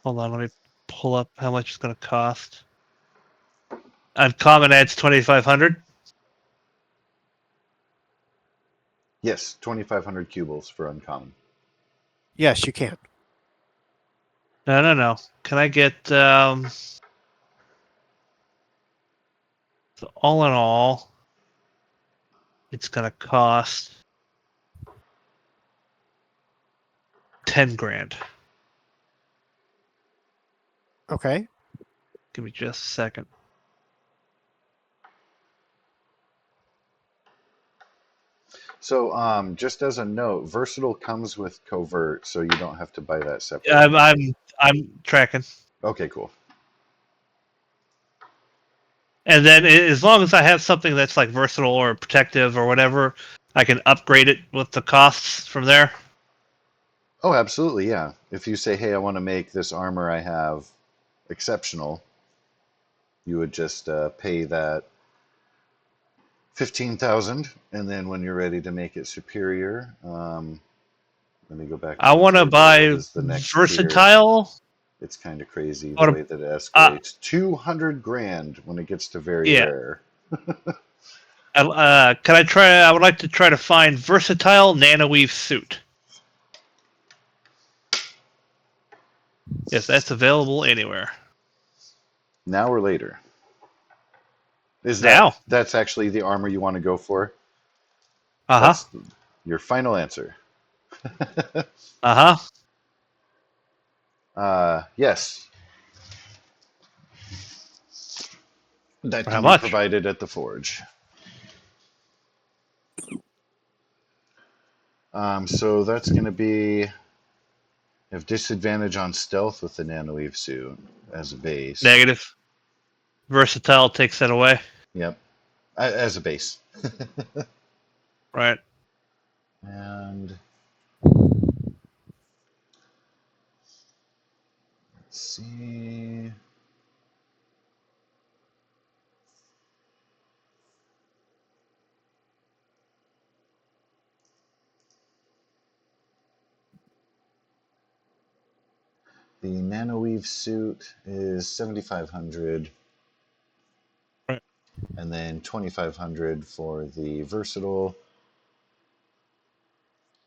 Hold on, let me pull up how much it's going to cost. Uncommon adds 2,500. Yes, 2,500 cubles for uncommon. Yes, you can. No. Can I get? So all in all, it's going to cost 10 grand. Okay. Give me just a second. So, just as a note, versatile comes with covert, so you don't have to buy that separately. I'm tracking. Okay, cool. And then as long as I have something that's like versatile or protective or whatever, I can upgrade it with the costs from there. Oh, absolutely, yeah. If you say, "Hey, I want to make this armor I have exceptional," you would just pay that 15,000, and then when you're ready to make it superior, let me go back to I the want to table. What buy is the next tier? versatile. It's kind of crazy I the want way that it to, escalates. 200 grand when it gets to very yeah. rare. Can I try? I would like to try to find versatile nanoweave suit. Yes, that's available anywhere Now or later? Is now. that's actually the armor you want to go for? Uh huh. That's your final answer. Uh huh. Yes, that For can how be much? provided at the forge. So that's going to be have disadvantage on stealth with the nanoweave suit as a base. Negative. Versatile takes that away. Yep, as a base. Right. And let's see. The nanoweave suit is 7,500, Right. and then 2,500 for the versatile,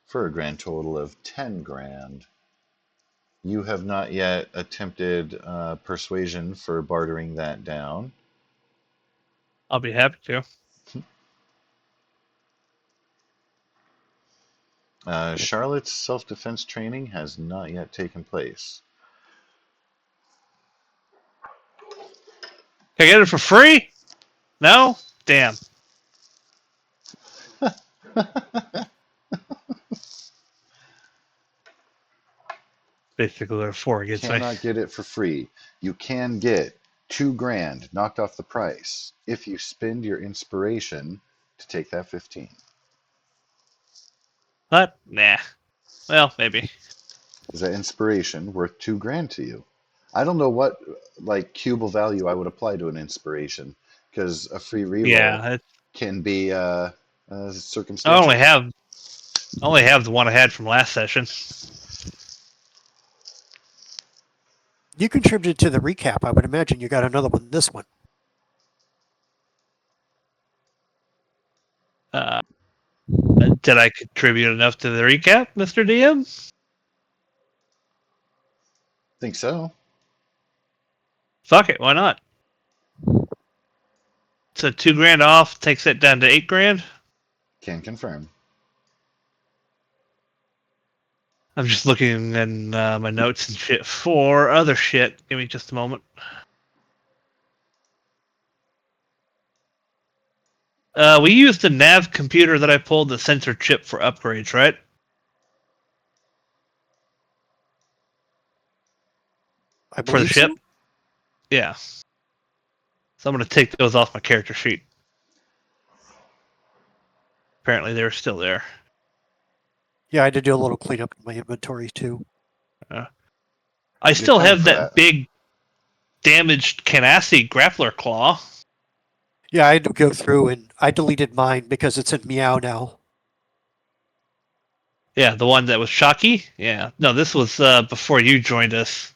for a grand total of 10 grand. You have not yet attempted persuasion for bartering that down. I'll be happy to. Charlotte's self-defense training has not yet taken place. Can I get it for free? No? Damn. Basically, what a 4 against me. Cannot get it for free. You can get 2 grand knocked off the price if you spend your inspiration to take that 15. What? Nah. Well, maybe. Is that inspiration worth 2 grand to you? I don't know what like cubal value I would apply to an inspiration because a free reroll Yeah. can be I circumstantial. only have the one I had from last session. You contributed to the recap. I would imagine you got another one this one. Uh, did I contribute enough to the recap, Mr. DM? Think so. Fuck it, why not? So 2 grand off takes it down to 8 grand. Can confirm. I'm just looking in my notes and shit for other shit. Give me just a moment. We used the nav computer that I pulled the sensor chip for upgrades, right? I For the believe ship? so. Yeah. So I'm going to take those off my character sheet. Apparently they're still there. Yeah, I had to do a little cleanup in my inventory too. I Good still time have for that that. big damaged Canassi grappler claw. Yeah, I had to go through and I deleted mine because it's in Meow now. Yeah, the one that was shocky. Yeah. No, this was before you joined us.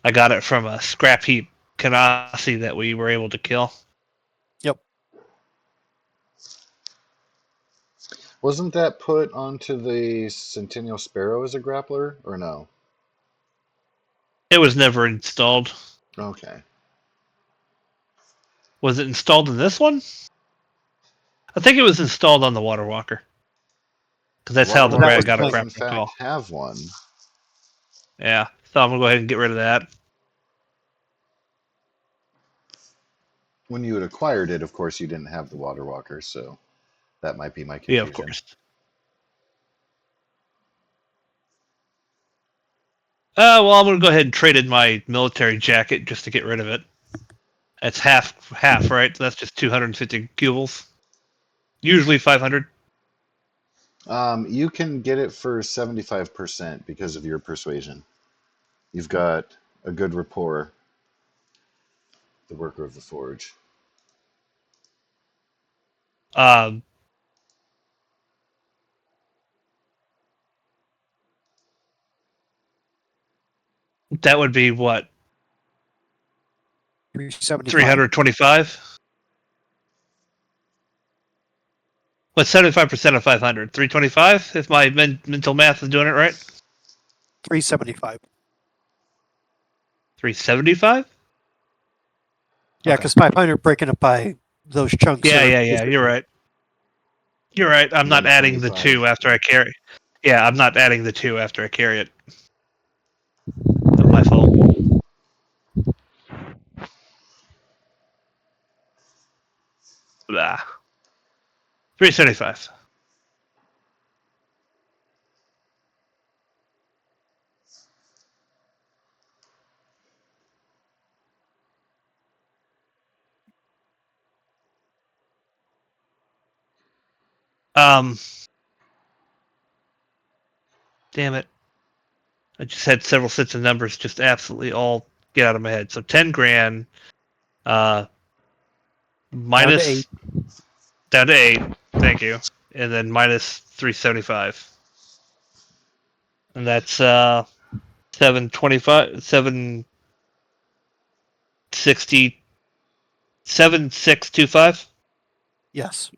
I got it from a scrap heap Canassi that we were able to kill. Yep. Wasn't that put onto the Centennial Sparrow as a grappler, or no? It was never installed. Okay. Was it installed in this one? I think it was installed on the Water Walker. Because The that's how Water the That Walker was got a my does, in grappler fact, call. have one. Yeah. So I'm going to go ahead and get rid of that. When you had acquired it, of course, you didn't have the Water Walker, so that might be my Yeah, of confusion. course. Well, I'm gonna go ahead and trade in my military jacket just to get rid of it. That's half, right? That's just 250 cubles. Usually 500. You can get it for 75% because of your persuasion. You've got a good rapport, the worker of the forge. Um, that would be what? 375. 325. What's 75% of 500? 325. If my mental math is doing it right. 375. 375. Yeah, Okay. because 500 breaking up by those chunks. Yeah. You're right. You're right. I'm not adding the 125. 2 after I carry. Yeah, I'm not adding the 2 after I carry it. Not my fault. Blah. 375. Damn it. I just had several sets of numbers just absolutely all get out of my head. So 10 grand, uh, Down to 8. minus down to 8. Thank you. And then minus 375. And that's 725, 760, 7625. Yes.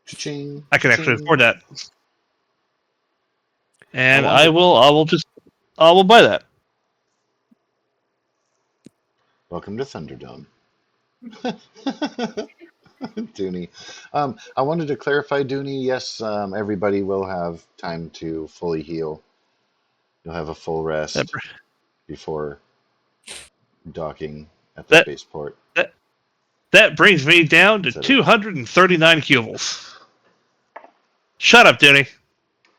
Cha-ching, I can actually cha-ching. afford that. I And wanted. I will buy that. Welcome to Thunderdome. Dooney. I wanted to clarify, Dooney. Yes, everybody will have time to fully heal. You'll have a full That rest before docking at the that spaceport. that, that brings me down to Is that it? 239 cubles. Shut up, Denny.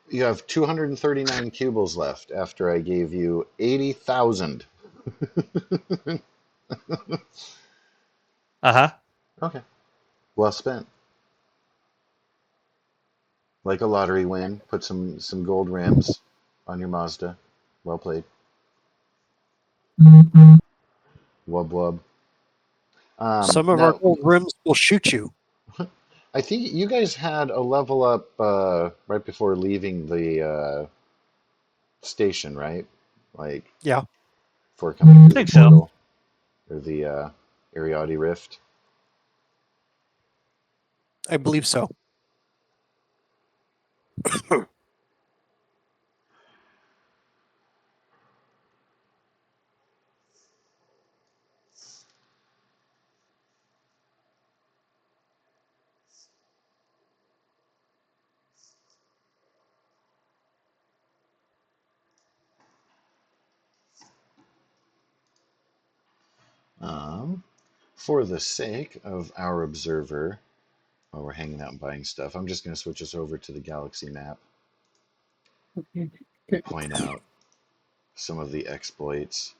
You have 239 cubles left after I gave you 80,000. Uh-huh. Okay. Well spent. Like a lottery win. Put some gold rims on your Mazda. Well played. Wub wub. Some of our Now, gold rims will shoot you. I think you guys had a level up right before leaving the station, right? Like Yeah. before coming I through the think so. portal or the Ariadne Rift. I believe so. For the sake of our observer, while we're hanging out and buying stuff, I'm just going to switch us over to the galaxy map Okay. and point out some of the exploits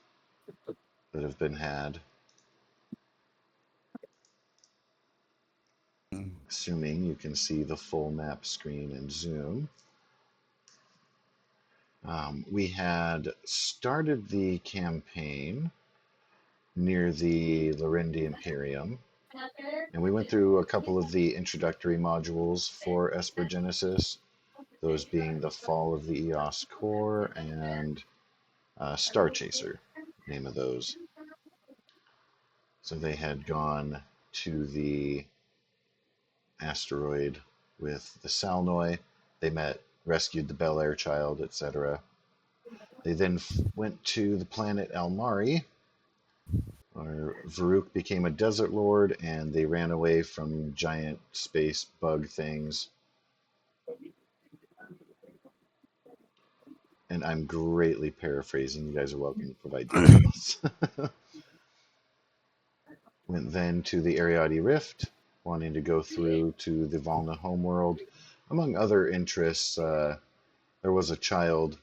that have been had, assuming you can see the full map screen and zoom. We had started the campaign near the Larendi Imperium, and we went through a couple of the introductory modules for Esper Genesis, those being the Fall of the Eos Core and Star Chaser, name of those. So they had gone to the asteroid with the Salnoi. They rescued the Bel Air child, etc. They then went to the planet Almari, where Varuk became a desert lord, and they ran away from giant space bug things. And I'm greatly paraphrasing. You guys are welcome to provide details. Went then to the Ariadne Rift, wanting to go through to the Valna homeworld. Among other interests, there there was a child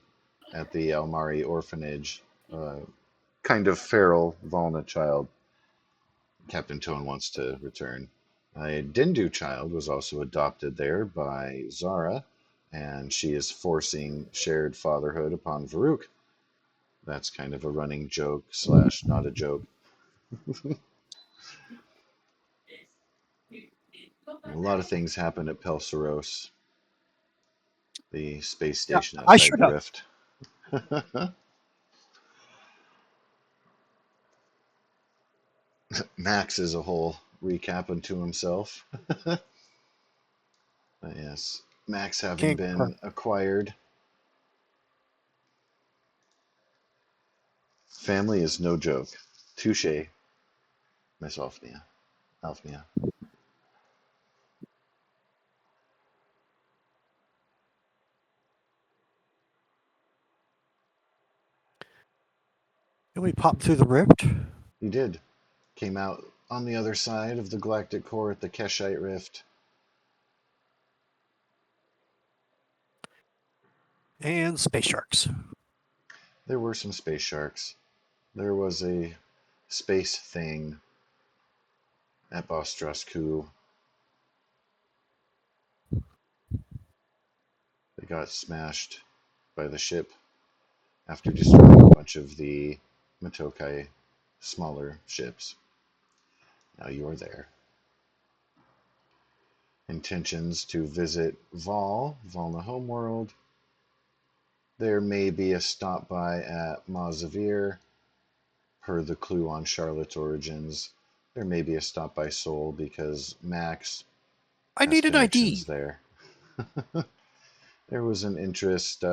at the Almari orphanage, kind of feral Volna child. Captain Tone wants to return. A Dindu child was also adopted there by Zara, and she is forcing shared fatherhood upon Varuk. That's kind of a running joke / not a joke. A lot of things happen at Pelsaros, the space Yeah, station I outside should the have. rift. Max is a whole recap unto himself. Yes, Max having Can't been acquired. Family is no joke. Touche, Miss Alfnia. Alfnia. Can we pop through the rift? He did. Came out on the other side of the galactic core at the Keshite Rift. And space sharks. There were some space sharks. There was a space thing at Bostrasku. They got smashed by the ship after destroying a bunch of the Matokai smaller ships. Now you're there. Intentions to visit Volna homeworld. There may be a stop by at Mazavir, per the clue on Charlotte's origins. There may be a stop by Seoul because Max I has need an connections ID. there. There was an interest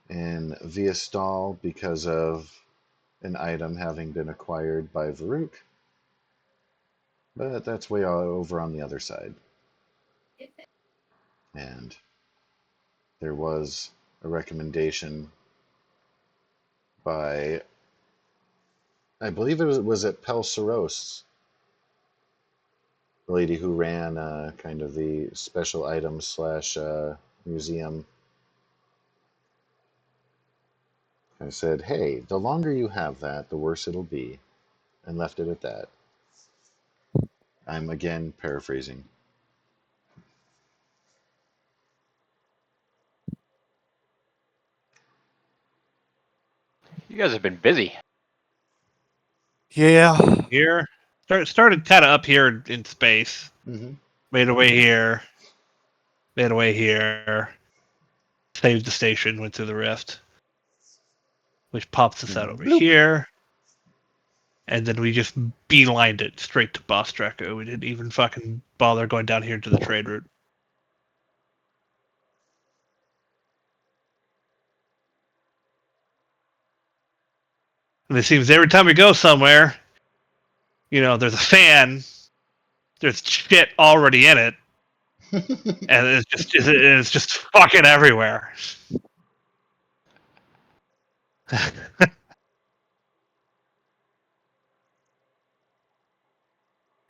in Viastal because of an item having been acquired by Varuk, but that's way over on the other side. And there was a recommendation by, I believe it was at Pelsaros, the lady who ran kind of the special items / museum. I said, hey, the longer you have that, the worse it'll be, and left it at that. I'm again paraphrasing. You guys have been busy. Yeah. Here, started kind of up here in space. Mm-hmm. Made our way here. Made our way here. Saved the station. Went through the rift, which pops us out over Bloop. here. And then we just beelined it straight to Boss Draco. We didn't even fucking bother going down here to the trade route. And it seems every time we go somewhere, there's a fan, there's shit already in it, and it's just fucking everywhere.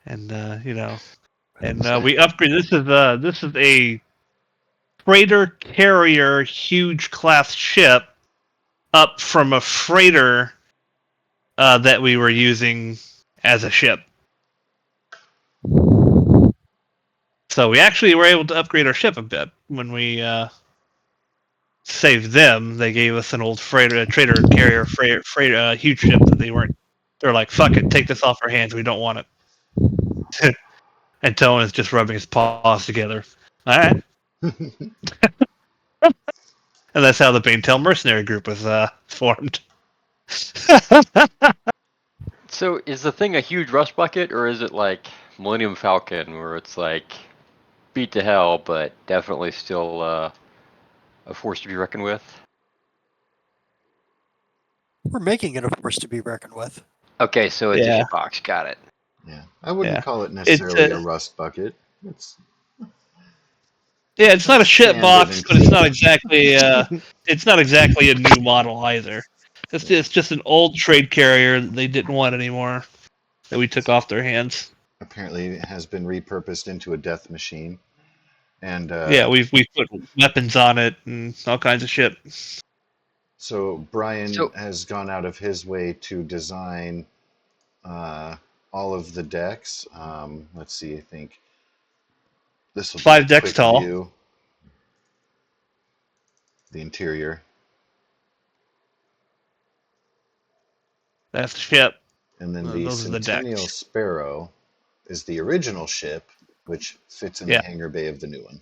And we upgrade. This is a freighter carrier, huge class ship, up from a freighter that we were using as a ship. So we actually were able to upgrade our ship a bit when we saved them. They gave us an old trader carrier freighter huge ship that they weren't. They're like, fuck it, take this off our hands. We don't want it. And Tone is just rubbing his paws together. All right. And that's how the Banetail Mercenary Group was formed. So is the thing a huge rust bucket, or is it like Millennium Falcon, where it's like beat to hell, but definitely still a force to be reckoned with? We're making it a force to be reckoned with. Okay, so it's a shitbox. Got it. Yeah, I wouldn't Yeah. call it necessarily a rust bucket. It's not a shit standard box, and but it's not clean. exactly a new model either. It's just an old trade carrier that they didn't want anymore that we took off their hands. Apparently, it has been repurposed into a death machine. And Yeah, we've put weapons on it and all kinds of shit. so Brian So has gone out of his way to design all of the decks. Let's see, I think this will be a 5 decks quick tall. view. The interior. That's the ship. And then the Those are the Centennial decks. Sparrow is the original ship, which fits in the Yeah, hangar bay of the new one.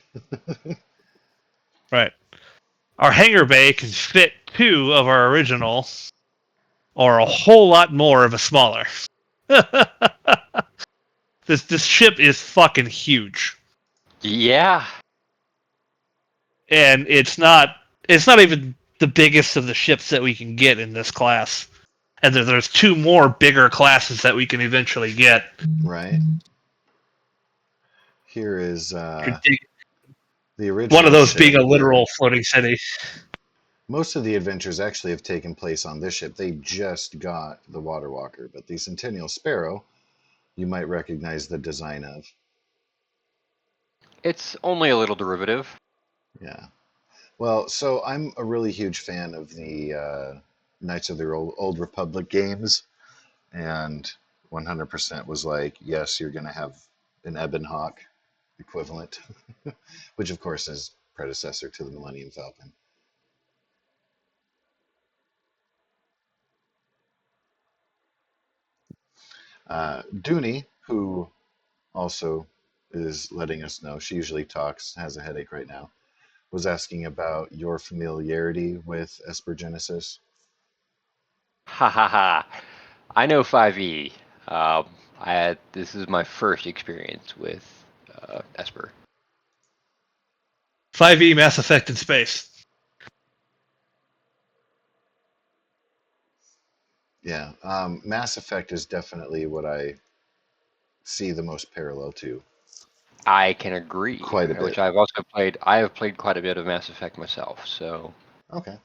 right. Our hangar bay can fit 2 of our original, or a whole lot more of a smaller. This ship is fucking huge, yeah, and it's not even the biggest of the ships that we can get in this class. And there's 2 more bigger classes that we can eventually get. Right. Here is the One of original those being ship a where literal floating city. most of the adventures actually have taken place on this ship. They just got the Water Walker, but the Centennial Sparrow, you might recognize the design of. it's only a little derivative. Yeah. Well, so I'm a really huge fan of the Knights of the Old Republic games, and 100% was like, yes, you're going to have an Ebon Hawk equivalent, which of course is predecessor to the Millennium Falcon. Dooney, who also is letting us know, she usually talks, has a headache right now, was asking about your familiarity with Esper Genesis. Ha ha ha. I know 5e. This is my first experience with Esper. 5e Mass Effect in space. Yeah, Mass Effect is definitely what I see the most parallel to. I can agree, Quite a bit. which I've also played. I have played quite a bit of Mass Effect myself, so Okay.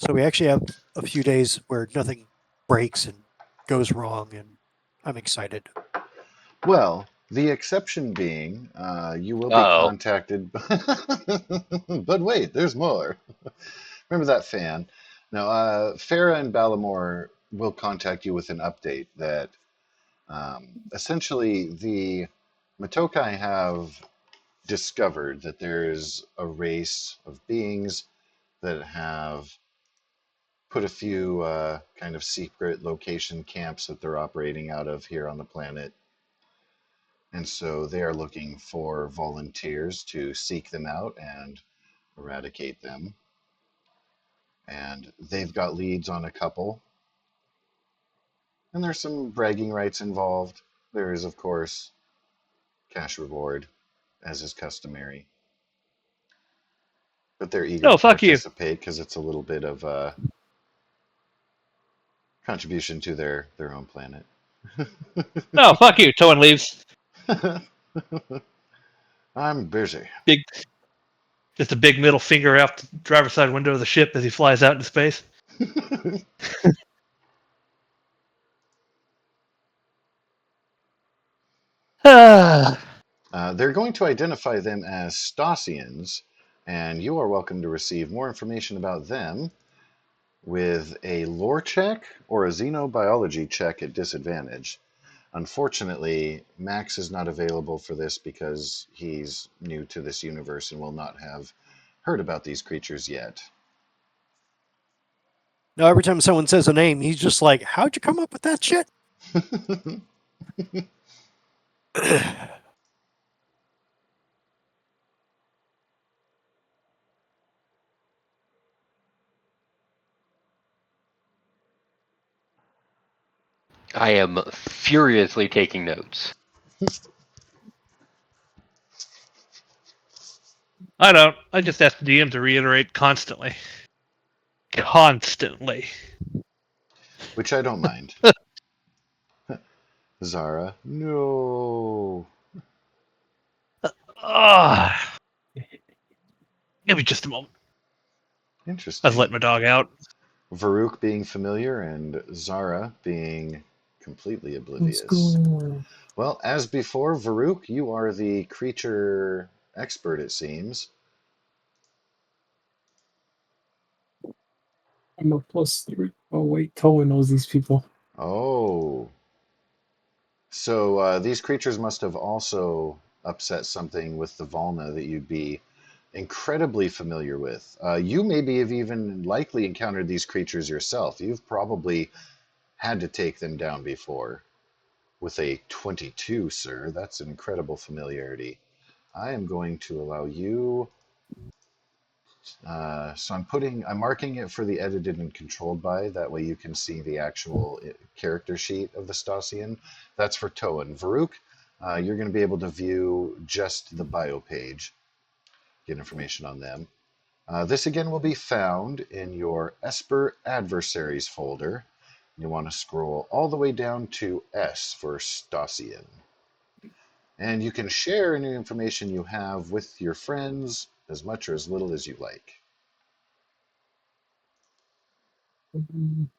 So we actually have a few days where nothing breaks and goes wrong, and I'm excited. Well, the exception being, you will be oh, contacted. But wait, there's more. Remember that fan? No, Farah and Ballamore will contact you with an update that essentially the Matokai have discovered that there's a race of beings that have put a few kind of secret location camps that they're operating out of here on the planet. And so they are looking for volunteers to seek them out and eradicate them. And they've got leads on a couple. And there's some bragging rights involved. There is, of course, cash reward, as is customary. But they're eager No, to fuck you. participate because it's a little bit of a contribution to their own planet. No, fuck you. Towan leaves. I'm busy. Big, just a big middle finger out the driver's side window of the ship as he flies out into space. Ah. They're going to identify them as Stasians, and you are welcome to receive more information about them with a lore check or a xenobiology check at disadvantage. Unfortunately, Max is not available for this because he's new to this universe and will not have heard about these creatures yet. Now, every time someone says a name, he's just like, "How'd you come up with that shit?" I am furiously taking notes. I don't. I just ask the DM to reiterate constantly. Constantly. Which I don't mind. Zara, no. Ah, give me just a moment. I was Interesting. letting my dog out. Varuk being familiar and Zara being completely What's oblivious. going on? Well, as before, Varuk, you are the creature expert, it seems. I'm a +3. Oh wait, Toa knows these people. Oh. So these creatures must have also upset something with the Valna that you'd be incredibly familiar with. You maybe have even likely encountered these creatures yourself. You've probably had to take them down before. With a 22, sir, that's an incredible familiarity. I am going to allow you. So I'm marking it for the edited and controlled by. That way you can see the actual character sheet of the Stasian. That's for Toa and Varuk. You're going to be able to view just the bio page, get information on them. This again will be found in your Esper Adversaries folder. You want to scroll all the way down to S for Stasian. And you can share any information you have with your friends, as much or as little as you like.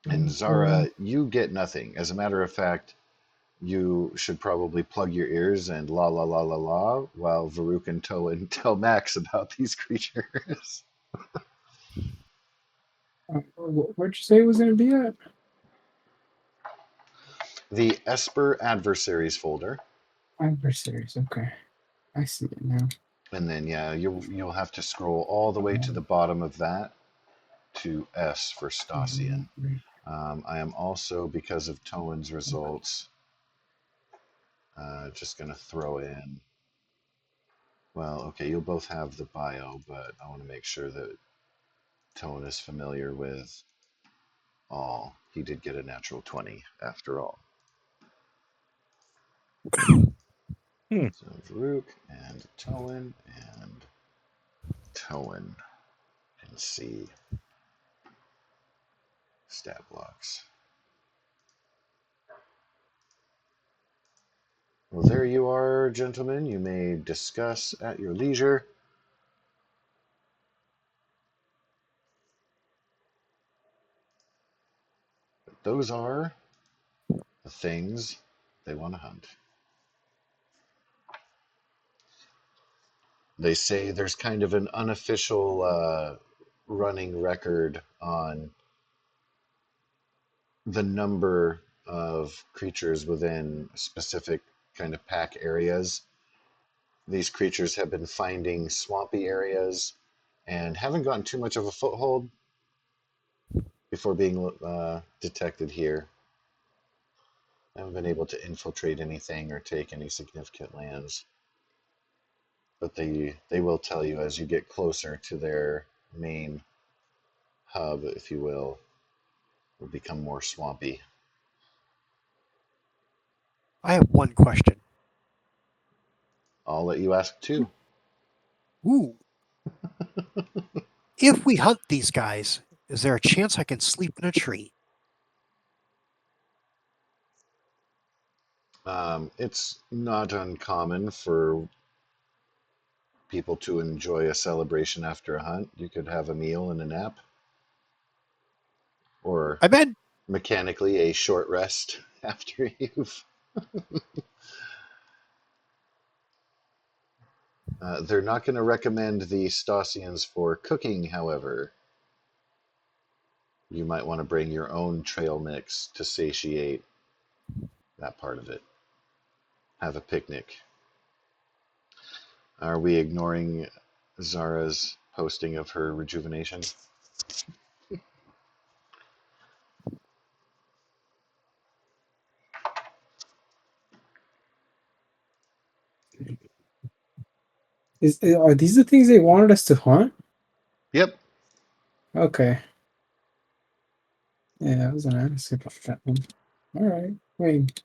And Zara, you get nothing. As a matter of fact, you should probably plug your ears and la la la la la while Varuk and Toan tell Max about these creatures. Where'd you say it was gonna be at? The Esper Adversaries folder. Adversaries. Okay, I see it now. And then yeah, you'll have to scroll all the way to the bottom of that to S for Stasian. I am also, because of Toan's results, just going to throw in. Well, okay, you'll both have the bio, but I want to make sure that Toan is familiar with all. He did get a natural 20 after all. So Varuk and Toan and see stat blocks. Well, there you are, gentlemen. You may discuss at your leisure. But those are the things they want to hunt. They say there's kind of an unofficial running record on the number of creatures within specific kind of pack areas. These creatures have been finding swampy areas and haven't gotten too much of a foothold before being detected here. Haven't been able to infiltrate anything or take any significant lands. But they will tell you as you get closer to their main hub, if you will become more swampy. I have one question. I'll let you ask too. Ooh. If we hunt these guys, is there a chance I can sleep in a tree? It's not uncommon for people to enjoy a celebration after a hunt. You could have a meal and a nap, or I bet. mechanically a short rest after you've. They're not going to recommend the Stasians for cooking, however. You might want to bring your own trail mix to satiate that part of it. Have a picnic. Are we ignoring Zara's posting of her rejuvenation? Are these the things they wanted us to hunt? Yep. Okay. Yeah, I was gonna ask about that one. All right. Wait.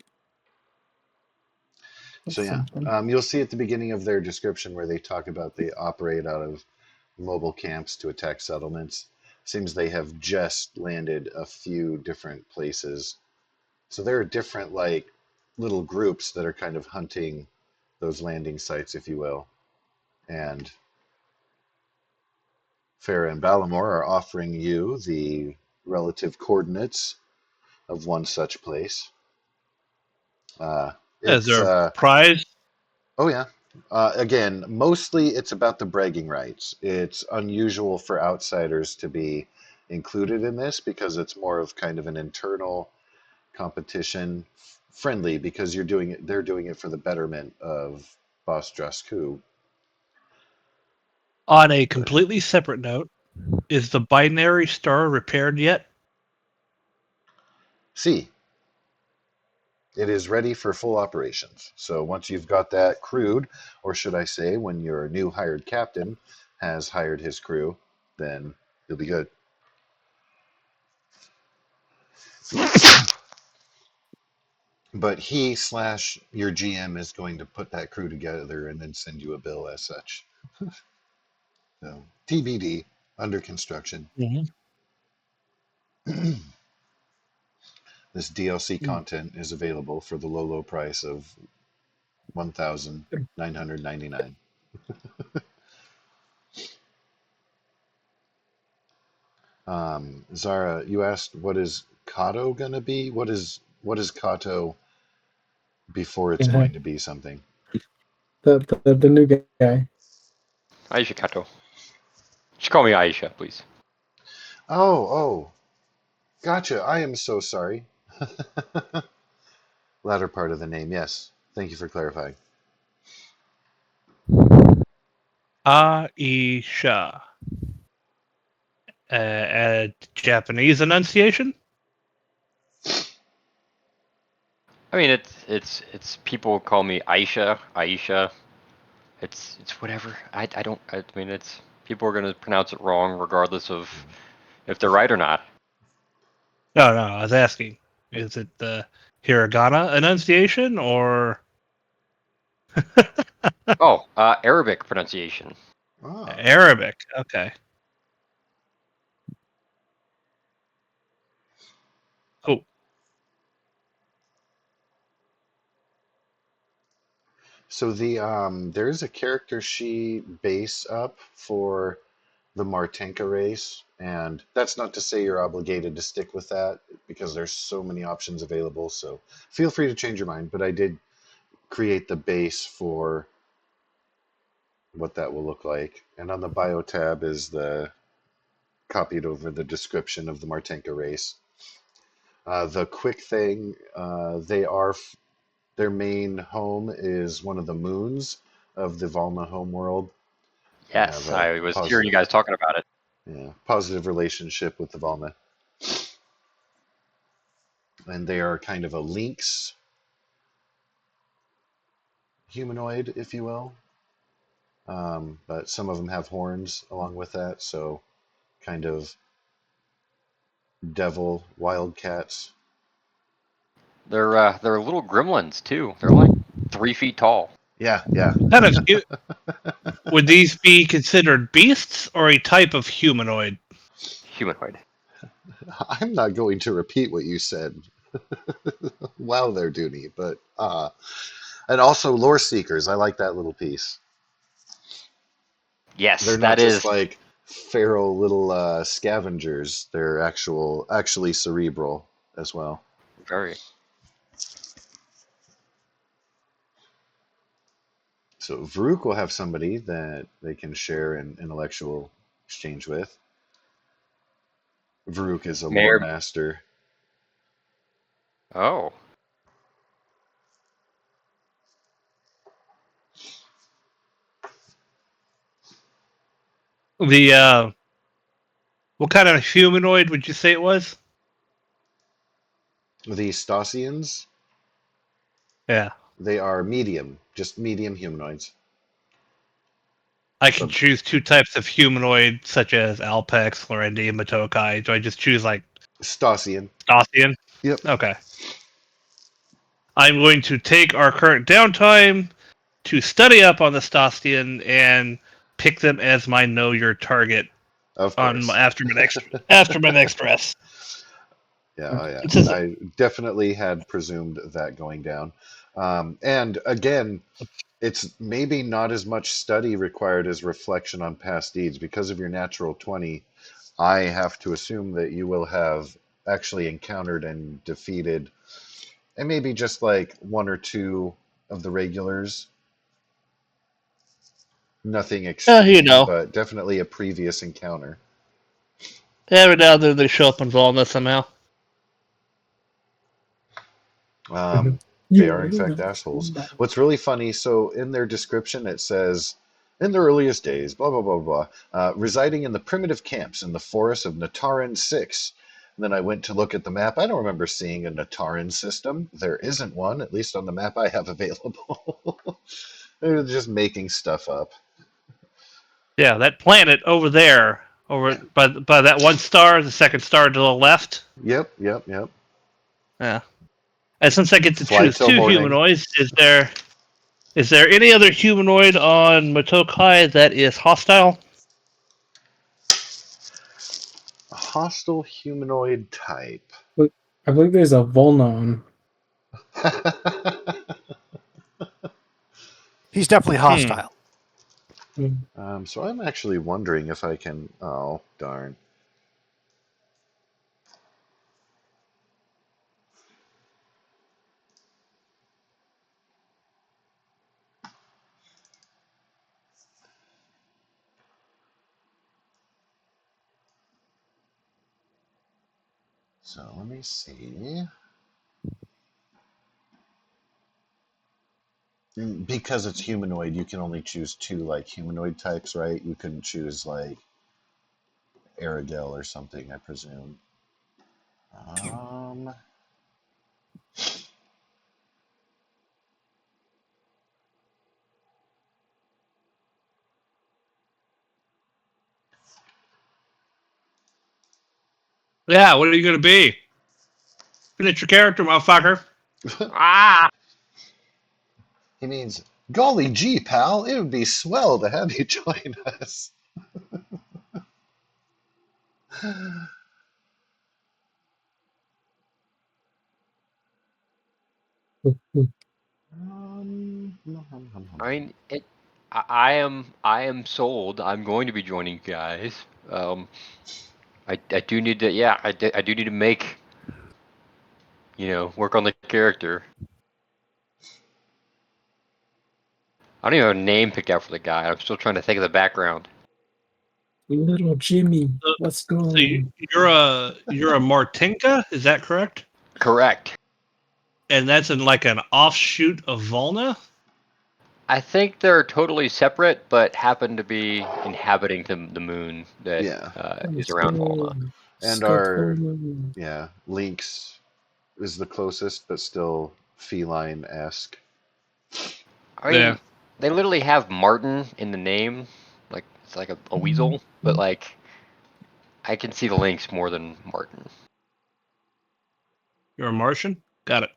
So That's yeah, something. you'll see at the beginning of their description where they talk about they operate out of mobile camps to attack settlements. Seems they have just landed a few different places. So there are different like little groups that are kind of hunting those landing sites, if you will. And Farah and Balamor are offering you the relative coordinates of one such place. Is It's there a prize? Oh yeah. Again, mostly it's about the bragging rights. It's unusual for outsiders to be included in this because it's more of kind of an internal competition, friendly because you're doing it. They're doing it for the betterment of Boss Drasku. On a completely separate note, is the binary star repaired yet? See, it is ready for full operations. So once you've got that crewed, or should I say, when your new hired captain has hired his crew, then you'll be good. But he / your GM is going to put that crew together and then send you a bill as such. So TBD, under construction. Mm-hmm. This DLC content is available for the low price of $1,999. Zara, you asked what is Kato gonna be? What is Kato before it's Yeah, going to be something? the new guy. Aisha Kato. Just call me Aisha, please. Oh, gotcha. I am so sorry. Latter part of the name, yes. Thank you for clarifying. Aisha. A Japanese enunciation? I mean, it's people call me Aisha, Aisha. It's whatever. I don't. I mean, it's people are gonna pronounce it wrong regardless of if they're right or not. No, I was asking. Is it the hiragana enunciation or Oh, Arabic pronunciation. Ah, Arabic? Okay. Cool. so there is a character sheet base up for the Martenka race, and that's not to say you're obligated to stick with that because there's so many options available. So feel free to change your mind. But I did create the base for what that will look like, and on the bio tab is the copied over the description of the Martenka race. The quick thing, their main home is one of the moons of the Valna homeworld. They have Yes, a I was hearing you positive, guys talking about it. positive relationship with the Valna, and they are kind of a lynx humanoid, if you will. But some of them have horns along with that, so kind of devil wildcats. They're little gremlins too. They're like 3 feet tall. Yeah. Kind of cute. Would these be considered beasts or a type of humanoid? Humanoid. I'm not going to repeat what you said. Wow, they're Dooney, but and also lore seekers. I like that little piece. Yes, They're not that just is like feral little scavengers. They're actually cerebral as well. very. So Varuk will have somebody that they can share an intellectual exchange with. Varuk is a lore Mayor. master. Oh, The what kind of humanoid would you say it was? The Stasians, Yeah. they are medium, just medium humanoids. I can So choose two types of humanoid, such as Alpex, Florendi, and Matokai. Do I just choose like Stasian. Stasian? Yep. Okay. I'm going to take our current downtime to study up on the Stasian and pick them as my know your target Of on course. after my next rest. Yeah, oh yeah. It's just, I definitely had presumed that going down. And again, it's maybe not as much study required as reflection on past deeds. Because of your natural 20, I have to assume that you will have actually encountered and defeated, and maybe just like one or two of the regulars. Nothing you extreme, know, but definitely a previous encounter. every now and then they show up in Volna somehow. Um, they Yeah, are, in fact, that's assholes. bad. What's really funny, so in their description it says, in the earliest days, blah, blah, blah, blah, residing in the primitive camps in the forests of Natarin 6. And then I went to look at the map. I don't remember seeing a Natarin system. There isn't one, at least on the map I have available. They're just making stuff up. Yeah, that planet over there, over by that one star, the second star to the left. Yep, yep, yep. Yeah. And since I get to Fly choose till two morning. humanoids, is there any other humanoid on Motokai that is hostile? A hostile humanoid type. Look, I believe there's a Volnon. He's definitely Hmm. hostile. Mm. So I'm actually wondering if I can. Oh, darn. So let me see. Because it's humanoid, you can only choose two like humanoid types, right? You couldn't choose like Aragel or something, I presume. Um, Yeah, what are you going to be? Finish your character, motherfucker. Ah! he means, golly gee, pal, it would be swell to have you join us. I mean, I am sold. I'm going to be joining you guys. I do need to, yeah, I do need to make, work on the character. I don't even have a name picked out for the guy. I'm still trying to think of the background. Little Jimmy, So, let's so go. you're a Martinka, is that correct? Correct. And that's in like an offshoot of Volna? I think they're totally separate, but happen to be inhabiting the moon that Yeah, is Let's around go. Volna. and our Scotland. Lynx is the closest, but still feline-esque. I Yeah. mean, they literally have Martin in the name, like it's like a weasel, but like I can see the links more than Martin. You're a Martian? Got it.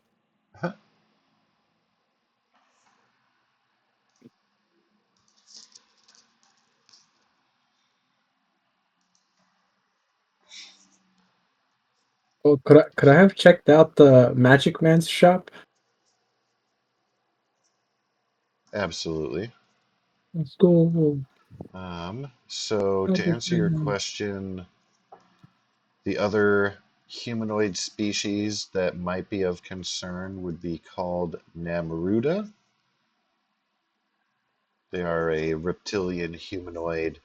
Oh, could I have checked out the Magic Man's shop? Absolutely. Let's go. So to Magic answer your Man. question, the other humanoid species that might be of concern would be called Namruda. They are a reptilian humanoid,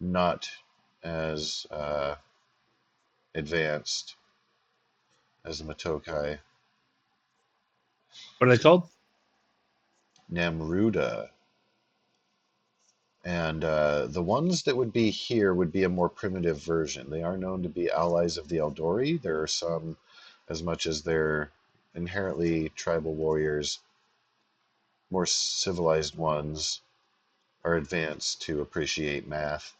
not as advanced as the Matokai. What are they called? Namruda. And the ones that would be here would be a more primitive version. They are known to be allies of the Eldori. There are some, as much as they're inherently tribal warriors, more civilized ones are advanced to appreciate math.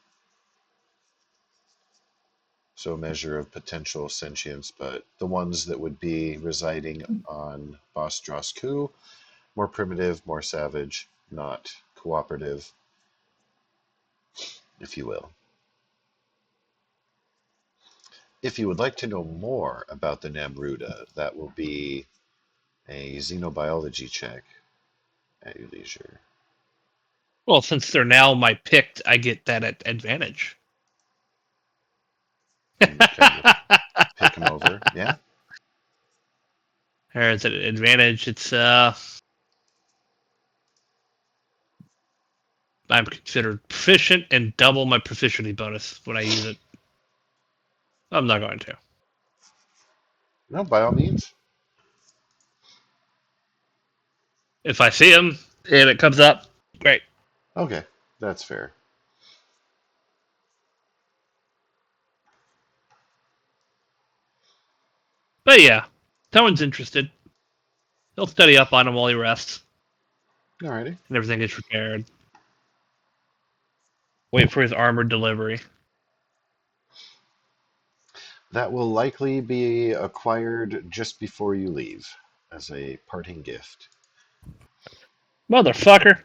So a measure of potential sentience, but the ones that would be residing on Bostros, more primitive, more savage, not cooperative, if you will. If you would like to know more about the Namruda, that will be a xenobiology check at your leisure. Well, since they're now my picked, I get that at advantage. Okay, you'll pick them over. Yeah. Or is it an advantage? It's I'm considered proficient and double my proficiency bonus when I use it. I'm not going to. No, by all means. If I see him and it comes up, great. Okay, that's fair. But yeah, someone's interested. He'll study up on him while he rests, Alrighty. and everything is repaired. Wait for his armored delivery. That will likely be acquired just before you leave as a parting gift. Motherfucker!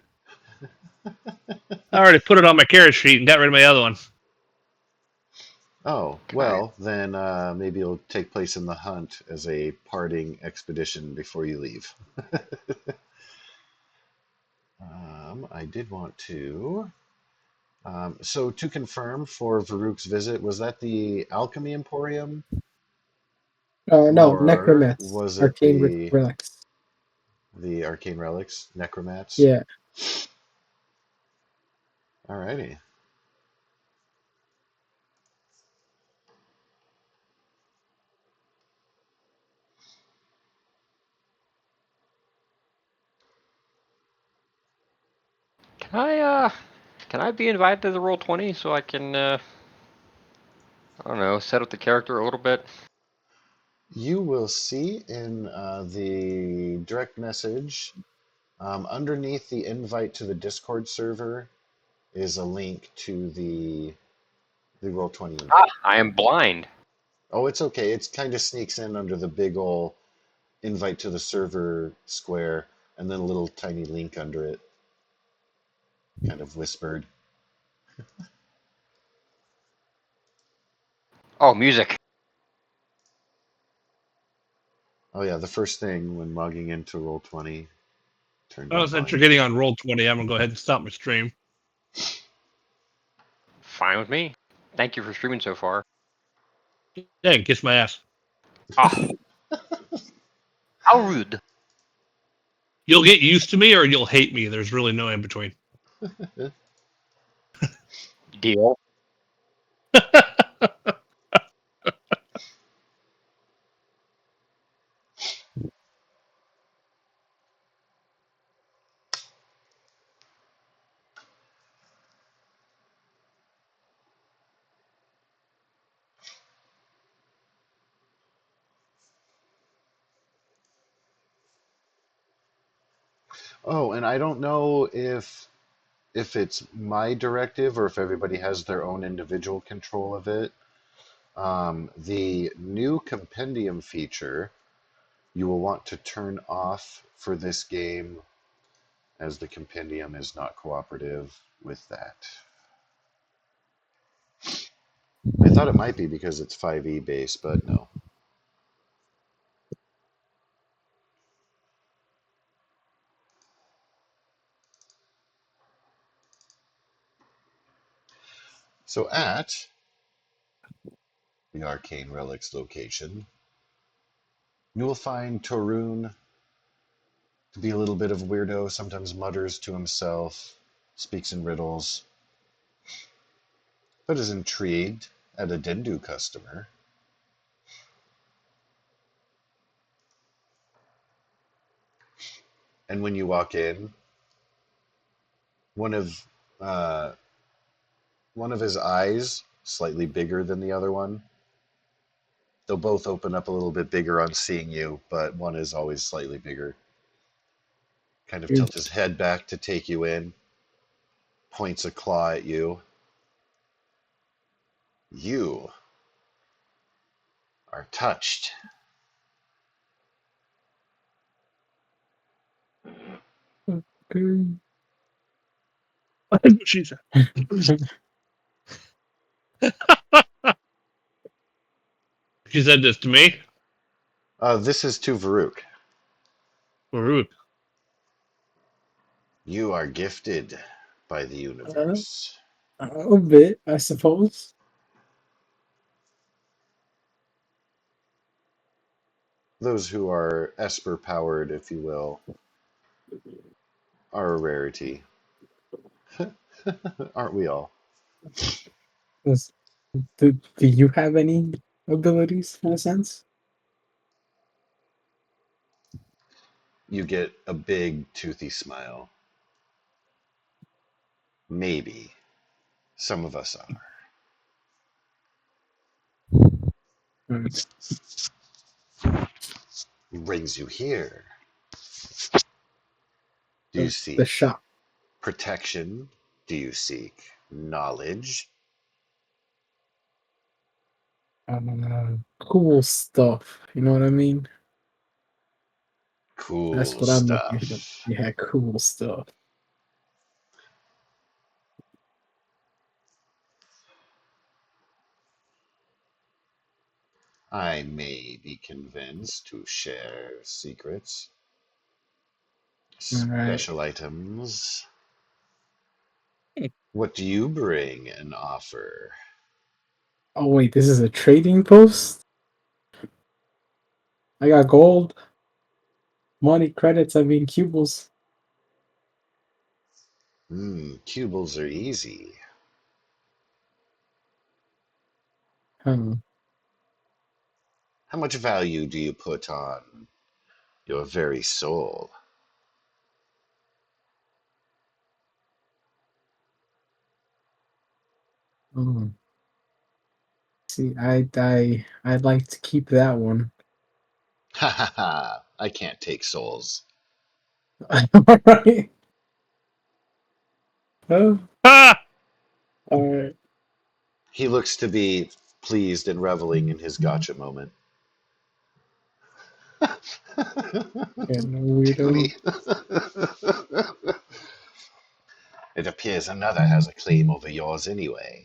I already put it on my carrot sheet and got rid of my other one. Oh, Can I? well, then maybe it'll take place in the hunt as a parting expedition before you leave. I did want to. So to confirm for Varuk's visit, was that the Alchemy Emporium, No, or necromats, was it arcane the relics. Arcane Relics, Necromats? Yeah. Alrighty. Can I be invited to the Roll20 so I can I don't know, set up the character a little bit? You will see in the direct message underneath the invite to the Discord server is a link to the Roll20 invite. I am blind. Oh, it's okay. It kind of sneaks in under the big ol' invite to the server square, and then a little tiny link under it, kind of whispered. Oh, music. Oh yeah, the first thing when logging into Roll20, turn Oh, that since you're volume getting up. on Roll20, I'm gonna go ahead and stop my stream. Fine with me. Thank you for streaming so far. Dang, kiss my ass. Ah, how rude. You'll get used to me or you'll hate me. There's really no in between. Deal. Oh, and I don't know if it's my directive or if everybody has their own individual control of it. The new compendium feature you will want to turn off for this game, as the compendium is not cooperative with that. I thought it might be because it's 5e based, but no. So at the Arcane Relics location, you will find Torun to be a little bit of a weirdo, sometimes mutters to himself, speaks in riddles, but is intrigued at a Dendu customer. And when you walk in, one of uh, one of his eyes, slightly bigger than the other one. They'll both open up a little bit bigger on seeing you, but one is always slightly bigger. Kind of tilts his head back to take you in, points a claw at you. You are touched. Okay. That's what she said. She said this to me. This is to Varuk. Farouk. You are gifted by the universe. A bit, I suppose. Those who are Esper powered, if you will, are a rarity. Aren't we all? Does, do you have any abilities in a sense? You get a big, toothy smile. Maybe. Some of us are. Hmm. What brings you here? Do you The seek shop. protection? Do you seek knowledge? Cool stuff. You know what I mean? That's Cool what I'm looking for. stuff. Yeah, cool stuff. I may be convinced to share secrets, All right. special items. What do you bring and offer? Oh wait, this is a trading post? I got gold, money, credits, cubles. Cubles are easy. Hmm. How much value do you put on your very soul? Hmm. See, I'd like to keep that one. Ha ha ha! I can't take souls. Alright. Oh, Ah! alright. He looks to be pleased and reveling in his gotcha moment. Getting a Toonie. weirdo. It appears another has a claim over yours anyway.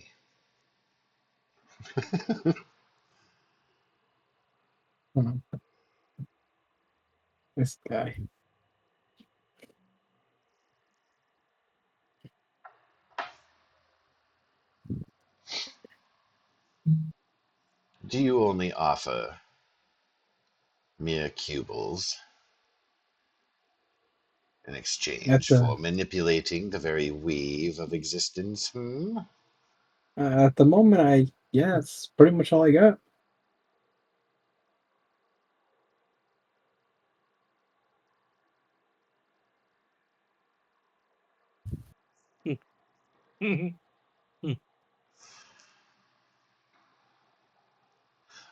Hmm. This guy. Do you only offer mere cubles in At exchange the for manipulating the very weave of existence? at the moment, yeah, it's pretty much all I got.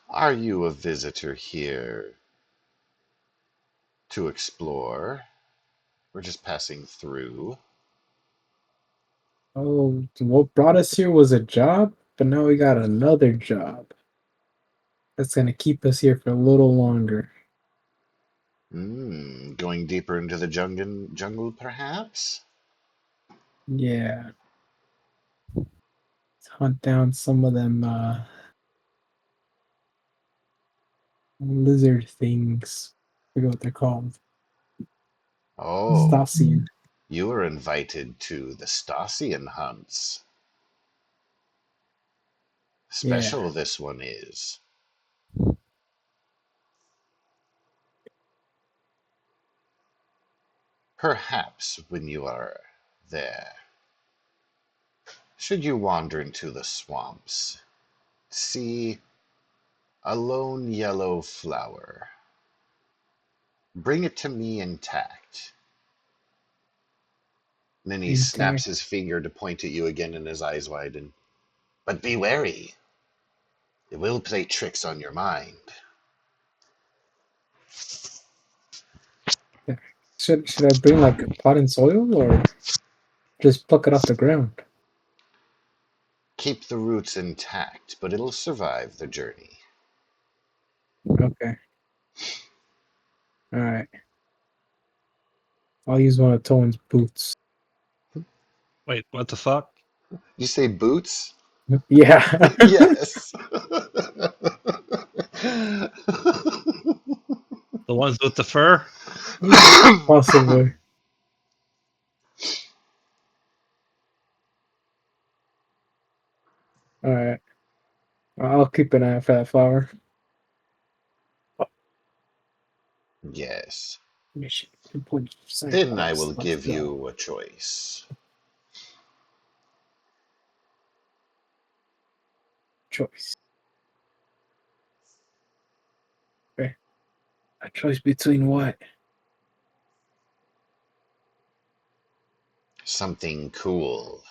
Are you a visitor here to explore? We're just passing through. Oh, what brought us here was a job, but now we got another job that's gonna keep us here for a little longer. Going deeper into the jungle, perhaps? Yeah, let's hunt down some of them lizard things. I forget what they're called. Oh, Stasian. you were invited to the Stasian hunts. Yeah. Special this one is. Perhaps when you are there, should you wander into the swamps, see a lone yellow flower, bring it to me intact. And then he snaps Intact. his finger to point at you again, and his eyes widen. But be wary. It will play tricks on your mind. Yeah. Should I bring like pot and soil or just pluck it off the ground? Keep the roots intact, but it'll survive the journey. Okay. All right. I'll use one of Tone's boots. Wait, what the fuck? You say boots? Yeah. Yes. The ones with the fur? Possibly. All right. I'll keep an eye out for that flower. Yes. Mission complete. Side Then I quest. will Let's give go. you a choice. Choice. Okay. A choice between what? Something cool.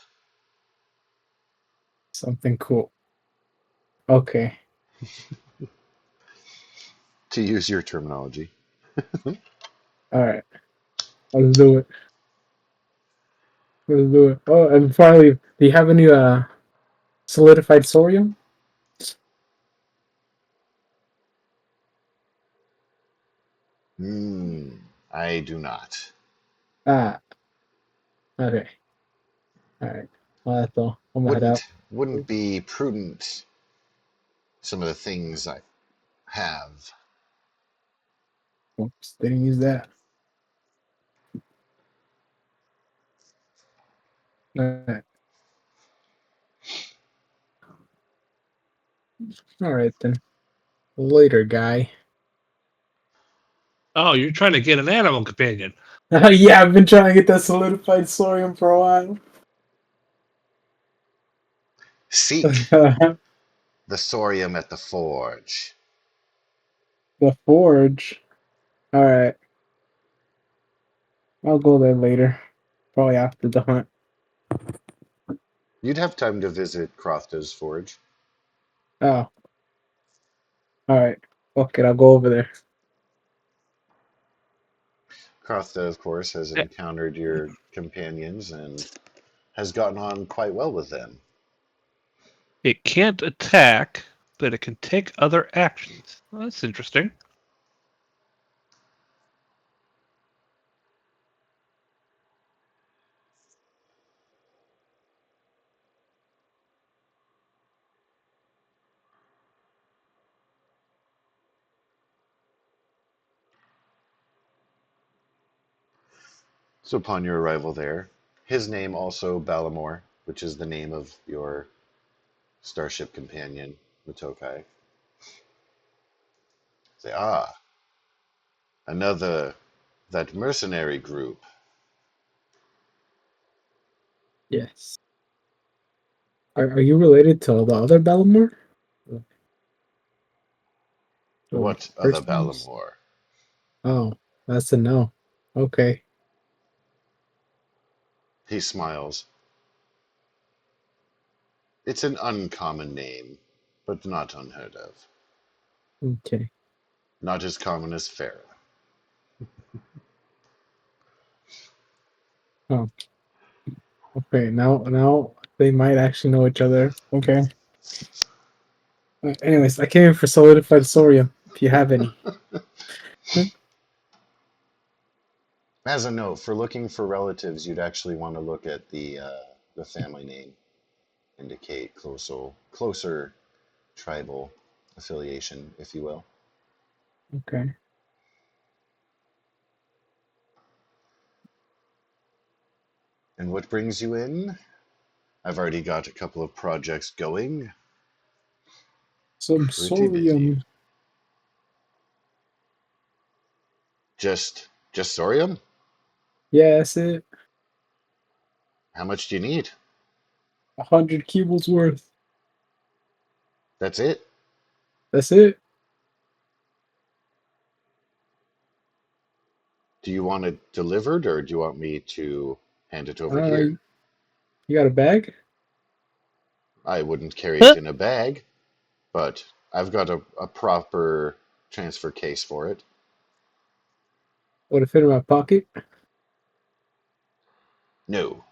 Something cool. Okay. To use your terminology. All right. Let's do it. Let's do it. Oh, and finally, do you have any solidified sorium? I do not. Ah. Okay. All right. Well, that's all. I'm gonna head out. Wouldn't be prudent. Some of the things I have. Oops, didn't use that. All right. All right then. Later, guy. Oh, you're trying to get an animal companion. Yeah, I've been trying to get that solidified sorium for a while. Seek The the thorium at the forge. forge. All right. I'll go there later. Probably after the hunt. You'd have time to visit Crofta's forge. Oh. All right. Okay, I'll go over there. Crofta, of course, has Eh, encountered your companions and has gotten on quite well with them. It can't attack, but it can take other actions. Well, that's interesting. So upon your arrival there, his name also Balamor, which is the name of your starship companion, Matokai. Say, another, that mercenary group. Yes. Are you related to the other Bellamore? The What other first ones? Balamor? Oh, that's a no. Okay. He smiles. It's an uncommon name, but not unheard of. Okay. Not as common as Farah. Oh, okay. Now they might actually know each other. Okay. Anyways, I came in for solidified sorium. If you have any. As a note, for looking for relatives, you'd actually want to look at the family name, indicate closer tribal affiliation, if you will. Okay. And what brings you in? I've already got a couple of projects going. Some Pretty busy. sorium. Just Sorium? Yeah, that's it. How much do you need? 100 kibbles worth. That's it? That's it. Do you want it delivered or do you want me to hand it over You here? got a bag? I wouldn't carry it in a bag, but I've got a proper transfer case for it. Would it fit in my pocket? No.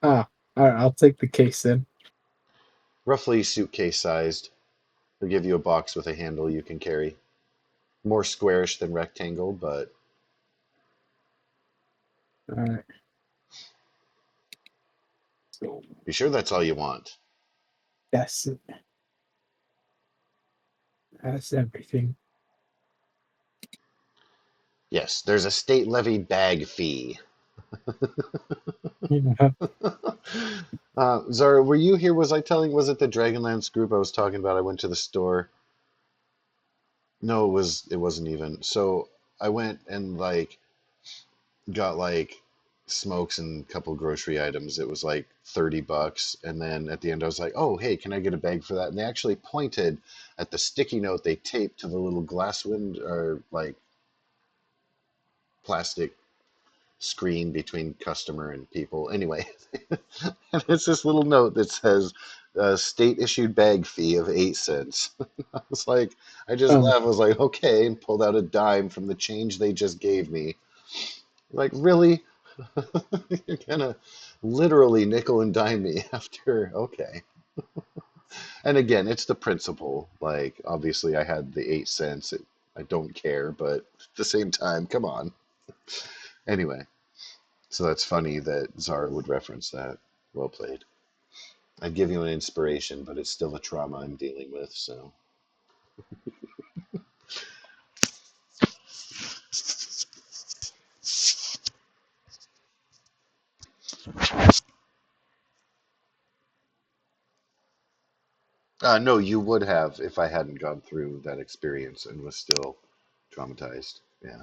Ah, all right. I'll take the case then. Roughly suitcase sized. They'll give you a box with a handle you can carry. More squarish than rectangle, but All right. So be sure that's all you want. that's it. That's everything. Yes, there's a state levied bag fee. Yeah. Zara, were you here? Was it the Dragonlance group I was talking about? I went to the store. No, it wasn't even. So I went and got smokes and a couple grocery items. It was like $30. And then at the end I was like, oh, hey, can I get a bag for that? And they actually pointed at the sticky note they taped to the little glass window or plastic screen between customer and people. Anyway, and it's this little note that says state issued bag fee of 8 cents. I was like, I just Oh, laughed. I was like, okay, and pulled out a dime from the change they just gave me. Like, really? You're gonna literally nickel and dime me after? Okay. And again, it's the principle. Like, obviously, I had the 8 cents. I don't care, but at the same time, come on. Anyway, so that's funny that Zara would reference that. Well played. I'd give you an inspiration, but it's still a trauma I'm dealing with. So, no, you would have if I hadn't gone through that experience and was still traumatized. Yeah.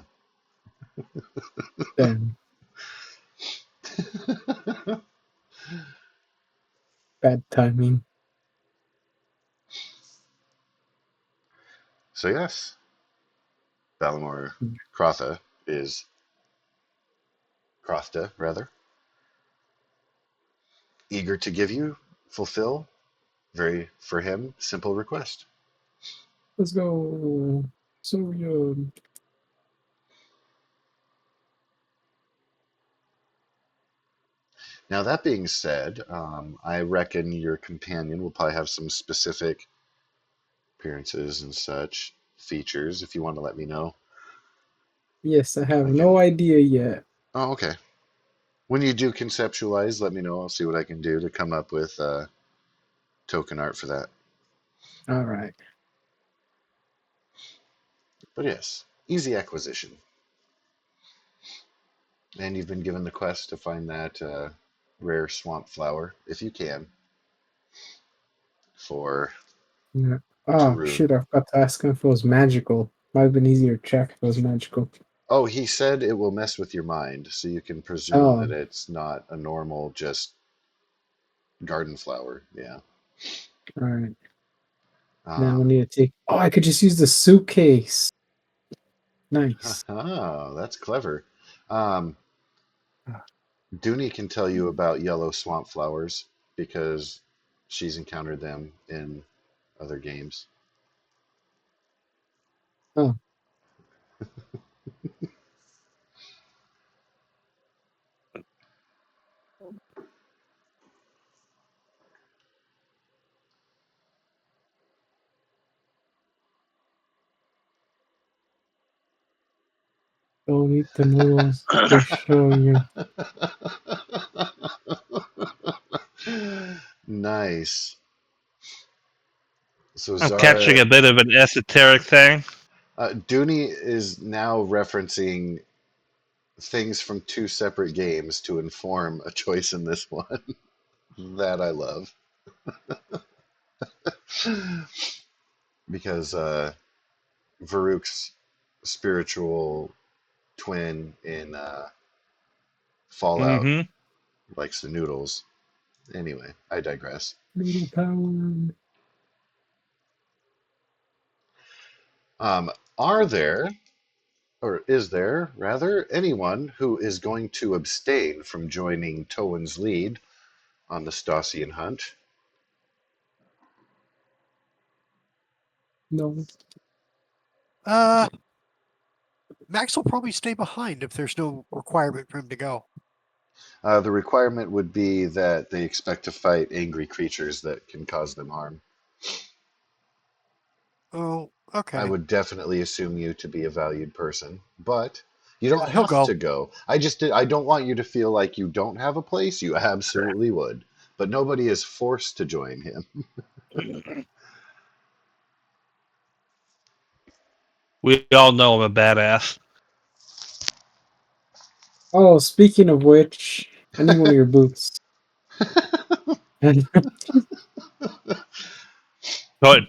damn. Bad timing. So yes, Valimor Crotha is Crofta rather eager to fulfill very for him simple request. Let's go. So, Now that being said, I reckon your companion will probably have some specific appearances and such features. If you want to let me know, yes, I have I no can. idea yet. Oh, okay. When you do conceptualize, let me know. I'll see what I can do to come up with token art for that. All right. But yes, easy acquisition. And you've been given the quest to find that rare swamp flower, if you can, for Yeah. Oh, Tarun. shit, I forgot to ask him if it was magical. Might have been easier to check if it was magical. Oh, he said it will mess with your mind, so you can presume that Oh, it's not a normal, just garden flower. Yeah. all right. Now we Um, need to take. Oh, I could just use the suitcase. Nice. oh, that's clever. Um, Ah, Dooney can tell you about yellow swamp flowers because she's encountered them in other games. oh, don't eat the noodles. They're showing you. Nice. So I'm catching Zara, a bit of an esoteric thing. Dooney is now referencing things from two separate games to inform a choice in this one. That I love. Because Varuk's spiritual twin in Fallout Mm-hmm. likes the noodles. Anyway, I digress. Noodle power. Are there, or is there, rather, anyone who is going to abstain from joining Towen's lead on the Stasian hunt? No. Uh, Max will probably stay behind if there's no requirement for him to go. The requirement would be that they expect to fight angry creatures that can cause them harm. Oh, I okay. would definitely assume you to be a valued person, but you don't Yeah, he'll have go. to go. I don't want you to feel like you don't have a place. You absolutely would. But nobody is forced to join him. We all know I'm a badass. Oh, speaking of which, I need one of your boots.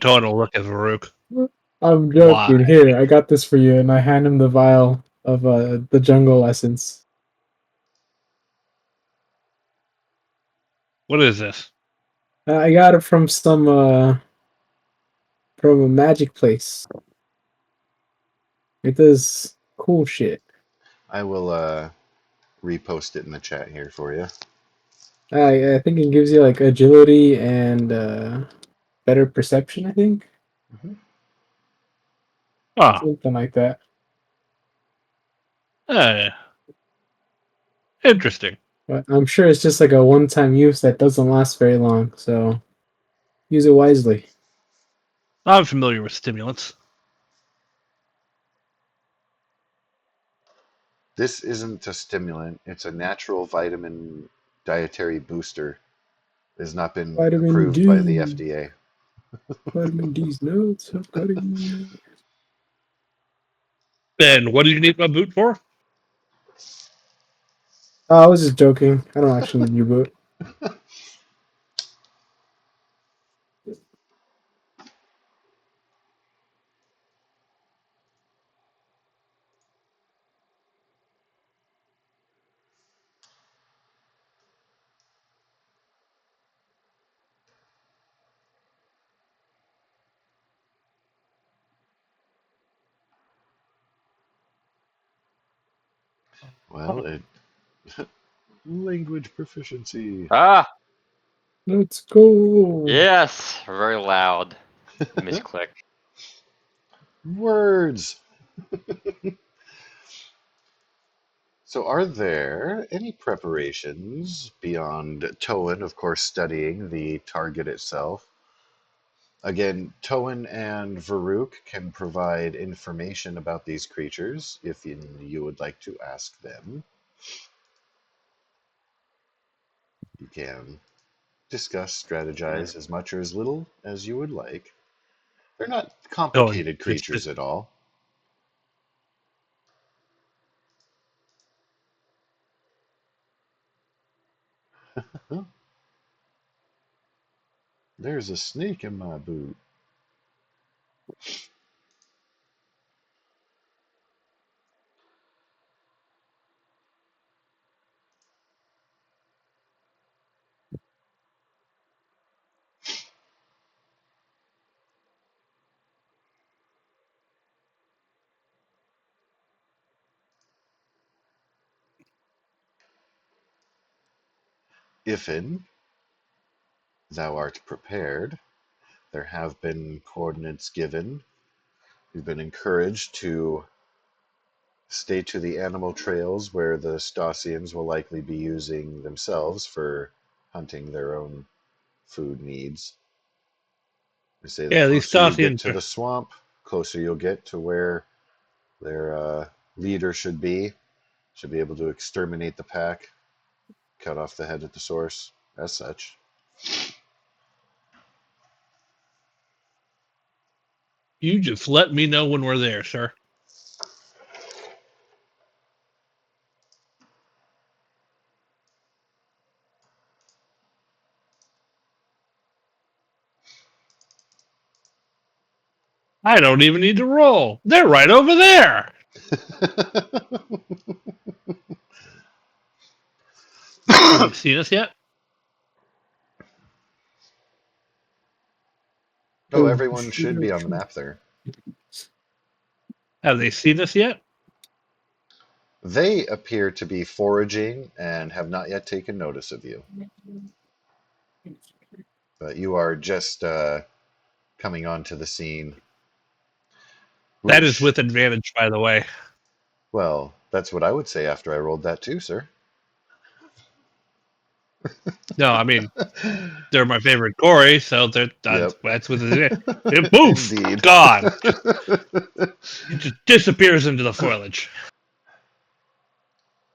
Todd will look at Varuk. I'm Why? joking. Here, I got this for you, and I hand him the vial of the jungle essence. What is this? I got it from from a magic place. It does cool shit. I will repost it in the chat here for you. I think it gives you like agility and better perception. I think Mhm. Oh, something like that. interesting. But I'm sure it's just like a one-time use that doesn't last very long. So use it wisely. I'm familiar with stimulants. This isn't a stimulant. It's a natural vitamin dietary booster. It has not been Vitamin approved by the D. FDA. Vitamin D's nuts. Have cutting. Ben, what do you need my boot for? Oh, I was just joking. I don't actually need your boot. Well, it language proficiency. Ah, Let's go. yes, very loud. Misclick. Words. So, are there any preparations beyond Toan, of course, studying the target itself? Again, Toan and Varuk can provide information about these creatures if you would like to ask them. You can discuss, strategize as much or as little as you would like. They're not Oh, complicated creatures at all. Huh? There's a snake in my boot. Ifin, thou art prepared. There have been coordinates given. You've been encouraged to stay to the animal trails where the Stasians will likely be using themselves for hunting their own food needs. They say the yeah, these closer you get Stasians to are. the swamp, closer you'll get to where their leader should be. Should be able to exterminate the pack, cut off the head at the source, as such. You just let me know when we're there, sir. I don't even need to roll. They're right over there. Have they seen us yet? Oh, everyone should be on the map there. Have they seen us yet? They appear to be foraging and have not yet taken notice of you. But you are just coming onto the scene, That is which, with advantage, by the way. well, that's what I would say after I rolled that too, sir. No, I mean they're my favorite Corey, so Yep. that's with advantage. Poof, Indeed. gone. It just disappears into the foliage.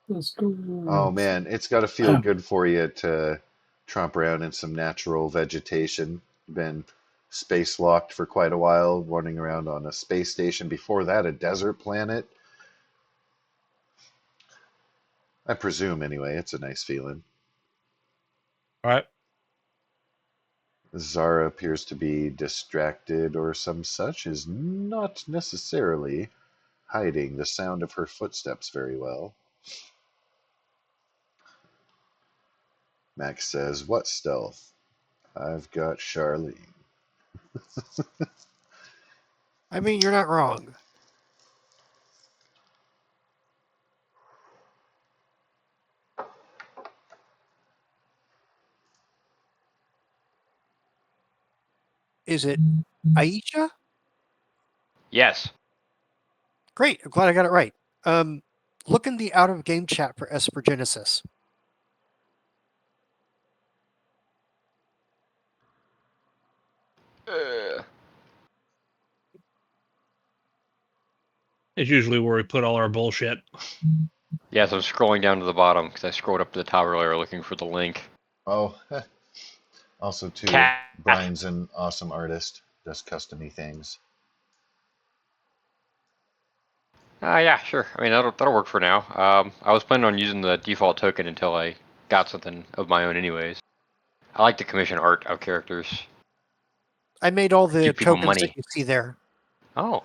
Let's go. Oh man, it's got to feel good for you to tromp around in some natural vegetation. Been spacewalked for quite a while, running around on a space station. Before that, a desert planet. I presume, anyway. It's a nice feeling. All right. Zara appears to be distracted or some such, is not necessarily hiding the sound of her footsteps very well. Max says, "What stealth? I've got Charlene." I mean, you're not wrong. Is it Aisha? Yes. Great. I'm glad I got it right. Look in the out of game chat for Esper Genesis. It's usually where we put all our bullshit. Yes, I'm scrolling down to the bottom because I scrolled up to the top earlier looking for the link. Oh, also, too, Cat. Brian's an awesome artist, does custom-y things. Yeah, sure. I mean, that'll work for now. I was planning on using the default token until I got something of my own anyways. I like to commission art of characters. I made all the Give people tokens that money. you see there. Oh,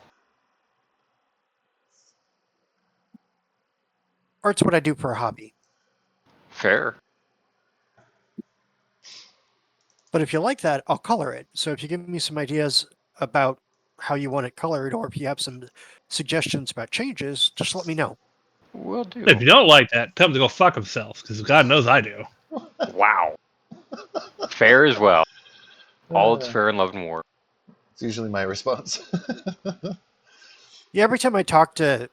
Art's what I do for a hobby. fair. But if you like that, I'll color it. So if you give me some ideas about how you want it colored, or if you have some suggestions about changes, just let me know. Will If do. you don't like that, tell them to go fuck themselves, because God knows I do. Wow. Fair as well. All it's Uh, fair in love and war. it's usually my response. Yeah, every time I talk to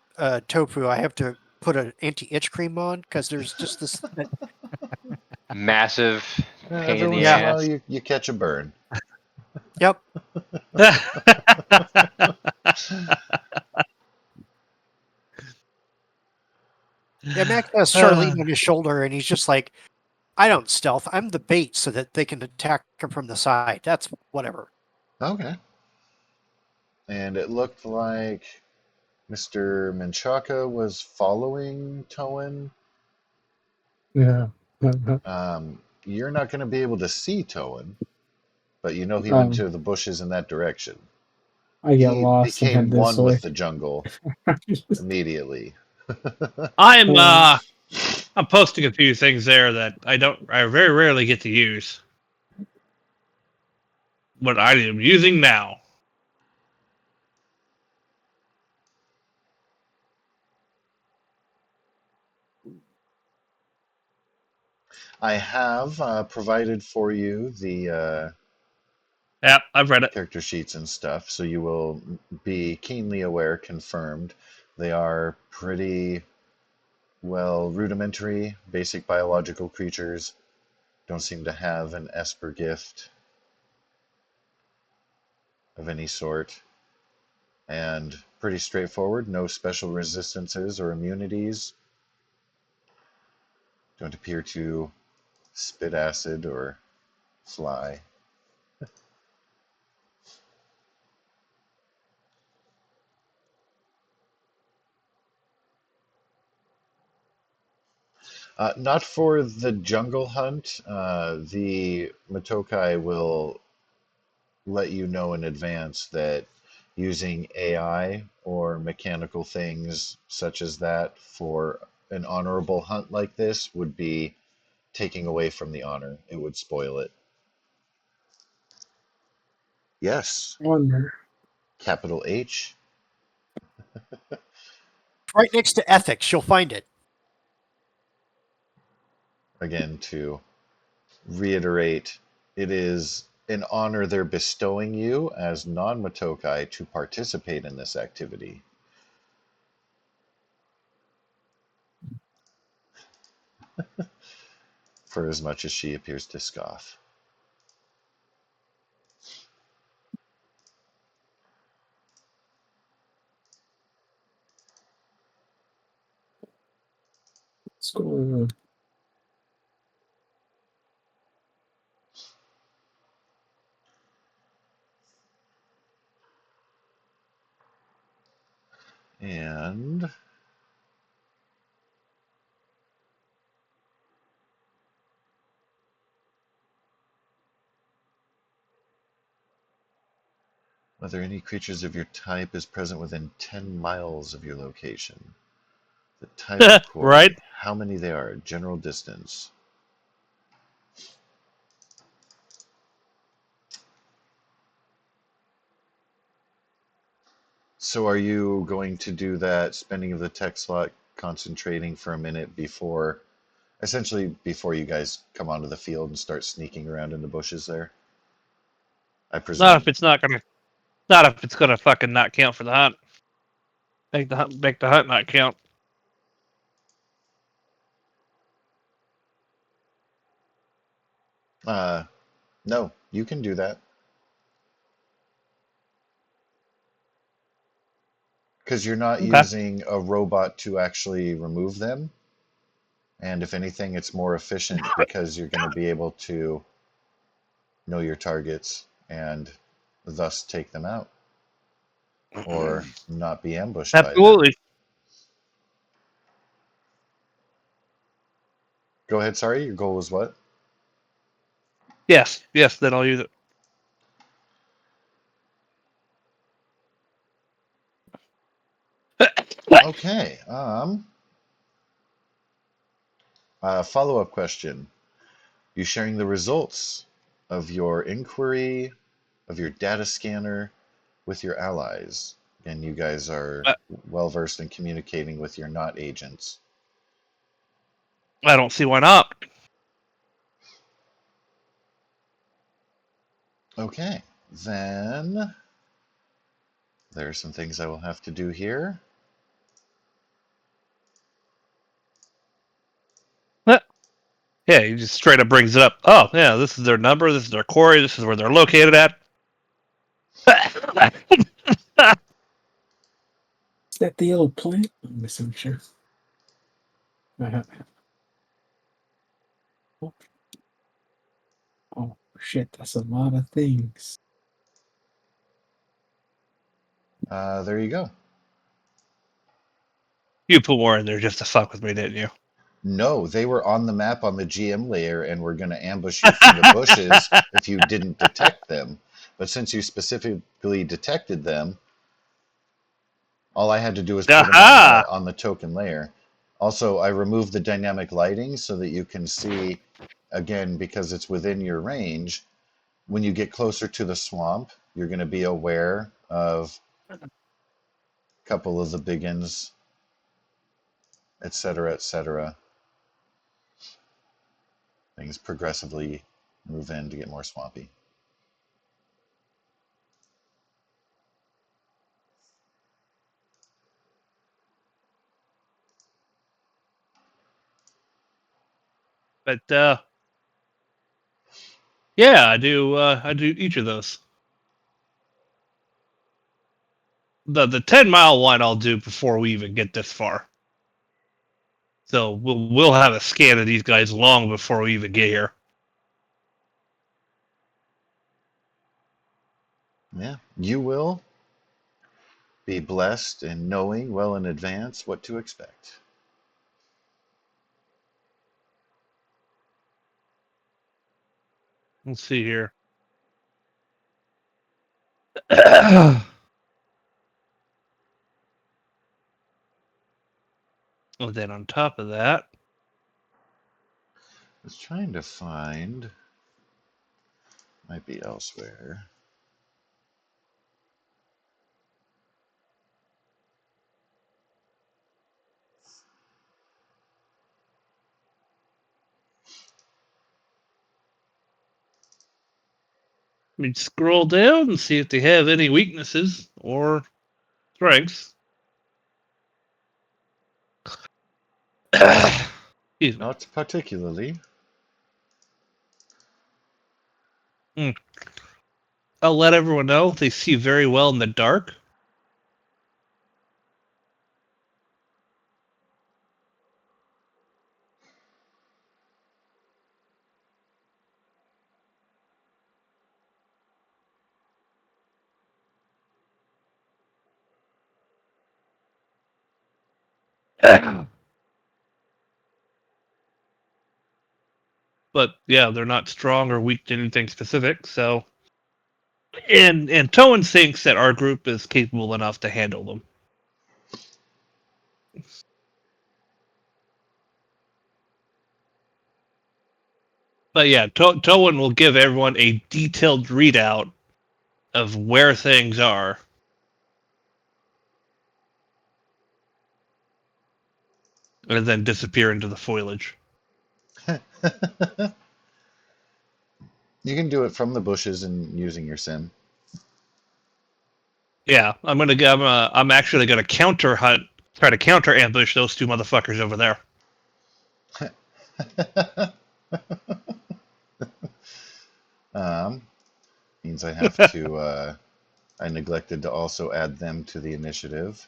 Tofu, I have to put an anti-itch cream on because there's just this. Massive pain Every in the once in a Yeah. while, ass. you catch a burn. Yep. Yeah, Max has Charlene on his shoulder, and he's just like, I don't stealth. I'm the bait so that they can attack him from the side. That's whatever. Okay. And it looked like Mr. Menchaca was following Toan. Yeah. You're not going to be able to see Toan, but you know he went um, to the bushes in that direction. I get He lost and became head this one with way. the jungle immediately. I'm Um, I'm posting a few things there that I very rarely get to use. What I am using now. I have provided for you the Yep, I've read it. character sheets and stuff, so you will be keenly aware, confirmed. They are pretty, well, rudimentary, basic biological creatures. Don't seem to have an Esper gift of any sort. And pretty straightforward, no special resistances or immunities. Don't appear to spit acid or fly. Not for the jungle hunt. The Matokai will let you know in advance that using AI or mechanical things such as that for an honorable hunt like this would be taking away from the honor. It would spoil it. Yes, wonder. capital H. Right next to ethics, you'll find it. Again, to reiterate, it is an honor they're bestowing you as non Matokai to participate in this activity. For as much as she appears to scoff. What's going on? And whether any creatures of your type is present within 10 miles of your location. The type of Right? quarry, how many they are, general distance. So are you going to do that spending of the tech slot, concentrating for a minute before, essentially before you guys come onto the field and start sneaking around in the bushes there? I Not presume. if it's not gonna. Not if it's gonna fucking not count for the hunt. Make the hunt not count. No, you can do that. Because you're not Okay. using a robot to actually remove them. And if anything, it's more efficient because you're going to be able to know your targets and thus take them out or not be ambushed by them. Absolutely. Go ahead, sorry, your goal was what? Yes. Yes. Then I'll use it. Okay. Follow-up question. You sharing the results of your inquiry, of your data scanner with your allies. Again, you guys are well versed in communicating with your not agents. I don't see why not. Okay, then there are some things I will have to do here. Yeah, he just straight up brings it up. Oh, yeah, this is their number. This is their quarry. This is where they're located at. Is that the old plant? I'm missing sure. Uh-huh. Oh, oh shit, that's a lot of things. There you go. You put more in there just to fuck with me, didn't you? No, they were on the map on the GM layer and were going to ambush you from the bushes if you didn't detect them. But since you specifically detected them, all I had to do was put them Aha! on the token layer. Also, I removed the dynamic lighting so that you can see, again, because it's within your range, when you get closer to the swamp, you're going to be aware of a couple of the biggins, etc., etc. Things progressively move in to get more swampy. But yeah, I do. I do each of those. The 10-mile one I'll do before we even get this far. So we'll have a scan of these guys long before we even get here. Yeah, you will be blessed in knowing well in advance what to expect. Let's see here. And then on top of that, I was trying to find, might be elsewhere. we scroll down and see if they have any weaknesses or strengths. Excuse me. Not particularly. I'll let everyone know they see very well in the dark. But yeah, they're not strong or weak to anything specific. So, and Towan thinks that our group is capable enough to handle them. But yeah, Towan will give everyone a detailed readout of where things are. And then disappear into the foliage. You can do it from the bushes and using your sim. Yeah, I'm actually gonna counter hunt, try to counter ambush those two motherfuckers over there. Means I have to. I neglected to also add them to the initiative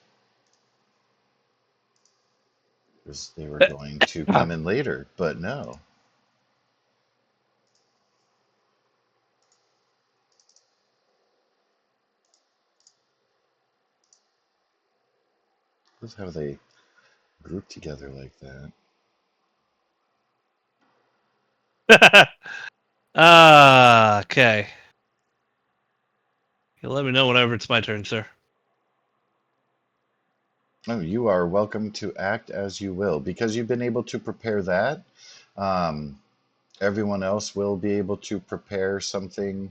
because they were going to come in later, but no. Love how they group together like that. Okay. You let me know whenever it's my turn, sir. Oh, you are welcome to act as you will. Because you've been able to prepare that, everyone else will be able to prepare something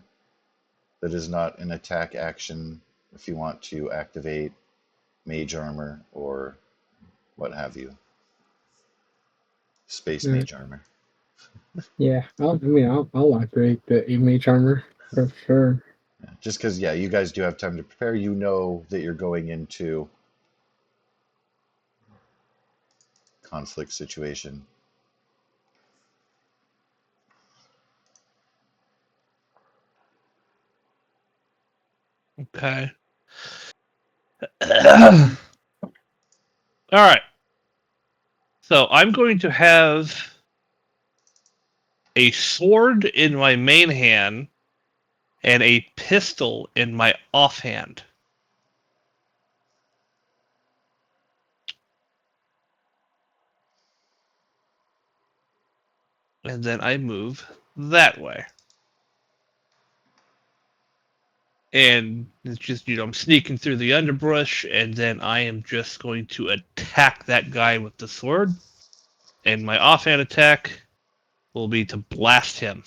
that is not an attack action if you want to activate mage armor or what have you. Space Mm, mage armor. yeah, I'll activate the mage armor for sure. Yeah, just because, yeah, you guys do have time to prepare. You know that you're going into conflict situation. Okay. All right. So I'm going to have a sword in my main hand and a pistol in my offhand. And then I move that way. And it's just, I'm sneaking through the underbrush, and then I am just going to attack that guy with the sword. And my offhand attack will be to blast him.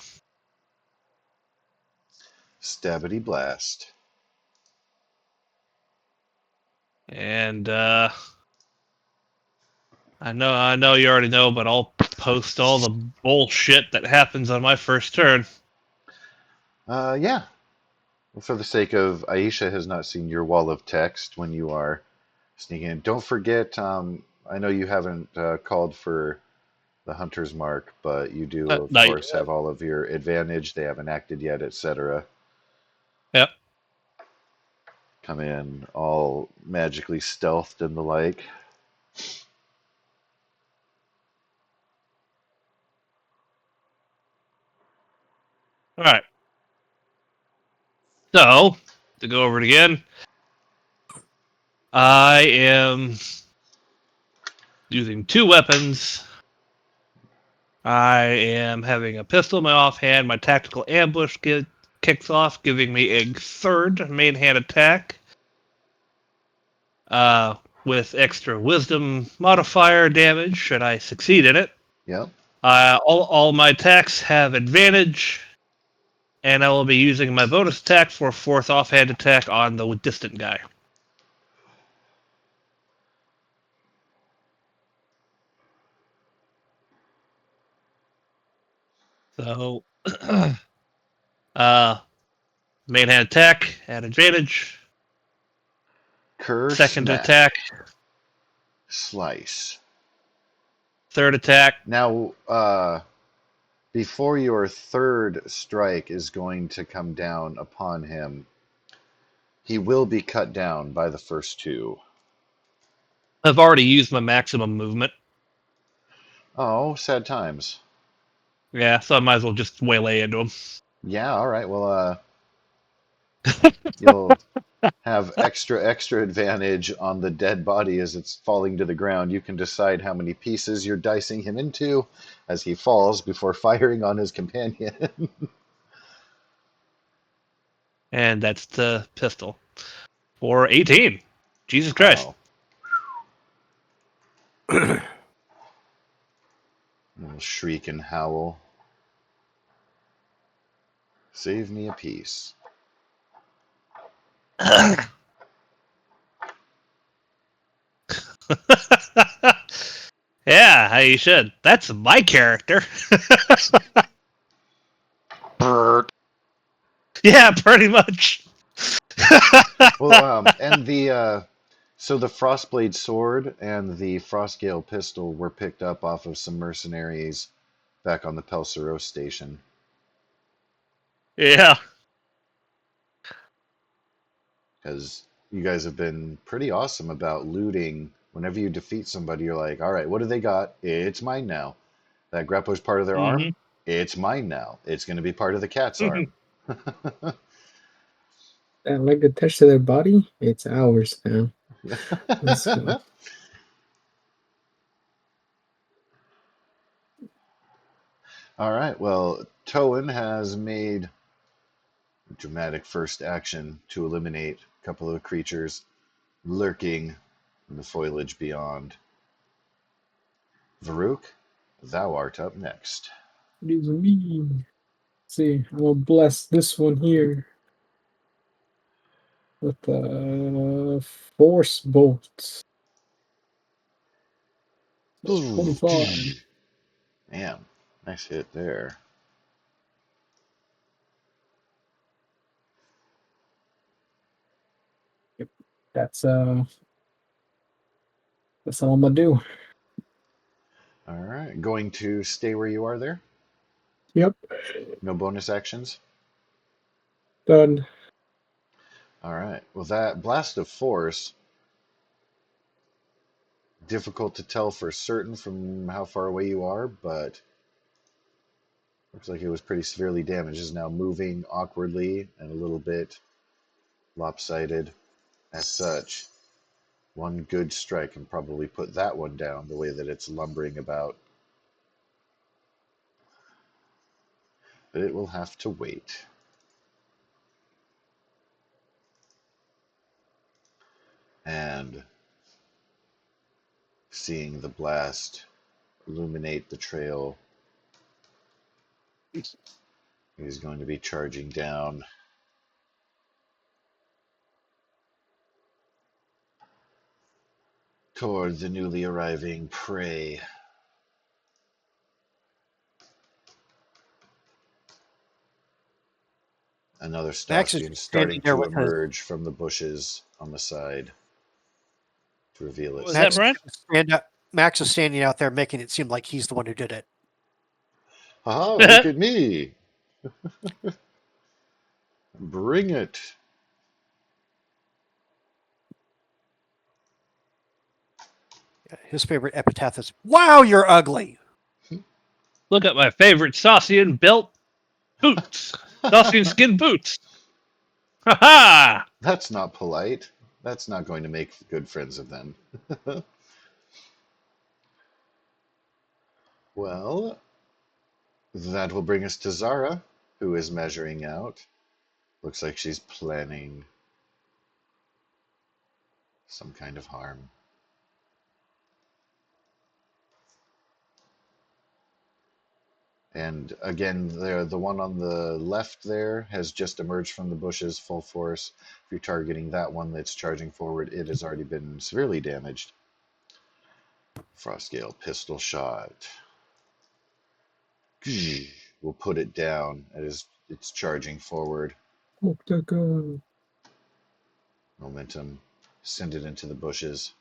Stabbity blast. And I know you already know, but I'll post all the bullshit that happens on my first turn. Yeah. For the sake of Aisha has not seen your wall of text when you are sneaking in. Don't forget, I know you haven't called for the hunter's mark, but you do, of Not course, have all of your advantage. They haven't acted yet, etc. Yep. Come in all magically stealthed and the like. All right. So, to go over it again, I am using two weapons. I am having a pistol in my offhand. My tactical ambush kicks off, giving me a third main hand attack with extra wisdom modifier damage should I succeed in it. Yep. All my attacks have advantage, and I will be using my bonus attack for a fourth offhand attack on the distant guy. So, main hand attack at advantage. Curve Second smack. attack. Slice. Third attack. Now, before your third strike is going to come down upon him, he will be cut down by the first two. I've already used my maximum movement. Oh, sad times. Yeah, so I might as well just waylay into him. Yeah, all right. Well, You'll have extra advantage on the dead body as it's falling to the ground. You can decide how many pieces you're dicing him into as he falls before firing on his companion. And that's the pistol. For 18. Jesus Christ. Wow. He'll shriek and howl. Save me a piece. Yeah, you should. That's my character. Brrrt. Yeah, pretty much. Well, and so the Frostblade sword and the Frostgale pistol were picked up off of some mercenaries back on the Pelseros station. Yeah. Because you guys have been pretty awesome about looting. Whenever you defeat somebody, you're like, all right, what do they got? It's mine now. That grappler's part of their arm? Mm-hmm. It's mine now. It's going to be part of the cat's arm. That leg attached to their body, it's ours now. Let's go. All right, well, Toan has made a dramatic first action to eliminate a couple of creatures lurking in the foliage beyond. Varuk, thou art up next. It is me. Let's see, I'm gonna bless this one here with force bolts. That's Ooh, 25. man, nice hit there. Yep. That's all I'm gonna do. All right, going to stay where you are there. Yep. No bonus actions. Done. All right, well, that blast of force, difficult to tell for certain from how far away you are, but looks like it was pretty severely damaged. Is now moving awkwardly and a little bit lopsided. As such, one good strike can probably put that one down the way that it's lumbering about. But it will have to wait. And seeing the blast illuminate the trail, he's going to be charging down toward the newly arriving prey. Another Max is Stasian just standing starting there to with his emerge from the bushes on the side to reveal What was that, Max. itself. Brian? Max is standing out there, making it seem like he's the one who did it. Haha, look at me! Bring it! His favorite epitaph is "Wow, you're ugly." Look at my favorite Saucian belt boots. Saucian skin boots. Ha ha! That's not polite. That's not going to make good friends of them. Well, that will bring us to Zara, who is measuring out. Looks like she's planning some kind of harm. And again, the one on the left there has just emerged from the bushes full force. If you're targeting that one that's charging forward, it has already been severely damaged. Frostgale pistol shot. We'll put it down as it's charging forward. Octagon. Momentum. Send it into the bushes.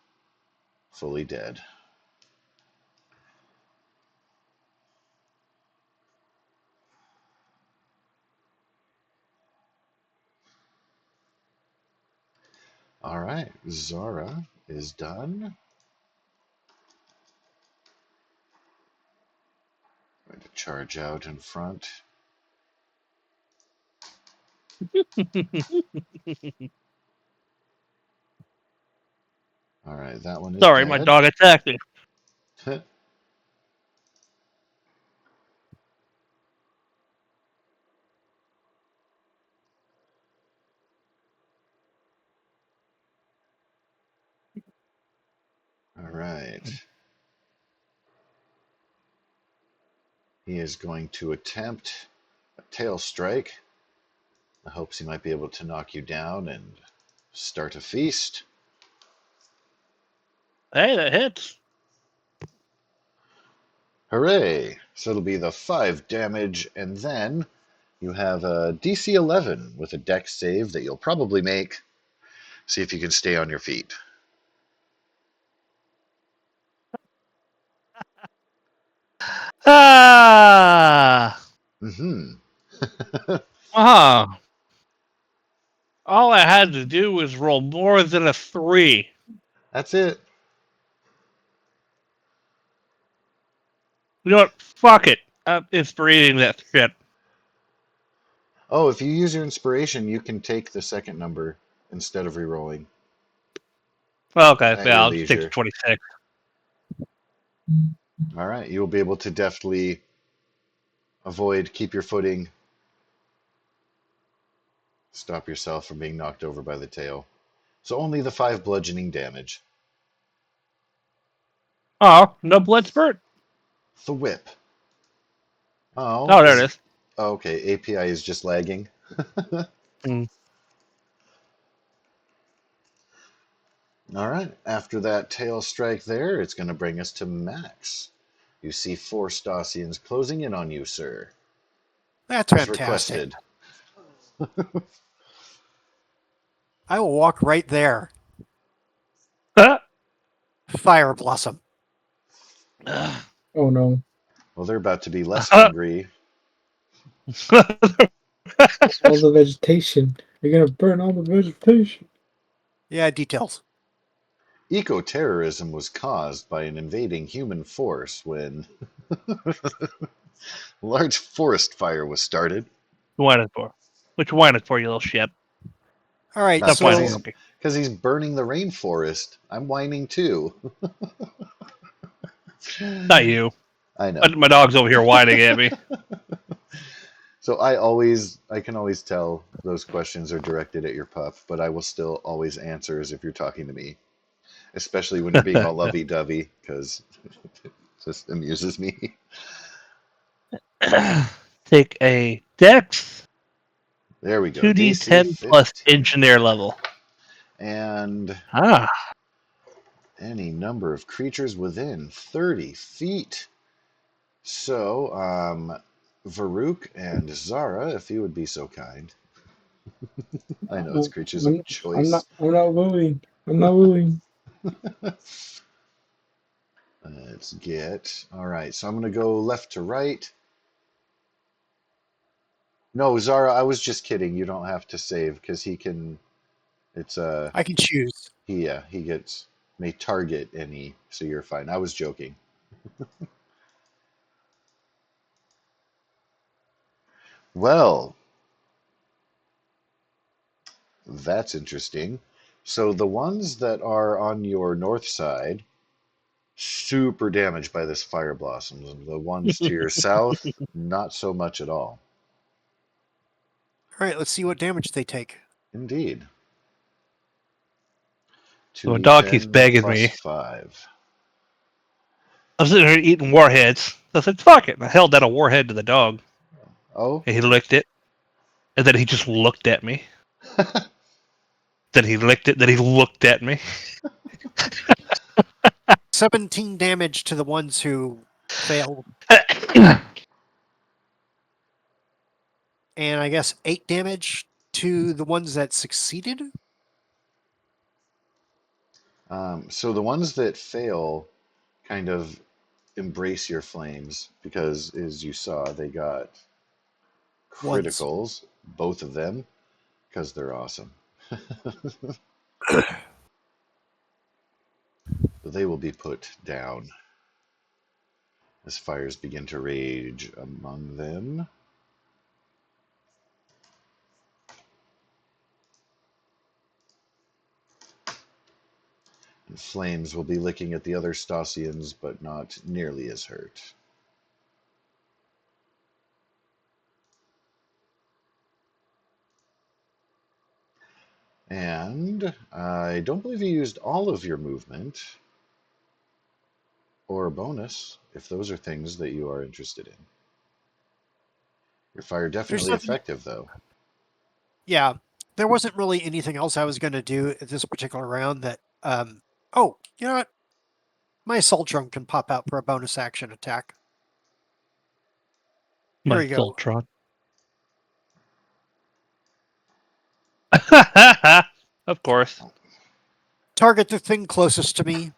Fully dead. All right, Zara is done. Going to charge out in front. All right, that one is Sorry, my dead. dog attacked me. All right. He is going to attempt a tail strike. I hopes he might be able to knock you down and start a feast. Hey, that hits. Hooray! So it'll be the 5 damage, and then you have a DC 11 with a dex save that you'll probably make. See if you can stay on your feet. Ah! Mm-hmm. Ah! All I had to do was roll more than a 3. That's it. You know what? Fuck it. I'm inspiring that shit. Oh, if you use your inspiration, you can take the second number instead of rerolling Okay, at yeah, your I'll just take the leisure. 26. All right, you'll be able to deftly avoid, keep your footing, stop yourself from being knocked over by the tail. So only the 5 bludgeoning damage. Oh, no blood spurt? The whip. Oh, Oh, there it is. okay, API is just lagging. Mm. All right, after that tail strike there, it's going to bring us to Max. You see 4 Stasians closing in on you, sir. That's As fantastic. requested. I will walk right there. Huh? Fire Blossom. Oh no. Well, they're about to be less hungry. All the vegetation. You're gonna burn all the vegetation. Yeah, details. Eco-terrorism was caused by an invading human force when a large forest fire was started. Whine it for? What you whining for, you little shit? All right, Stop so whining, okay? Because he's burning the rainforest. I'm whining too. Not you. I know. My dog's over here whining at me. So I can always tell those questions are directed at your pup, but I will still always answer as if you're talking to me, especially when you're being all lovey-dovey, because it just amuses me. Take a Dex There we go, DC 2d10 plus 15. engineer level. And Ah. any number of creatures within 30 feet. So, Varuk and Zara, if you would be so kind. I know it's I'm, creatures of I'm choice. not. I'm not willing. I'm not willing. Let's get. All right, so I'm going to go left to right. No, Zara, I was just kidding. You don't have to save because he can. It's I can choose. he gets may target any, so you're fine. I was joking. Well, that's interesting. So the ones that are on your north side, super damaged by this fire blossoms. The ones to your south, not so much at all. All right, let's see what damage they take. Indeed. So my dog keeps 2d10 begging plus me. 5. I'm sitting here eating warheads. I said, fuck it. And I held out a warhead to the dog. Oh, And he licked it. And then he just looked at me. Then he licked it. Then he looked at me. 17 damage to the ones who failed, and I guess 8 damage to the ones that succeeded. so the ones that fail kind of embrace your flames because, as you saw, they got Ones. criticals, both of them, because they're awesome. They will be put down as fires begin to rage among them. Flames will be licking at the other Stasians, but not nearly as hurt. And I don't believe you used all of your movement or a bonus, if those are things that you are interested in. Your fire There's definitely nothing. effective, though. Yeah, there wasn't really anything else I was going to do at this particular round. Oh, you know what? My assault drone can pop out for a bonus action attack. Here My we go. Voltron. Of course. Target the thing closest to me.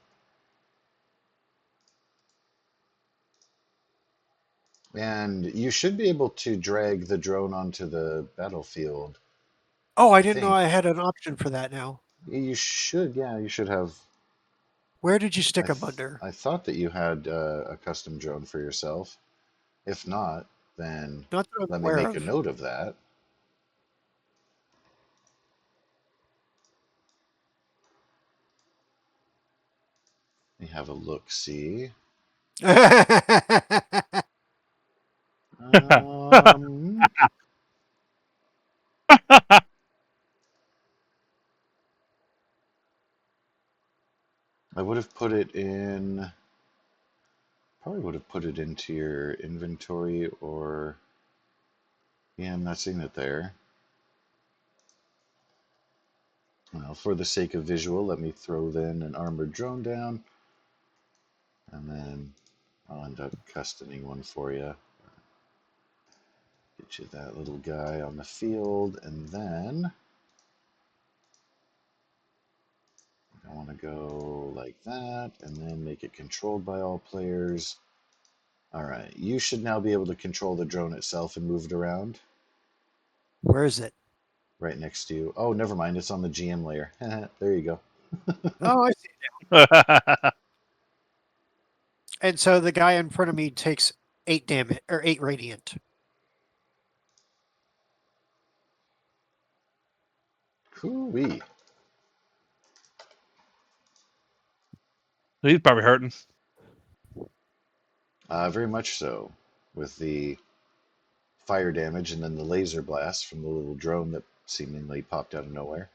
And you should be able to drag the drone onto the battlefield. Oh, I I didn't know think I had an option for that now. you should. Yeah, you should have. Where did you stick them under? I thought that you had a custom drone for yourself. If not, then Not that I'm let me aware make a of. note of that. Let me have a look. See. Um, I would have put it in. Probably would have put it into your inventory, or yeah, I'm not seeing it there. Well, for the sake of visual, let me throw then an armored drone down, and then I'll end up customing one for you. Get you that little guy on the field, and then I want to go like that, and then make it controlled by all players. All right, you should now be able to control the drone itself and move it around. Where is it? Right next to you. Oh, never mind, it's on the GM layer. There you go. Oh, I see. And so the guy in front of me takes 8 damage or 8 radiant. Hoo-wee. He's probably hurting. Very much so. With the fire damage and then the laser blast from the little drone that seemingly popped out of nowhere.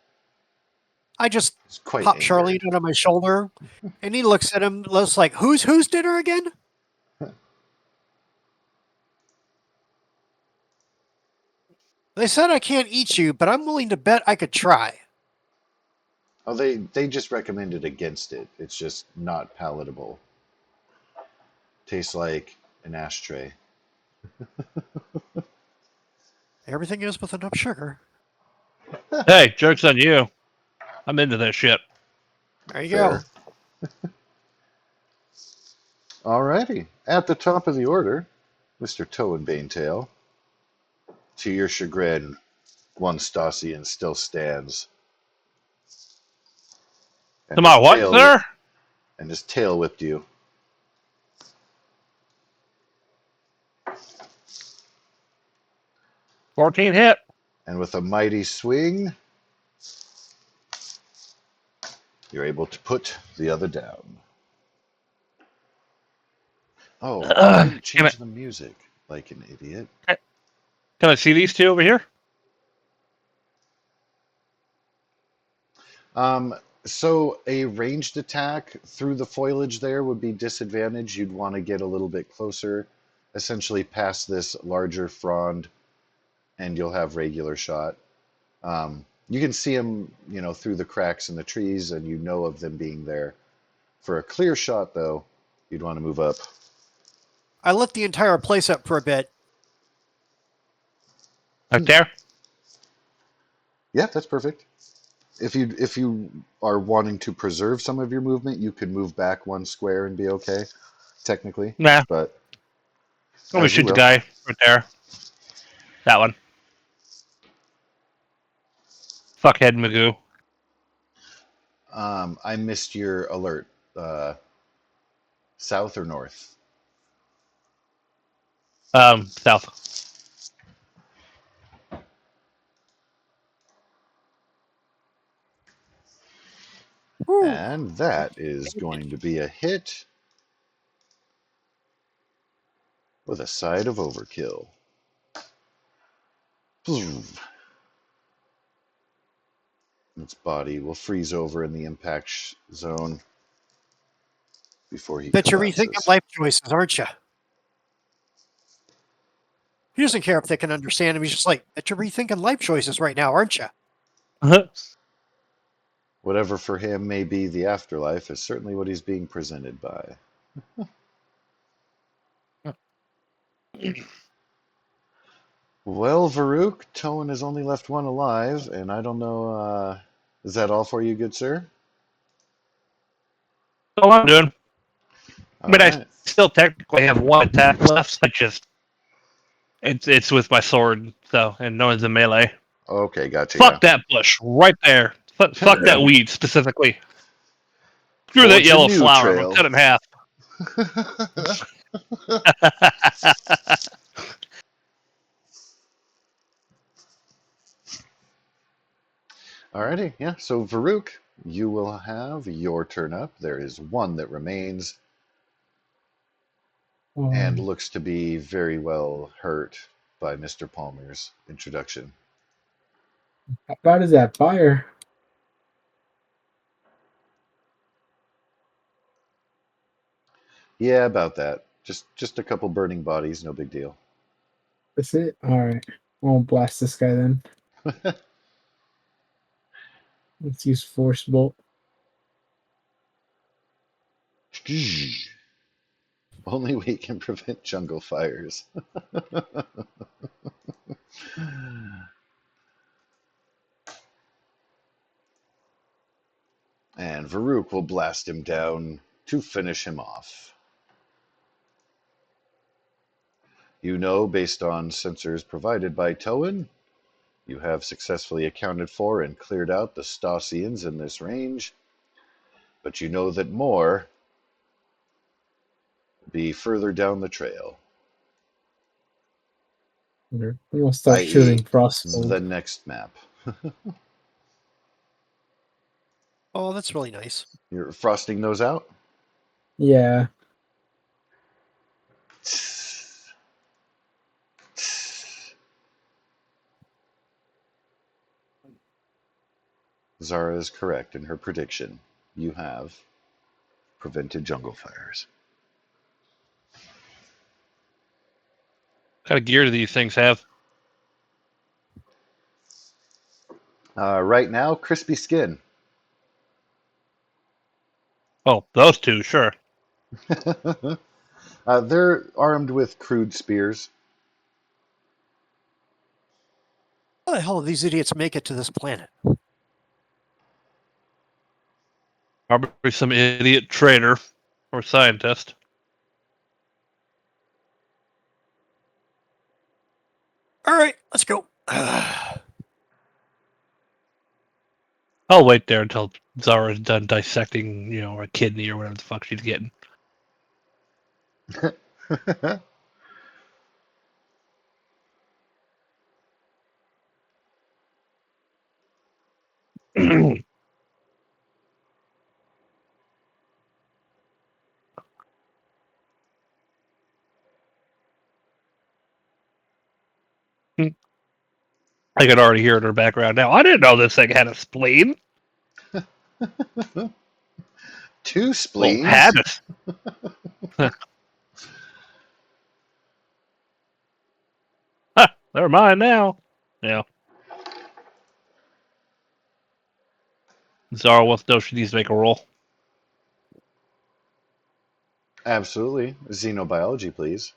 I just He's quite pop angered. Charlene on my shoulder, and he looks at him, looks like, "Who's dinner again?" They said I can't eat you, but I'm willing to bet I could try. Oh, they just recommended against it. It's just not palatable. Tastes like an ashtray. Everything is with enough sugar. Hey, joke's on you. I'm into that shit. There you go. Fair. Alrighty. At the top of the order, Mr. Toe and Banetail. To your chagrin, one Stasian still stands. And Come on, what, sir? his tail whipped you. 14 hit. And with a mighty swing, you're able to put the other down. Oh, I didn't Can I change the music like an idiot. can I see these two over here? So a ranged attack through the foliage there would be disadvantaged. You'd want to get a little bit closer, essentially past this larger frond, and you'll have regular shot. You can see them, through the cracks in the trees, and you know of them being there. For a clear shot, though, you'd want to move up. I lit the entire place up for a bit. Right there? Yeah, that's perfect. If you are wanting to preserve some of your movement, you could move back one square and be okay, technically. Nah. But I'm gonna as you shoot the will. guy right there. That one. Fuckhead Magoo. I missed your alert. Uh, South or north? South. Whew. And that is going to be a hit with a side of overkill. Its body will freeze over in the impact zone before he Bet you're rethinking collapses. life choices, aren't you? He doesn't care if they can understand him. He's just like, bet you're rethinking life choices right now, aren't you? Whatever for him may be the afterlife is certainly what he's being presented by. Well, Varuk, Toan has only left one alive, and I don't know. Is that all for you, good sir? All I'm doing. I All mean, I right. still technically have one attack left. I just it's with my sword, so and no one's in melee. Okay, gotcha. Fuck that bush right there. Fuck that Yeah. weed specifically. Screw Well, that it's a yellow new flower. I'm gonna trail. cut it in half. Alrighty, yeah. So Varuk, you will have your turn up. There is one that remains and looks to be very well hurt by Mr. Palmer's introduction. How bad is that fire? Yeah, about that. Just a couple burning bodies, no big deal. That's it? Alright. I won't blast this guy then. Let's use Force Bolt. Only we can prevent jungle fires. And Varuk will blast him down to finish him off. You know, based on sensors provided by Toan, you have successfully accounted for and cleared out the Stasians in this range, but you know that more be further down the trail, We're gonna start shooting i.e., Frostbolt. the next map. Oh, that's really nice. You're frosting those out? Yeah. Zara is correct in her prediction. You have prevented jungle fires. What kind of gear do these things have? Right now, crispy skin. Oh, those two, sure. They're armed with crude spears. How the hell did these idiots make it to this planet? Probably some idiot trader or scientist. All right, let's go. I'll wait there until Zara's done dissecting, a kidney or whatever the fuck she's getting. I can already hear it in her background now. I didn't know this thing had a spleen. Two Well, had spleens. a. They're mine now. Yeah. Zara wants to know if she needs to make a roll. Absolutely. Xenobiology, please.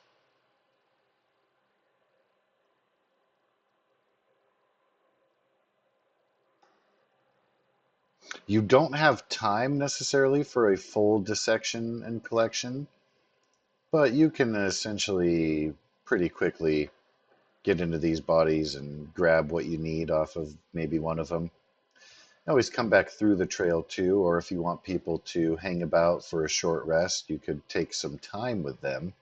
You don't have time necessarily for a full dissection and collection, but you can essentially pretty quickly get into these bodies and grab what you need off of maybe one of them. Always come back through the trail too, or if you want people to hang about for a short rest, you could take some time with them.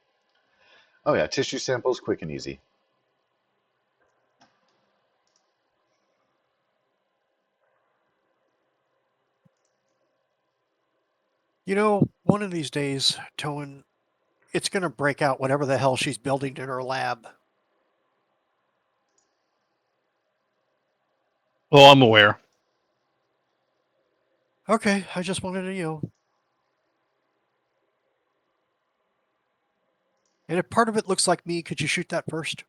Oh yeah, tissue samples, quick and easy. You know, one of these days, Toan, it's going to break out whatever the hell she's building in her lab. Oh, I'm aware. Okay, I just wanted to, And if part of it looks like me, could you shoot that first?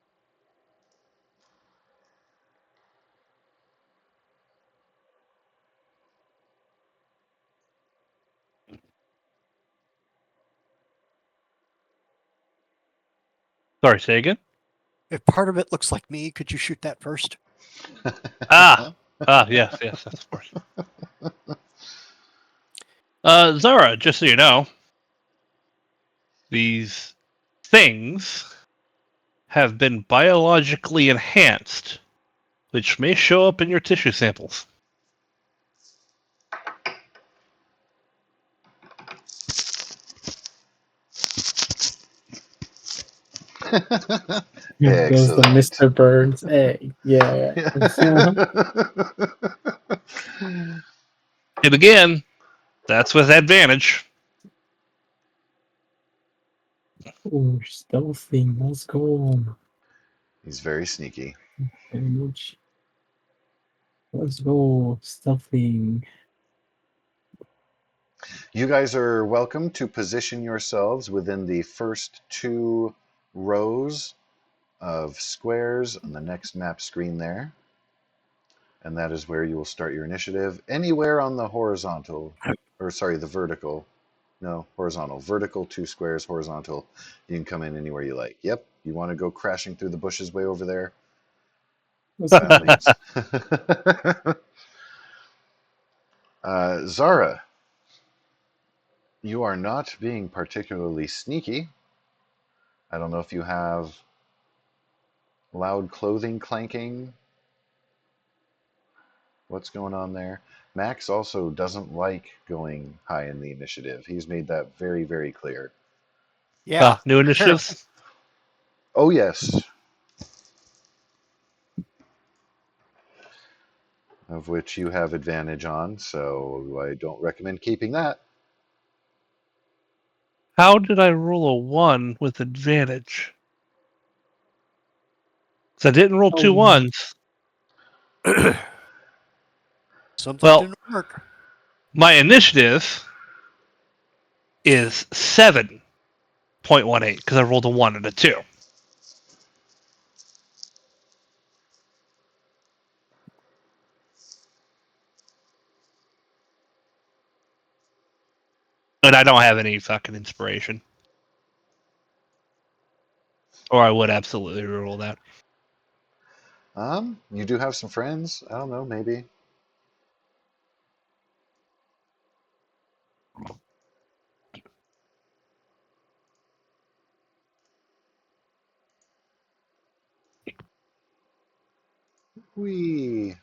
Sorry, say again? If part of it looks like me, could you shoot that first? Ah, yes, that's of course. Zara, just so you know, these things have been biologically enhanced, which may show up in your tissue samples. Here goes the Excellent. Mr. Burns egg. Yeah. And again, that's with advantage. Oh, stealthing. Let's go. He's very sneaky. Advantage. Let's go. Stealthing. You guys are welcome to position yourselves within the first 2 rows of squares on the next map screen there. And that is where you will start your initiative. Anywhere on the horizontal, or sorry, the vertical. No, horizontal. Vertical, 2 squares, horizontal. You can come in anywhere you like. Yep, you want to go crashing through the bushes way over there? Let's By all go. means. Zara, you are not being particularly sneaky. I don't know if you have loud clothing clanking. What's going on there? Max also doesn't like going high in the initiative. He's made that very, very clear. Yeah, New apparently. initiatives? Oh, yes. Of which you have advantage on, so I don't recommend keeping that. How did I roll a 1 with advantage? Because I didn't roll 2 Oh, 1s. Something Well, didn't work. my initiative is 7.18 because I rolled a 1 and a 2. And I don't have any fucking inspiration. Or I would absolutely roll that. You do have some friends. I don't know, maybe. Wee.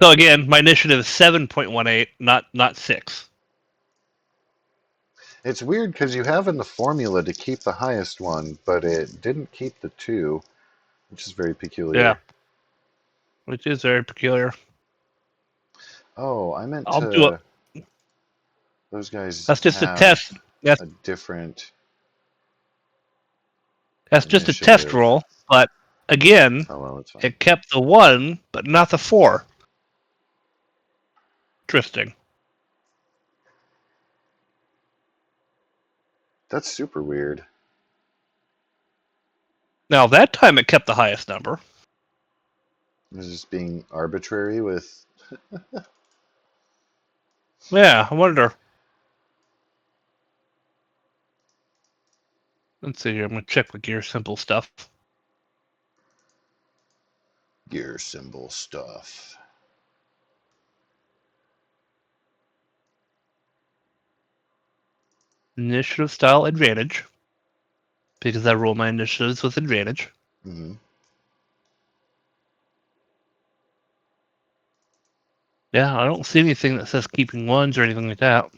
So again, my initiative is 7.18, not 6. It's weird because you have in the formula to keep the highest one, but it didn't keep the 2, which is very Yeah, peculiar. which is very peculiar. Oh, I meant I'll do it. to. Those guys That's just a have test. That's a different that's just a test initiative. roll. But again, Oh, well, it's fine. it kept the 1, but not the 4. Interesting. That's super weird. Now that time it kept the highest number. Is this being arbitrary with. Yeah, I wonder. Let's see here. I'm gonna check the gear symbol stuff. Gear symbol stuff? Initiative style advantage. Because I roll my initiatives with advantage. Mm-hmm. Yeah, I don't see anything that says keeping 1s or anything like that.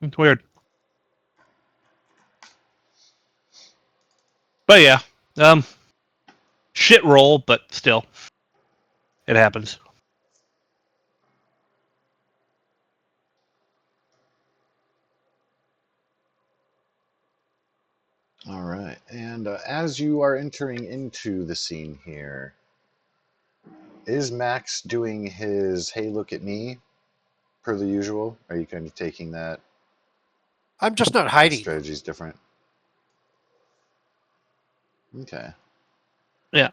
It's weird. But yeah. Shit roll, but still. It happens. All right. And as you are entering into the scene here, is Max doing his "Hey, look at me" per the usual? Are you kind of taking that? I'm just not That hiding. strategy's different. Okay. Yeah.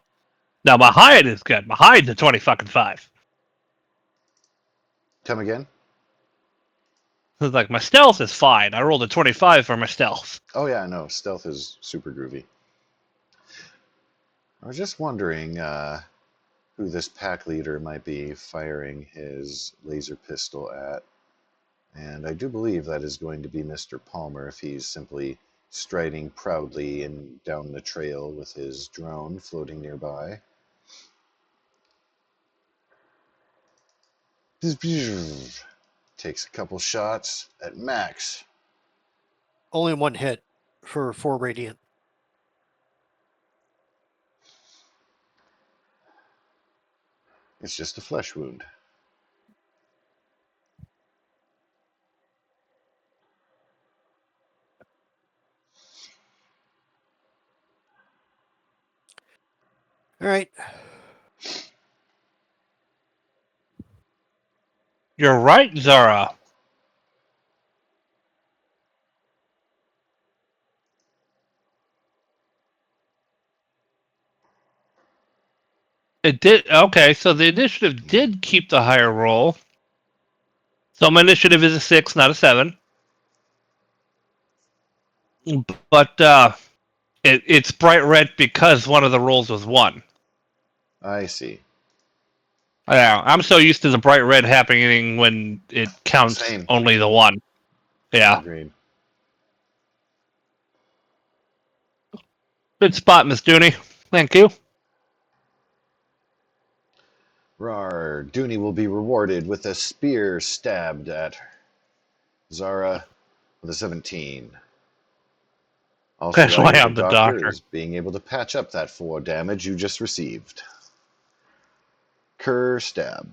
Now my hide is good. My hide's a 20 fucking 5. Come again? So it's like my stealth is fine. I rolled a 25 for my stealth. Oh yeah, no. Stealth is super groovy. I was just wondering who this pack leader might be firing his laser pistol at. And I do believe that is going to be Mr. Palmer if he's simply striding proudly and down the trail with his drone floating nearby. Takes a couple shots at Max. Only one hit for 4 radiant. It's just a flesh wound. All right. You're right, Zara. It did. Okay, so the initiative did keep the higher roll. So my initiative is a 6, not a 7. But it's bright red because one of the rolls was 1. I see. Yeah, I'm so used to the bright red happening when it counts Same. only the 1. Yeah. Agreed. Good spot, Miss Dooney. Thank you. Rar, Dooney will be rewarded with a spear stabbed at Zara with a 17. Also, That's while why you're the I'm the doctor, doctor. is being able to patch up that 4 damage you just received. Kerr stab.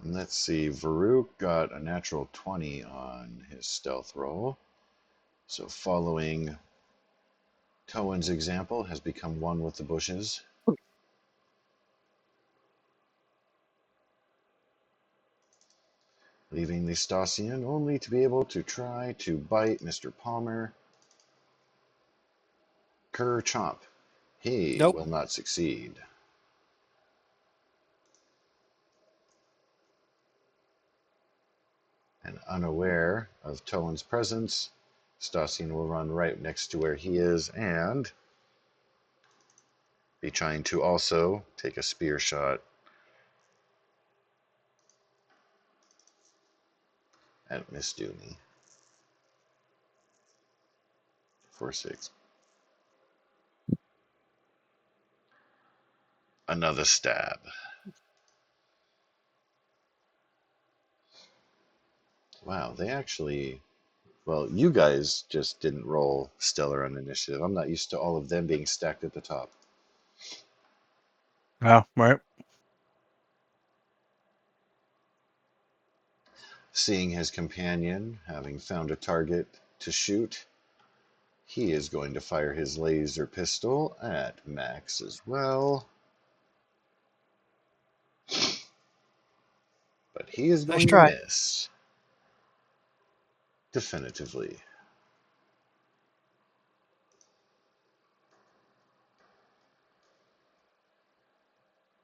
And let's see, Varuk got a natural 20 on his stealth roll. So following Cohen's example, has become one with the bushes. Leaving the Stasian only to be able to try to bite Mr. Palmer. Kerr chomp. He Nope. will not succeed. And unaware of Towen's presence, Stasian will run right next to where he is and be trying to also take a spear shot at Miss Dooney for 6. Another stab. Wow, they actually. Well, you guys just didn't roll stellar on initiative. I'm not used to all of them being stacked at the top. Yeah, right. Seeing his companion having found a target to shoot, he is going to fire his laser pistol at Max as well. But he is Nice going to try. miss. Definitively.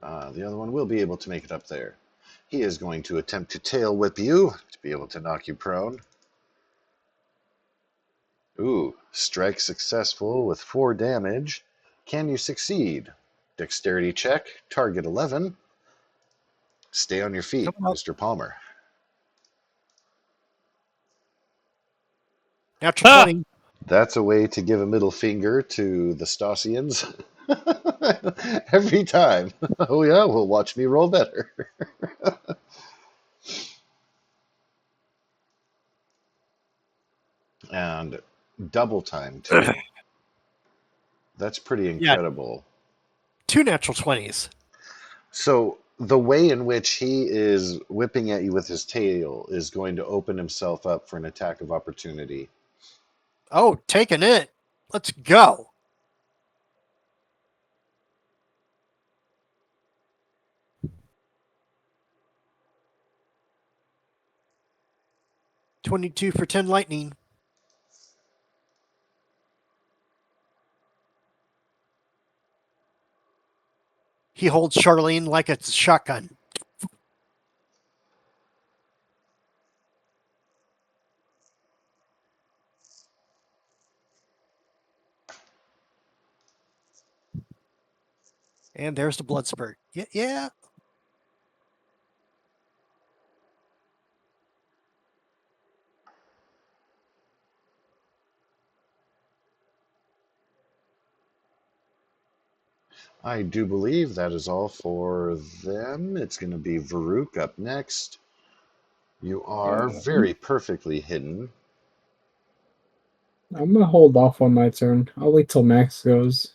The other one will be able to make it up there. He is going to attempt to tail whip you to be able to knock you prone. Ooh, strike successful with 4 damage. Can you succeed? Dexterity check, target 11. Stay on your feet, Come up. Mr. Palmer. Natural Ah! 20. That's a way to give a middle finger to the Stasians. Every time. Oh yeah, well watch me roll better. And double time, too. That's pretty Yeah, incredible. 2 natural 20s. So the way in which he is whipping at you with his tail is going to open himself up for an attack of opportunity. Oh, taking it. Let's go. $22 for 10 lightning. He holds Charlene like it's a shotgun. And there's the blood spurt. Yeah, yeah. I do believe that is all for them. It's going to be Varuk up next. You are very perfectly hidden. I'm gonna hold off on my turn. I'll wait till Max goes.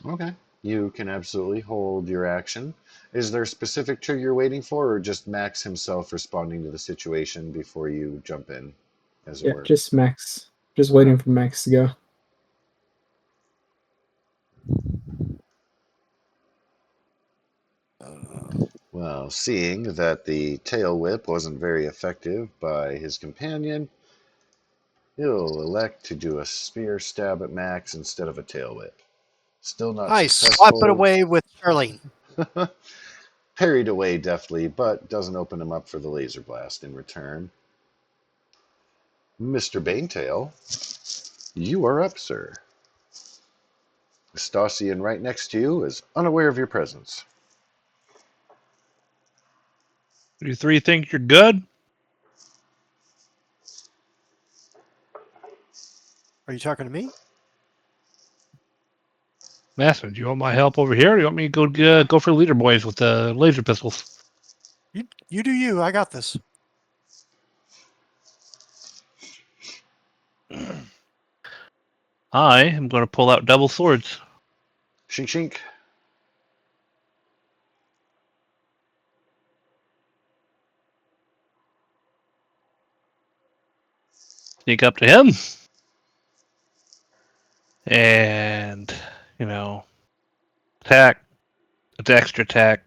Okay. You can absolutely hold your action. Is there a specific trigger you're waiting for, or just Max himself responding to the situation before you jump in, as it Yeah, were? just Max. Just waiting for Max to go. Well, seeing that the tail whip wasn't very effective by his companion, he'll elect to do a spear stab at Max instead of a tail whip. Still not I swap it successful. away with Charlene. Parried away deftly, but doesn't open him up for the laser blast in return. Mr. Banetail, you are up, sir. Stasian right next to you is unaware of your presence. You three think you're good? Are you talking to me? Master, do you want my help over here? Or do you want me to go for leader boys with the laser pistols? You do you. I got this. I am going to pull out double swords. Shink shink. Sneak up to him. And, you know, attack, extra attack,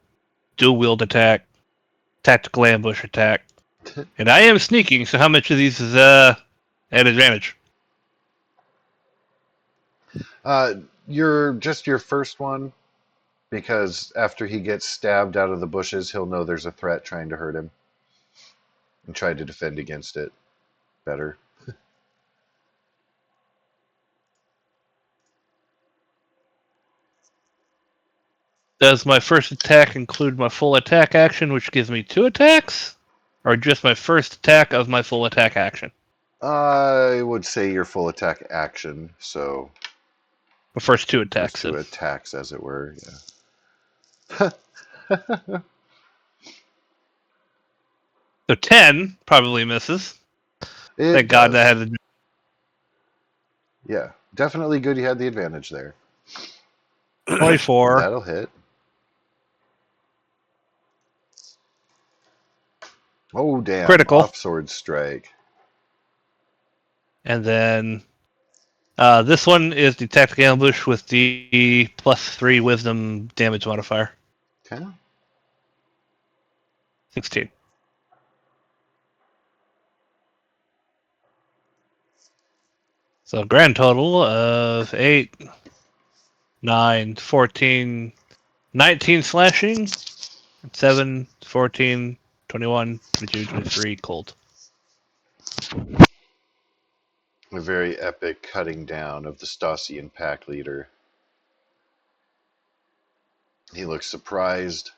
dual wield attack, tactical ambush attack. And I am sneaking, so how much of these is at advantage? You're just your first one, because after he gets stabbed out of the bushes, he'll know there's a threat trying to hurt him and try to defend against it better. Does my first attack include my full attack action, which gives me 2 attacks? Or just my first attack of my full attack action? I would say your full attack action, so My first 2 first attacks. two Then. attacks, as it were. Yeah. So 10 probably misses. It Thank God does. that had Yeah, definitely good. You had the advantage there. 24. That'll hit. Oh damn! Critical. Off sword strike. And then this one is the tactical ambush with the +3 wisdom damage modifier. Okay. 16. So grand total of 8, 9, 14, 19 slashing, 7, 14, 21, 22, 23 cold. A very epic cutting down of the Stasian pack leader. He looks surprised,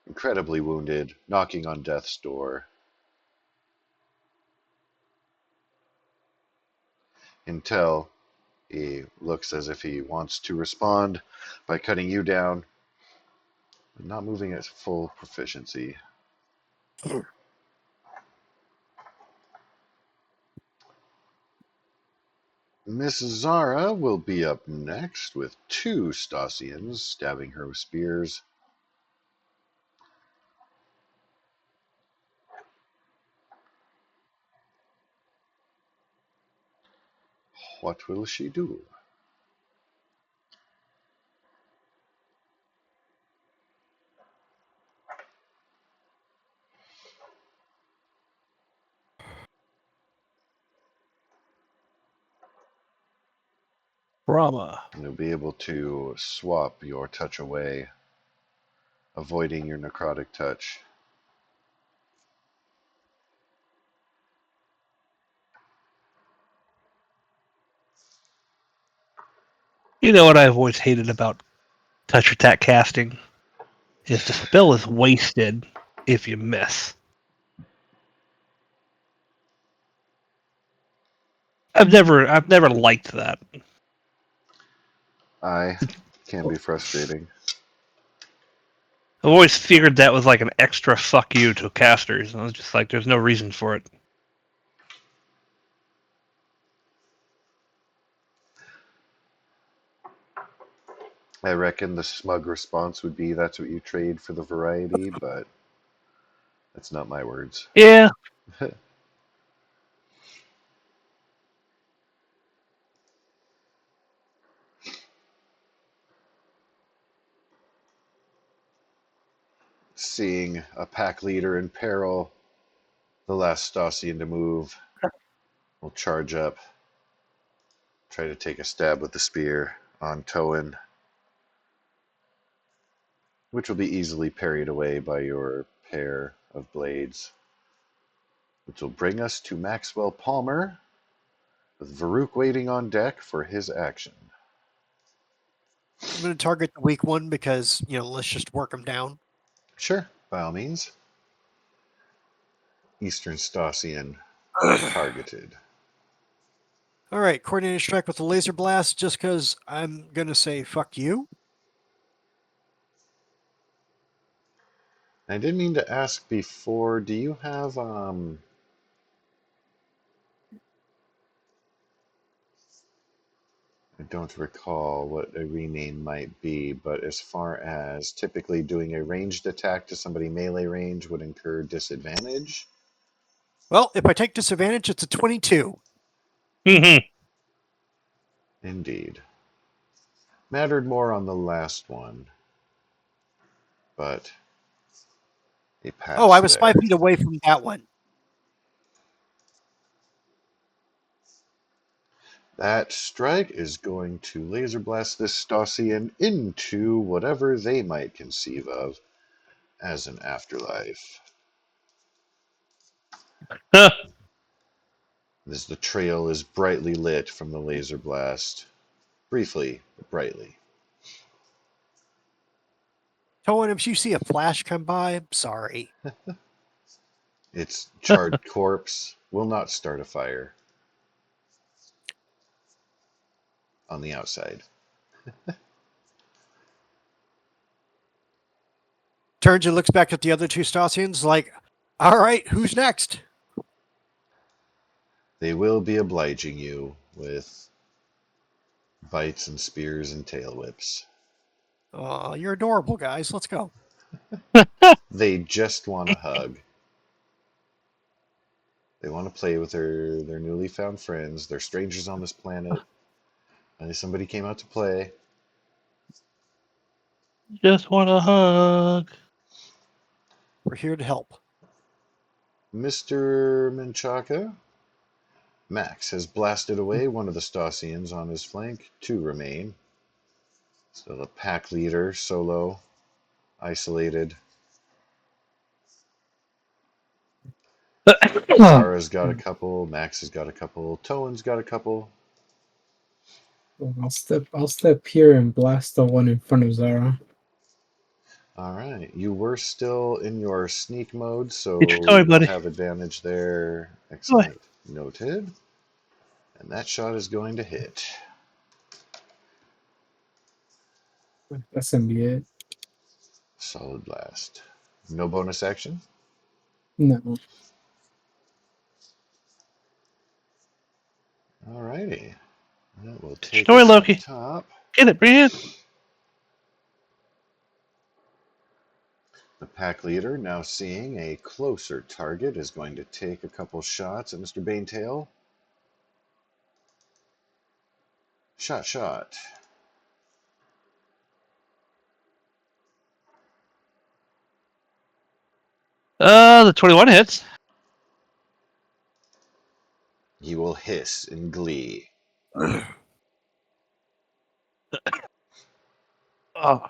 incredibly wounded, knocking on death's door. Until he looks as if he wants to respond by cutting you down, but not moving at full proficiency. Miss Zara will be up next with 2 Stasians stabbing her with spears. What will she do? Brahma. You'll be able to swap your touch away, avoiding your necrotic touch. You know what I've always hated about touch attack casting is the spell is wasted if you miss. I've never liked that. I can be frustrating. I've always figured that was like an extra fuck you to casters. And I was just like, there's no reason for it. I reckon the smug response would be that's what you trade for the variety, but that's not my words. Yeah. Seeing a pack leader in peril, the last Stasian to move will charge up, try to take a stab with the spear on Toan, which will be easily parried away by your pair of blades, which will bring us to Maxwell Palmer, with Varuk waiting on deck for his action. I'm going to target the weak one because, let's just work him down. Sure, by all means. Eastern Stasian targeted. All right, coordinated strike with the laser blast just because I'm going to say fuck you. I did mean to ask before, do you have I don't recall what a rename might be, but as far as typically doing a ranged attack to somebody melee range would incur disadvantage. Well, if I take disadvantage, it's a 22. Indeed. Mattered more on the last one, but a pass Oh, I was 5 there. feet away from that one. That strike is going to laser blast this Stasian into whatever they might conceive of as an afterlife. As the trail is brightly lit from the laser blast. Briefly, but brightly. Toan, if you see a flash come by, sorry. Its charred corpse will not start a fire on the outside. Turns and looks back at the other 2 Stasians like, all right, who's next? They will be obliging you with bites and spears and tail whips. You're adorable, guys. Let's go. They just want a hug. They want to play with their newly found friends. They're strangers on this planet. And somebody came out to play. Just want a hug. We're here to help. Mr. Menchaca, Max has blasted away one of the Stasians on his flank. 2 remain. So the pack leader, solo, isolated. Zara's got a couple. Max has got a couple. Toan's got a couple. Well, I'll step here and blast the one in front of Zara. All right. You were still in your sneak mode, so Get your toy, you'll buddy. have advantage there. Excellent. Noted. And that shot is going to hit. That's gonna be it. Solid blast. No bonus action. No. All righty. That will take Story, us Loki. up top. Get it, Brian. The pack leader, now seeing a closer target, is going to take a couple shots at Mr. Banetail. Shot. The 21 hits. He will hiss in glee. Oh.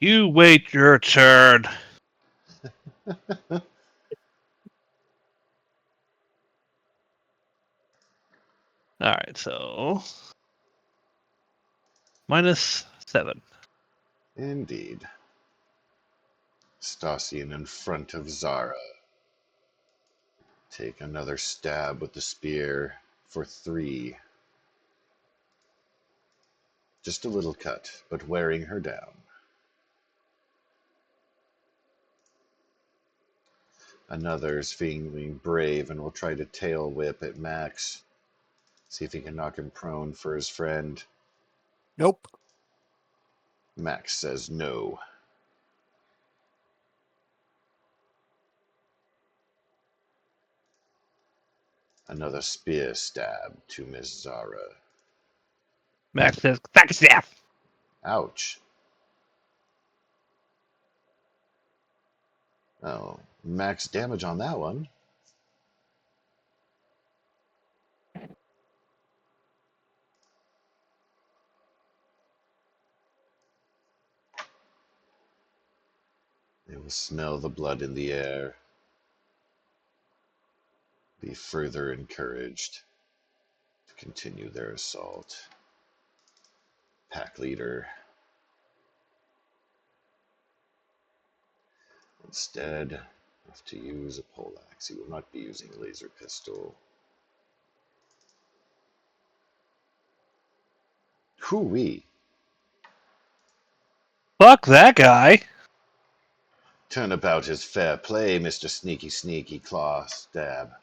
You wait your turn. Alright, so -7. Indeed. Stasian in front of Zara. Take another stab with the spear for 3. Just a little cut, but wearing her down. Another's feeling brave and will try to tail whip at Max. See if he can knock him prone for his friend. Nope. Max says no. Another spear stab to Miss Zara. Max says, "Back staff." Ouch. Oh, max damage on that one. They will smell the blood in the air. Be further encouraged to continue their assault. Pack leader. Instead, have to use a poleaxe. He will not be using a laser pistol. Hoo-wee. Fuck that guy. Turnabout is fair play, Mr. Sneaky Claw Stab.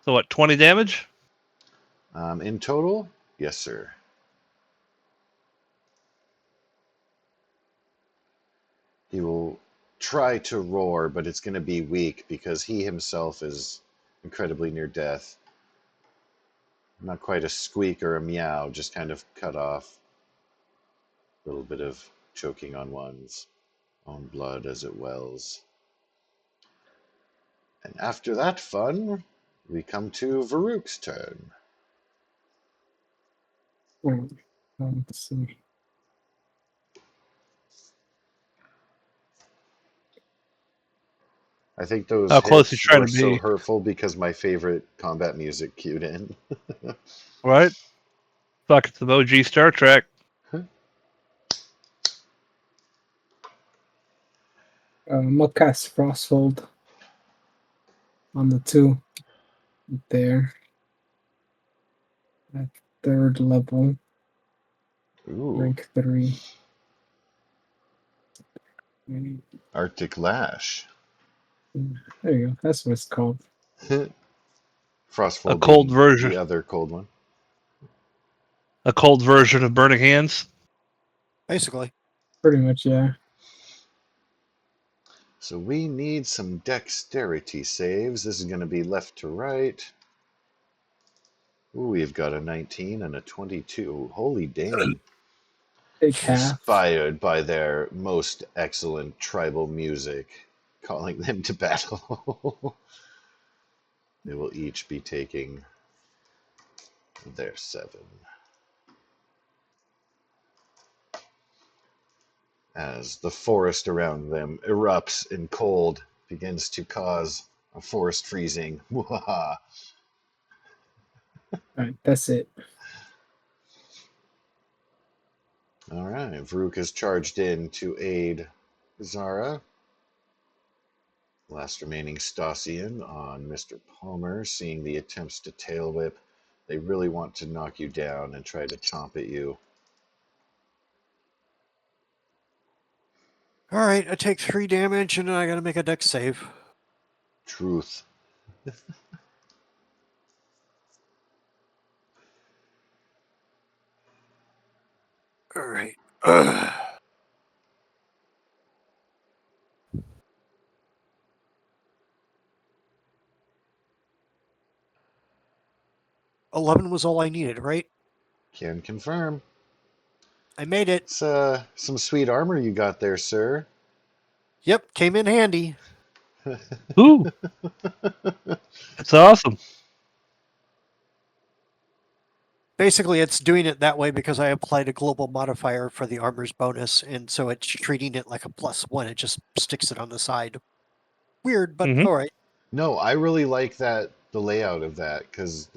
So what, 20 damage? In total, yes, sir. He will try to roar, but it's going to be weak because he himself is incredibly near death. Not quite a squeak or a meow, just kind of cut off. A little bit of choking on one's own blood as it wells. And after that fun, we come to Varuk's turn. Let's see. I think those How close he's hits trying were to so be. hurtful because my favorite combat music cued in. Right? Fuck, it's the OG Star Trek. I'll cast Frostfold on the 2 there at 3rd level, Ooh, rank 3. Arctic Lash. There you go. That's what it's called. A Frostfold cold being version. the other cold one. A cold version of Burning Hands. Basically. Pretty much, yeah. So we need some dexterity saves. This is going to be left to right. Ooh, we've got a 19 and a 22. Holy damn. Take half. Inspired by their most excellent tribal music, calling them to battle. They will each be taking their 7. As the forest around them erupts in cold, begins to cause a forest freezing. Alright, that's it. All right, Varuk has charged in to aid Zara. Last remaining Stasian on Mr. Palmer, seeing the attempts to tail whip. They really want to knock you down and try to chomp at you. All right, I take 3 damage and then I got to make a dex save. Truth. All right. 11 was all I needed, right? Can confirm. I made it. It's some sweet armor you got there, sir. Yep, came in handy. Ooh, that's awesome. Basically, it's doing it that way because I applied a global modifier for the armor's bonus, and so it's treating it like a +1. It just sticks it on the side. Weird, but Mhm. all right. No, I really like the layout of that because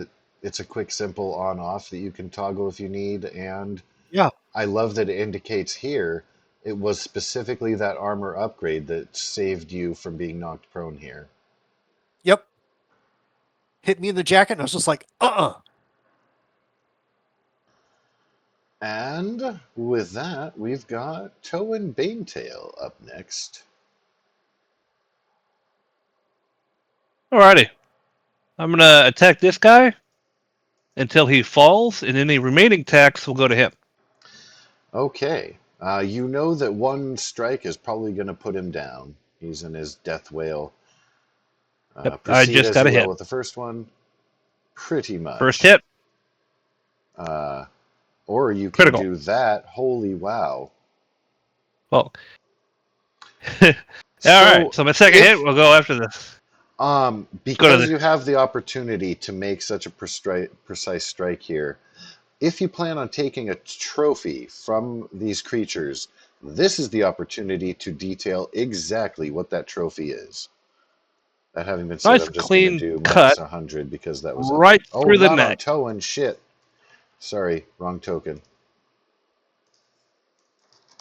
it's a quick, simple on-off that you can toggle if you need, and Yeah. I love that it indicates here it was specifically that armor upgrade that saved you from being knocked prone here. Yep. Hit me in the jacket, and I was just like, And with that, we've got Toe and Banetail up next. Alrighty. I'm gonna attack this guy until he falls, and any remaining attacks will go to him. Okay. You know that one strike is probably going to put him down. He's in his death wail. Yep, I Proceed just as got you a will hit. with the first one. Pretty First much. hit, Uh, or you can critical. do that. Holy wow. Well, all right. So So my second hit if will go after this. Let's go to because the. you have the opportunity to make such a precise strike here, if you plan on taking a trophy from these creatures, this is the opportunity to detail exactly what that trophy is. That having been said, Nice I'm just going to clean do cut minus 100 because that was a... right Oh, through the not on neck. toe and shit. Sorry, wrong token.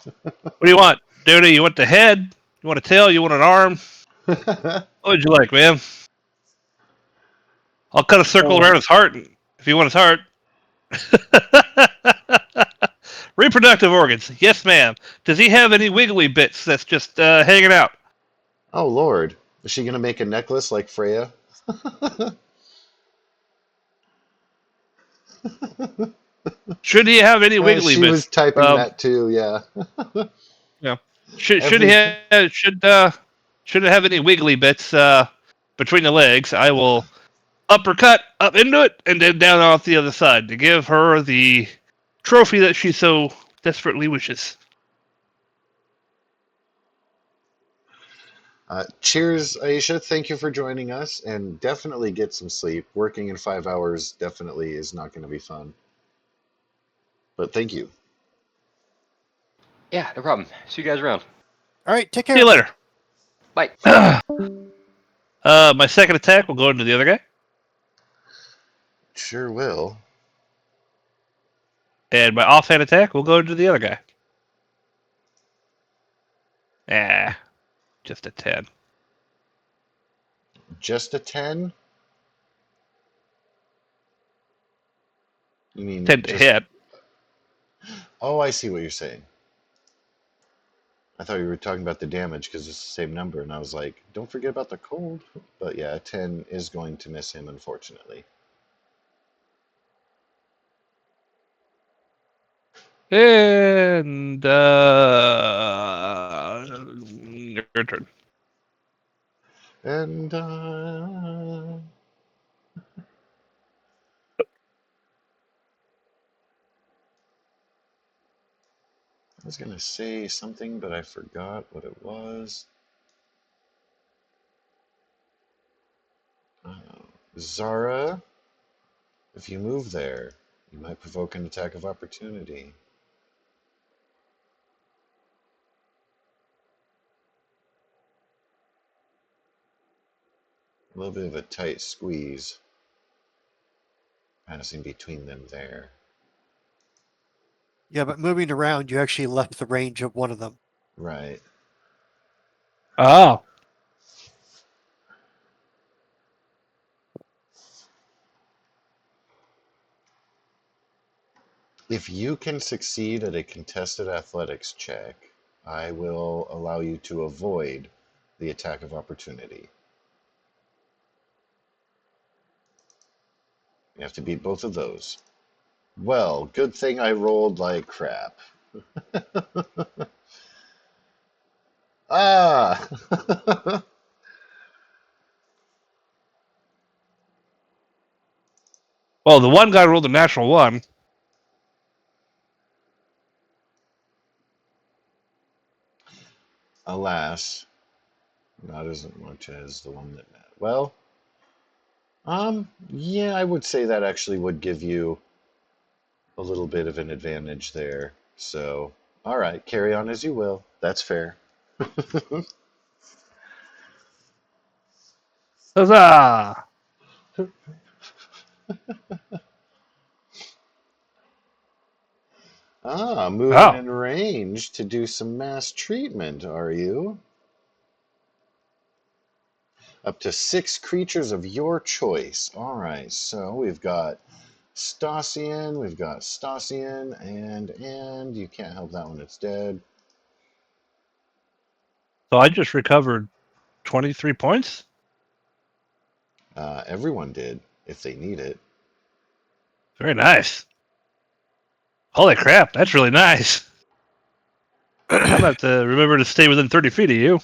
What do you want, dude? You want the head? You want a tail? You want an arm? What would you like, man? I'll cut a circle around his heart if you want his heart. Reproductive organs. Yes, ma'am. Does he have any wiggly bits that's just hanging out? Oh, Lord. Is she going to make a necklace like Freya? Should he have any wiggly She was bits? typing that too, yeah. Yeah. Should he Everything. should it have any wiggly bits between the legs? I will uppercut up into it and then down off the other side to give her the trophy that she so desperately wishes. Cheers, Aisha. Thank you for joining us, and definitely get some sleep. Working in 5 hours definitely is not going to be fun. But thank you. Yeah, no problem. See you guys around. all right, take See care. you later. Bye. My second attack will go into the other guy, Sure will. and my offhand attack will go into the other guy. Ah, just a 10. Just a 10? You mean 10 to just... hit. Oh, I see what you're saying. I thought you were talking about the damage because it's the same number, and I was like, don't forget about the cold. But yeah, 10 is going to miss him, unfortunately. And your turn. And I was going to say something, but I forgot what it was. Uh, Zara, if you move there, you might provoke an attack of opportunity. A little bit of a tight squeeze passing between them there. Yeah, but moving around, you actually left the range of one of them. Right. Oh. If you can succeed at a contested athletics check, I will allow you to avoid the attack of opportunity. You have to beat both of those. Well, good thing I rolled like crap. Ah! Well, the one guy rolled a natural one. Alas, not as much as the one that met. Well, yeah, I would say that actually would give you a little bit of an advantage there. So, all right, carry on as you will. That's fair. Huzzah! Moving Oh, in range to do some mass treatment, are you? Up to 6 creatures of your choice. All right, so we've got Stasian, and you can't help that one, it's dead. so I just recovered 23 points? Everyone did, if they need it. Very nice. Holy crap, that's really nice. I'm going to have to remember to stay within 30 feet of you.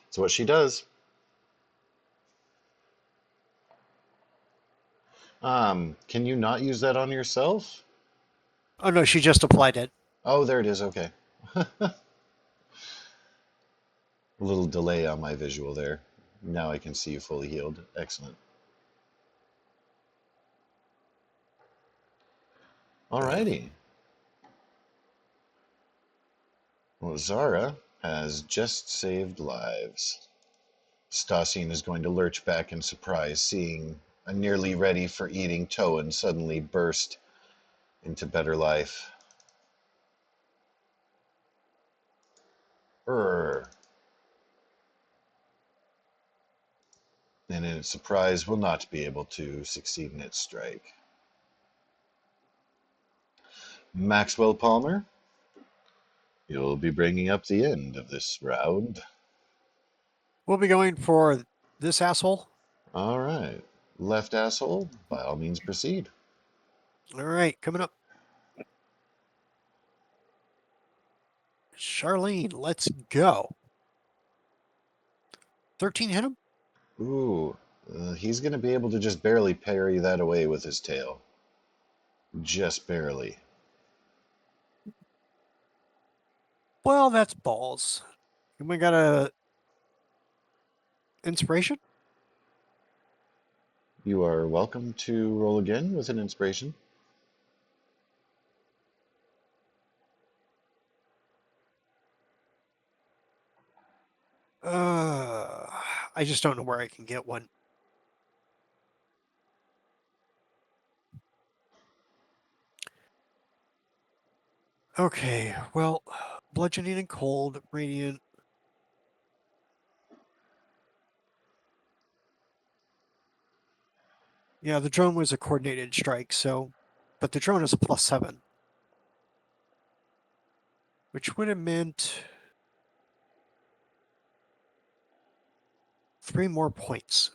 That's what she does. Can you not use that on yourself? Oh no, she just applied it. Oh, there it is. Okay. A little delay on my visual there. Now I can see you fully healed. Excellent. Alrighty. Well, Zara has just saved lives. Stasine is going to lurch back in surprise, seeing a nearly ready for eating Toan suddenly burst into better life. Urgh. And in its surprise will not be able to succeed in its strike. Maxwell Palmer, you'll be bringing up the end of this round. We'll be going for this asshole. All right. Left asshole, by all means proceed. All right, coming up. Charlene, let's go. 13 hit him? Ooh, he's going to be able to just barely parry that away with his tail. Just barely. Well, that's balls. And we got a inspiration? You are welcome to roll again with an inspiration. I just don't know where I can get one. Okay, well, bludgeoning and cold, radiant. Yeah, the drone was a coordinated strike, so, but the drone is a +7, which would have meant 3 more points.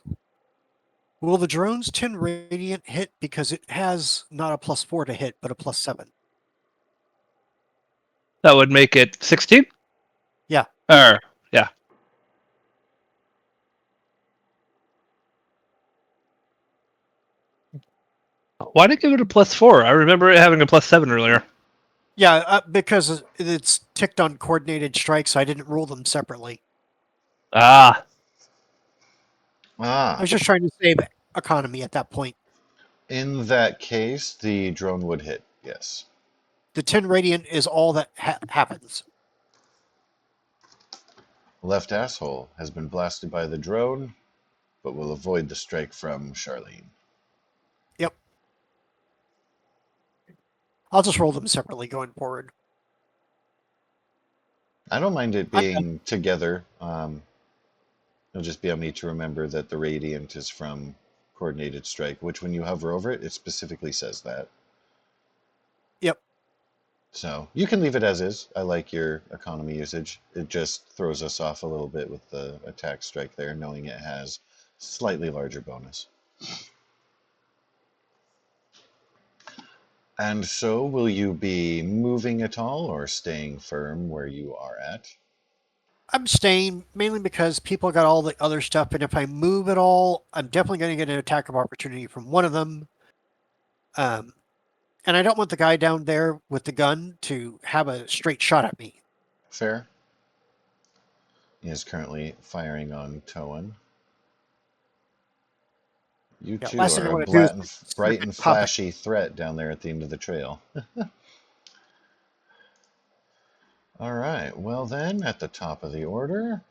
Will the drone's 10 radiant hit because it has not a +4 to hit, but a +7? That would make it 16? Yeah. Yeah. Why did it give it a +4? I remember it having a +7 earlier. Yeah, because it's ticked on coordinated strikes, so I didn't rule them separately. Ah, I Ah, was just trying to save economy at that point. in that case, the drone would hit, yes. The 10 radiant is all that happens. Left asshole has been blasted by the drone, but will avoid the strike from Charlene. Yep. I'll just roll them separately going forward. I don't mind it I'm done. being together. It'll just be on me to remember that the radiant is from coordinated strike, which when you hover over it, it specifically says that. Yep. So you can leave it as is. I like your economy usage. It just throws us off a little bit with the attack strike there, knowing it has slightly larger bonus. And so, will you be moving at all or staying firm where you are at? I'm staying mainly because people got all the other stuff, and if I move at all, I'm definitely going to get an attack of opportunity from one of them. And I don't want the guy down there with the gun to have a straight shot at me. Fair. He is currently firing on Toan. You Yeah, two last thing I are a want to do is bright slip and and pop it. flashy threat down there at the end of the trail. All right, well then, at the top of the order,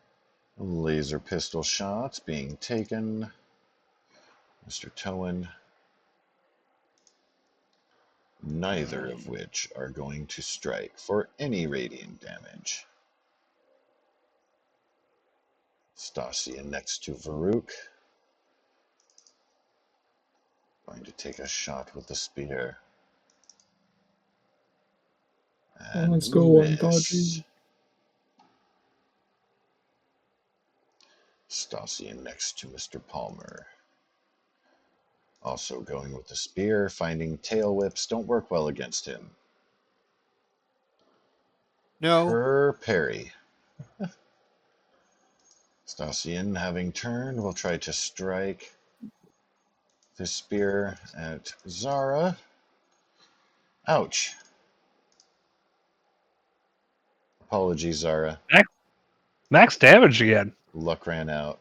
laser pistol shots being taken. Mr. Toan, neither of which are going to strike for any radiant damage. Stasia next to Varuk, going to take a shot with the spear. And Let's go on miss. dodgy. Stasia next to Mr. Palmer. Also going with the spear, finding tail whips don't work well against him. No, Kerr parry. Stasian, having turned, will try to strike the spear at Zara. Ouch. Apologies, Zara. Max damage again. Luck ran out.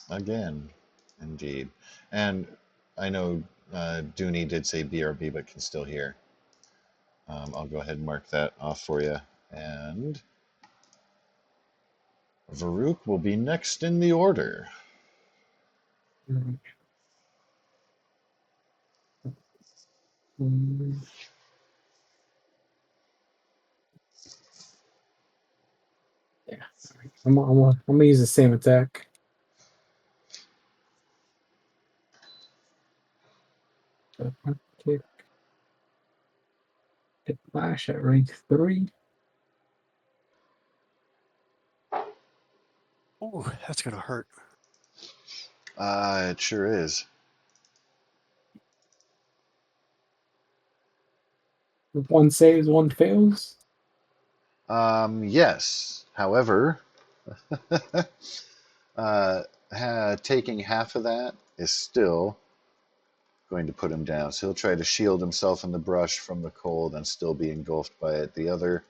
Again, indeed. And I know Dooney did say BRB, but can still hear. I'll go ahead and mark that off for you. And Varuk will be next in the order. Mhm. Mm, yeah. I'm gonna use the same attack. So, front kick. Hit flash at rank 3. ooh, that's going to hurt. It sure is. If one saves, one fails. Yes. However, taking half of that is still going to put him down. So he'll try to shield himself in the brush from the cold and still be engulfed by it. The other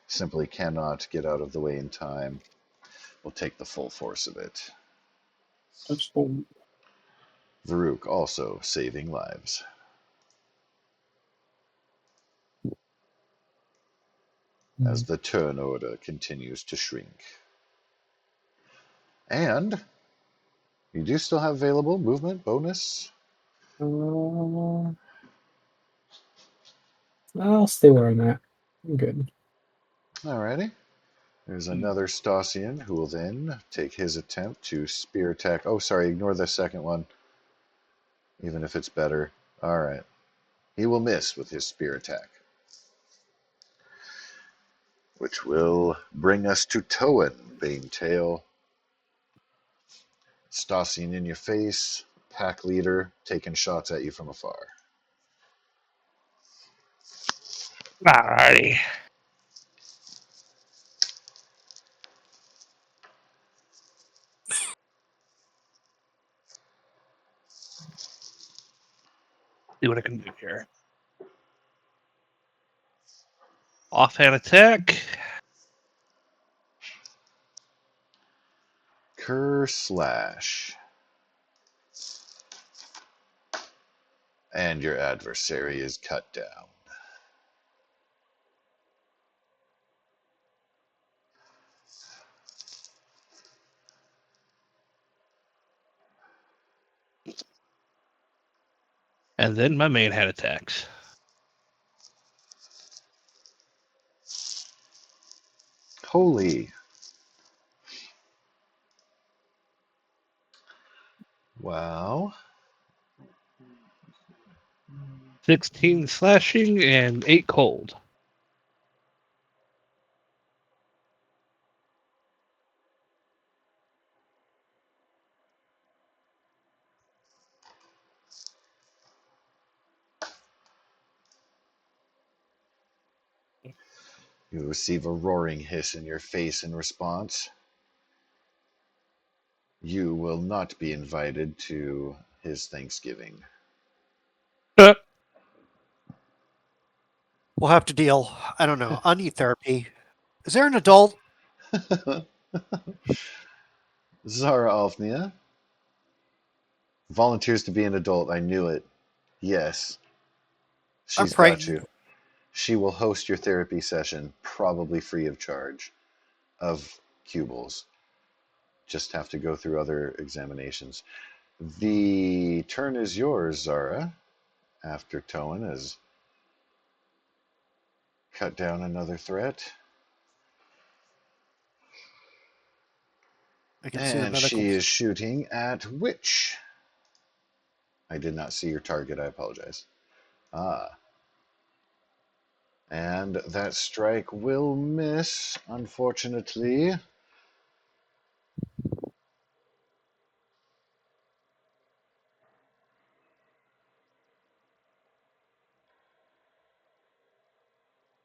simply cannot get out of the way in time. Will take the full force of it. Touch the Varuk also saving lives. As the turn order continues to shrink. And you do still have available movement bonus. I'll stay where I'm at. I'm good. Alrighty. There's another Stasian who will then take his attempt to spear attack. Oh, sorry, ignore the second one, even if it's better. Alright. He will miss with his spear attack, which will bring us to Toan, Banetail. Stasian in your face, pack leader, taking shots at you from afar. Alrighty. See what I can do here. Offhand attack. Cur slash. And your adversary is cut down. And then my main hand attacks. Holy. Wow. 16 slashing and 8 cold. You receive a roaring hiss in your face in response. You will not be invited to his Thanksgiving. Uh, We'll have to deal. I don't know. I need therapy. Is there an adult? Zara Alfnia volunteers to be an adult. I knew it. Yes, I'm she's got frightened. you. She will host your therapy session, probably free of charge, of Cubles. Just have to go through other examinations. The turn is yours, Zara, after Toan has cut down another threat. I can see the And she medicals. is shooting at which? I did not see your target. I apologize. Ah. And that strike will miss, unfortunately.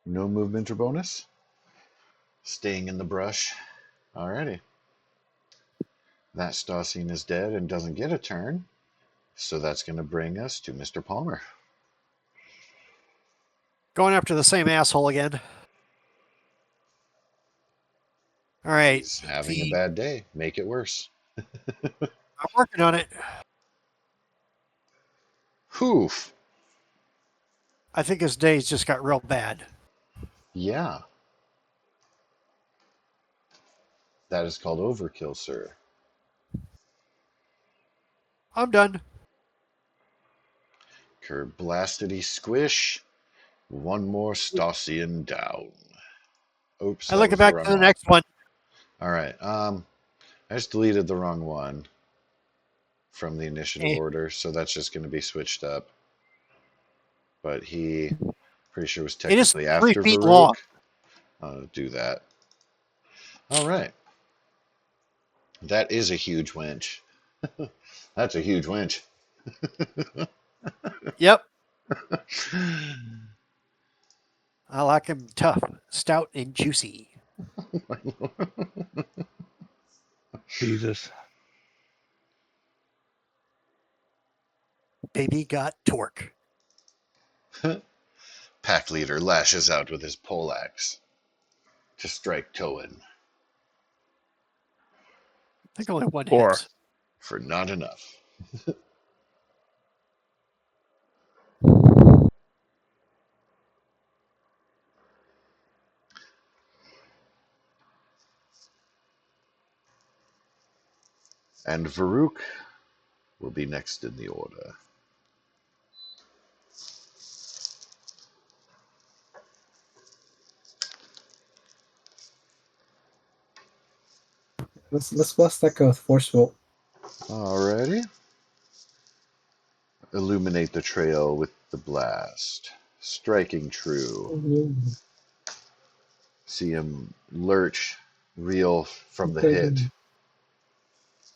No movement or bonus. Staying in the brush. Alrighty. That Stasine is dead and doesn't get a turn. So that's going to bring us to Mr. Palmer. Going after the same asshole again. All right. He's having a bad day. Make it worse. I'm working on it. Hoof. I think his days just got real bad. Yeah. That is called overkill, sir. I'm done. Kerblastity squish. One more Stasian down. Oops, I that look was the back wrong to the one. next one. All right. I just deleted the wrong one from the initiative Eh, order, so that's just going to be switched up. But he, pretty sure, was it is technically 3 after feet long. Varuk. I'll do that. All right. That is a huge winch. That's a huge winch. Yep. I like him tough, stout, and juicy. Jesus. Baby got torque. Pack leader lashes out with his poleaxe to strike Toan I think only one Four. hits. for not enough. And Varuk will be next in the order. Let's bless that guy with forceful. Alrighty. Illuminate the trail with the blast. Striking true. See him lurch, reel from the hit.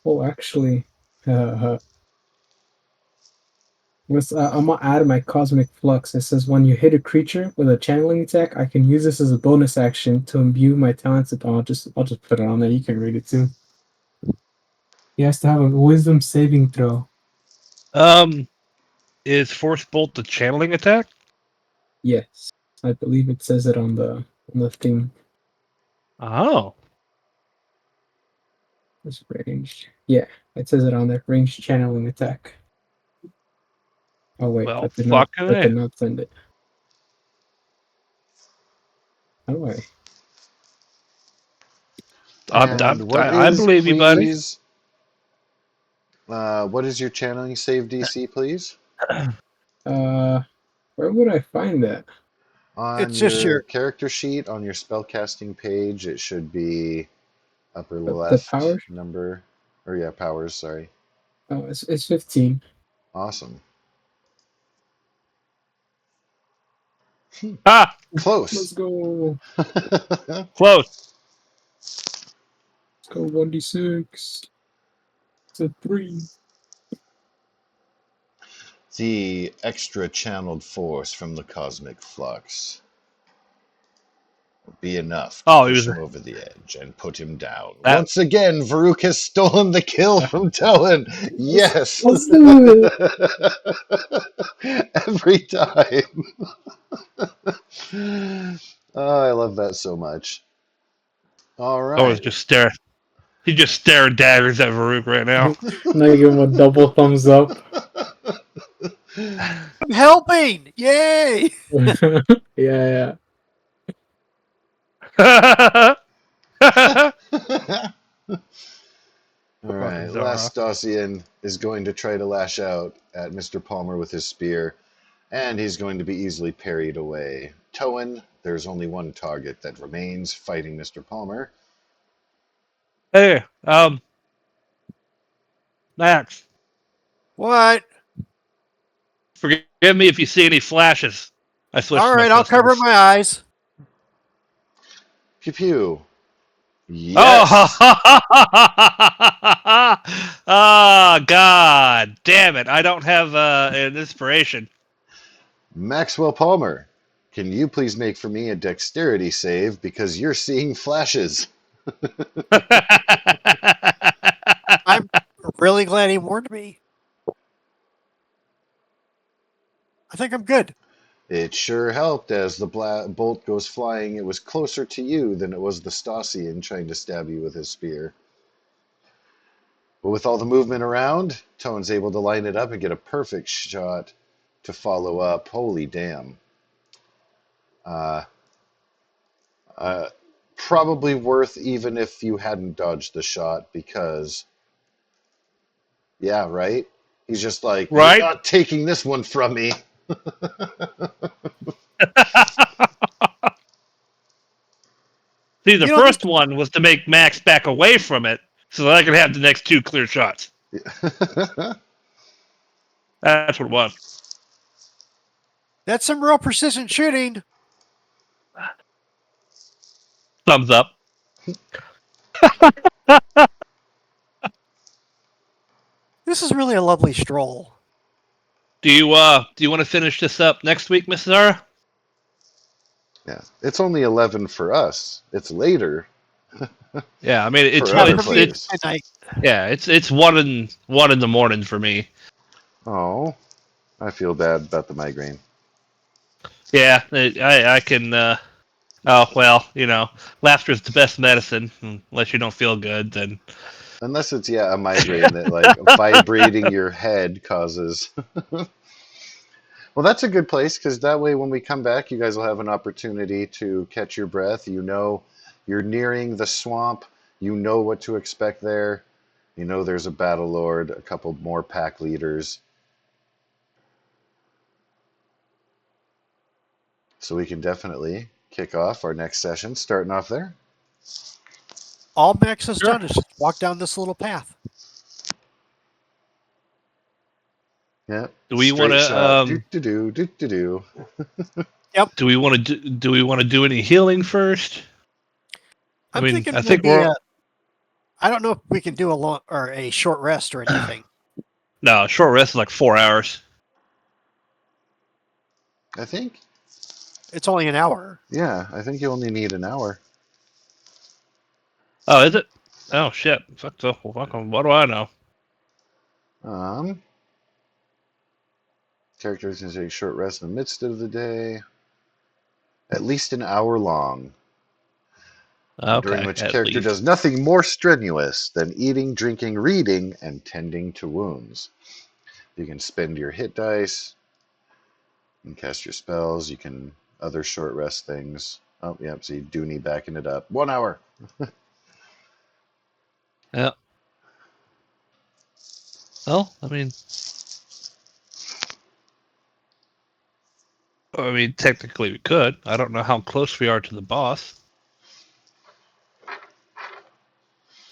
Oh, actually, I'm gonna add my cosmic flux. It says when you hit a creature with a channeling attack, I can use this as a bonus action to imbue my talents. I'll just put it on there. You can read it too. He has to have a wisdom saving throw. Is Force Bolt the channeling attack? Yes, I believe it says it on the thing. Oh. It's ranged. Yeah, it says it on there. Ranged channeling attack. Oh wait, Well, fucking that did A. not send it. How do I? And what I is, believe you, buddy. please, what is your channeling save DC, please? Where would I find that? On It's just your your. character sheet, on your spellcasting page, it should be upper The left powers? number. Or yeah, powers, sorry. Oh, it's 15. Awesome. Ah! Let's Close. go. Close. Let's go 1d6. It's a 3. The extra channeled force from the cosmic flux be enough to Oh, he push was him over the edge and put him down. that. Once again, Varuk has stolen the kill from Towan. Yes. Let's do it. Every time. Oh, I love that so much. All I was right. just staring. He just staring daggers at Varuk right now. Now I give him a double thumbs up. I'm helping! Yay! Yeah. All Fucking right, Zara. last Stossian is going to try to lash out at Mr. Palmer with his spear, and he's going to be easily parried away. Towan, there's only one target that remains fighting Mr. Palmer. Hey, Max, What? forgive me if you see any flashes. I switched All to my right, I'll cover pistols. my eyes. Pew pew. Oh, Yes! oh, God damn it. I don't have an inspiration. Maxwell Palmer, can you please make for me a dexterity save because you're seeing flashes? I'm really glad he warned me. I think I'm good. It sure helped as the bolt goes flying. It was closer to you than it was the Stossian trying to stab you with his spear. But with all the movement around, Tone's able to line it up and get a perfect shot to follow up. Holy damn. Uh, probably worth even if you hadn't dodged the shot because, yeah, right? He's just like, you're Right? not taking this one from me. See, the You know, this first one was to make Max back away from it so that I could have the next two clear shots. That's what it was. that's some real precision shooting. Thumbs up. This is really a lovely stroll. Do you want to finish this up next week, Miss Zara? Yeah, it's only 11 for us. It's later Yeah, I mean for Yeah, other for me, it's players. midnight. it's 1 in the morning for me. Oh, I feel bad about the migraine. Yeah, I can. Oh well, laughter is the best medicine. Unless you don't feel good, then Unless it's, yeah, a migraine that like vibrating your head causes. Well, that's a good place because that way when we come back, you guys will have an opportunity to catch your breath. You know you're nearing the swamp. You know what to expect there. You know there's a battle lord, a couple more pack leaders. So we can definitely kick off our next session, starting off there. All Max has Sure. done is just walk down this little path. Yeah, do we want straight shot. to Do do do do do do. do we want to do we want to do any healing first? I'm thinking I think maybe. we're I don't know if we can do a long or a short rest or anything. no short rest is like 4 hours. I think. It's only an hour. Yeah, I think you only need an hour. Oh, is it? Oh shit! Fuck what do I know? Um, Characters can take short rest in the midst of the day, at least an hour long, during Okay, which at character least. does nothing more strenuous than eating, drinking, reading, and tending to wounds. You can spend your hit dice and cast your spells. You can other short rest things. Oh, yep. See, Dooney backing it up. 1 hour. Yeah. Well, technically we could. I don't know how close we are to the boss.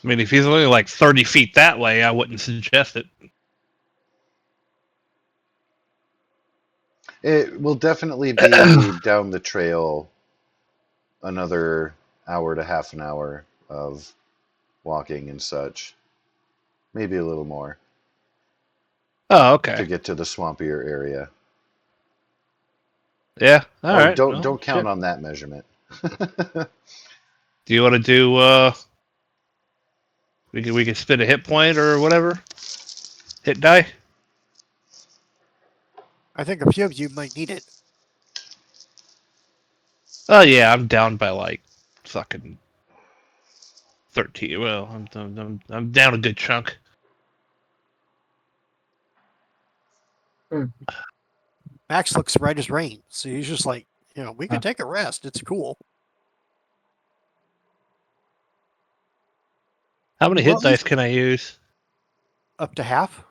If he's only like 30 feet that way, I wouldn't suggest it. It will definitely be down the trail another hour to half an hour of walking and such. Maybe a little more Oh, to okay. get to the swampier area. Yeah. All Oh, right. don't Well, count shit. on that measurement. Do you want to do? We can spin a hit point or whatever. Hit die. I think a few of you might need it. Oh yeah, I'm down by like fucking 13. Well, I'm down a good chunk. Max looks right as rain, so he's just like, we could take a rest. It's cool. How many Well, hit dice can I use? Up to half.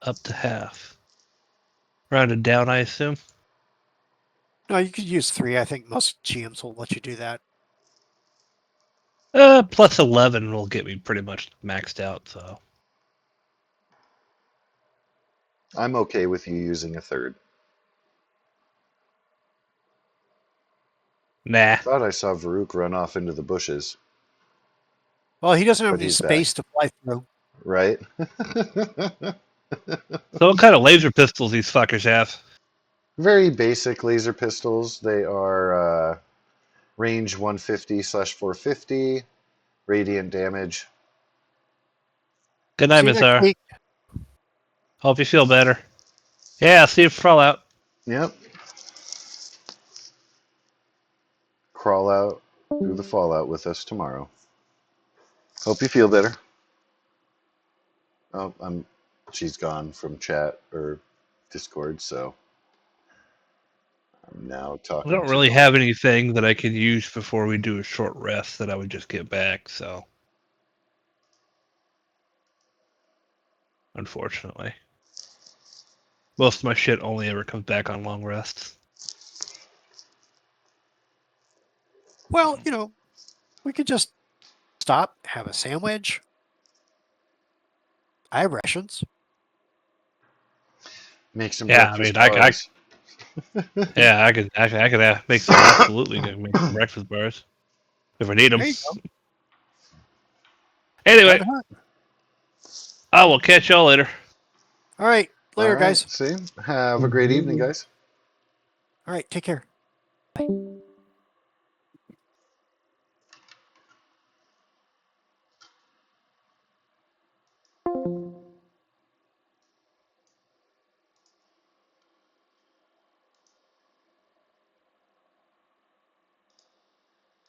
Up to half. Rounded down, I assume. No, you could use 3. I think most GMs will let you do that. Plus 11 will get me pretty much maxed out. So I'm okay with you using a third. nah. I thought I saw Varuk run off into the bushes, Well, he doesn't have but any he's back, space to fly through. right? So what kind of laser pistols these fuckers have? Very basic laser pistols. They are range 150/450, radiant damage. Good night, See you Miss next R. week. Hope you feel better. Yeah, see you for Fallout. Yep. Crawl out through the fallout with us tomorrow. Hope you feel better. Oh, she's gone from chat or Discord, so I'm now I talking don't to really Dawn. have anything that I can use before we do a short rest that I would just get back. So unfortunately, most of my shit only ever comes back on long rests. Well, we could just stop, have a sandwich. I have rations. Make some Yeah, I breakfast mean, I bars. yeah, I could make some absolutely good make some breakfast bars if I need them. There you go. Time Anyway, to hunt. I will catch y'all later. All right. All Later, right. guys. See. Have a great evening, guys. All right. Take care. Bye.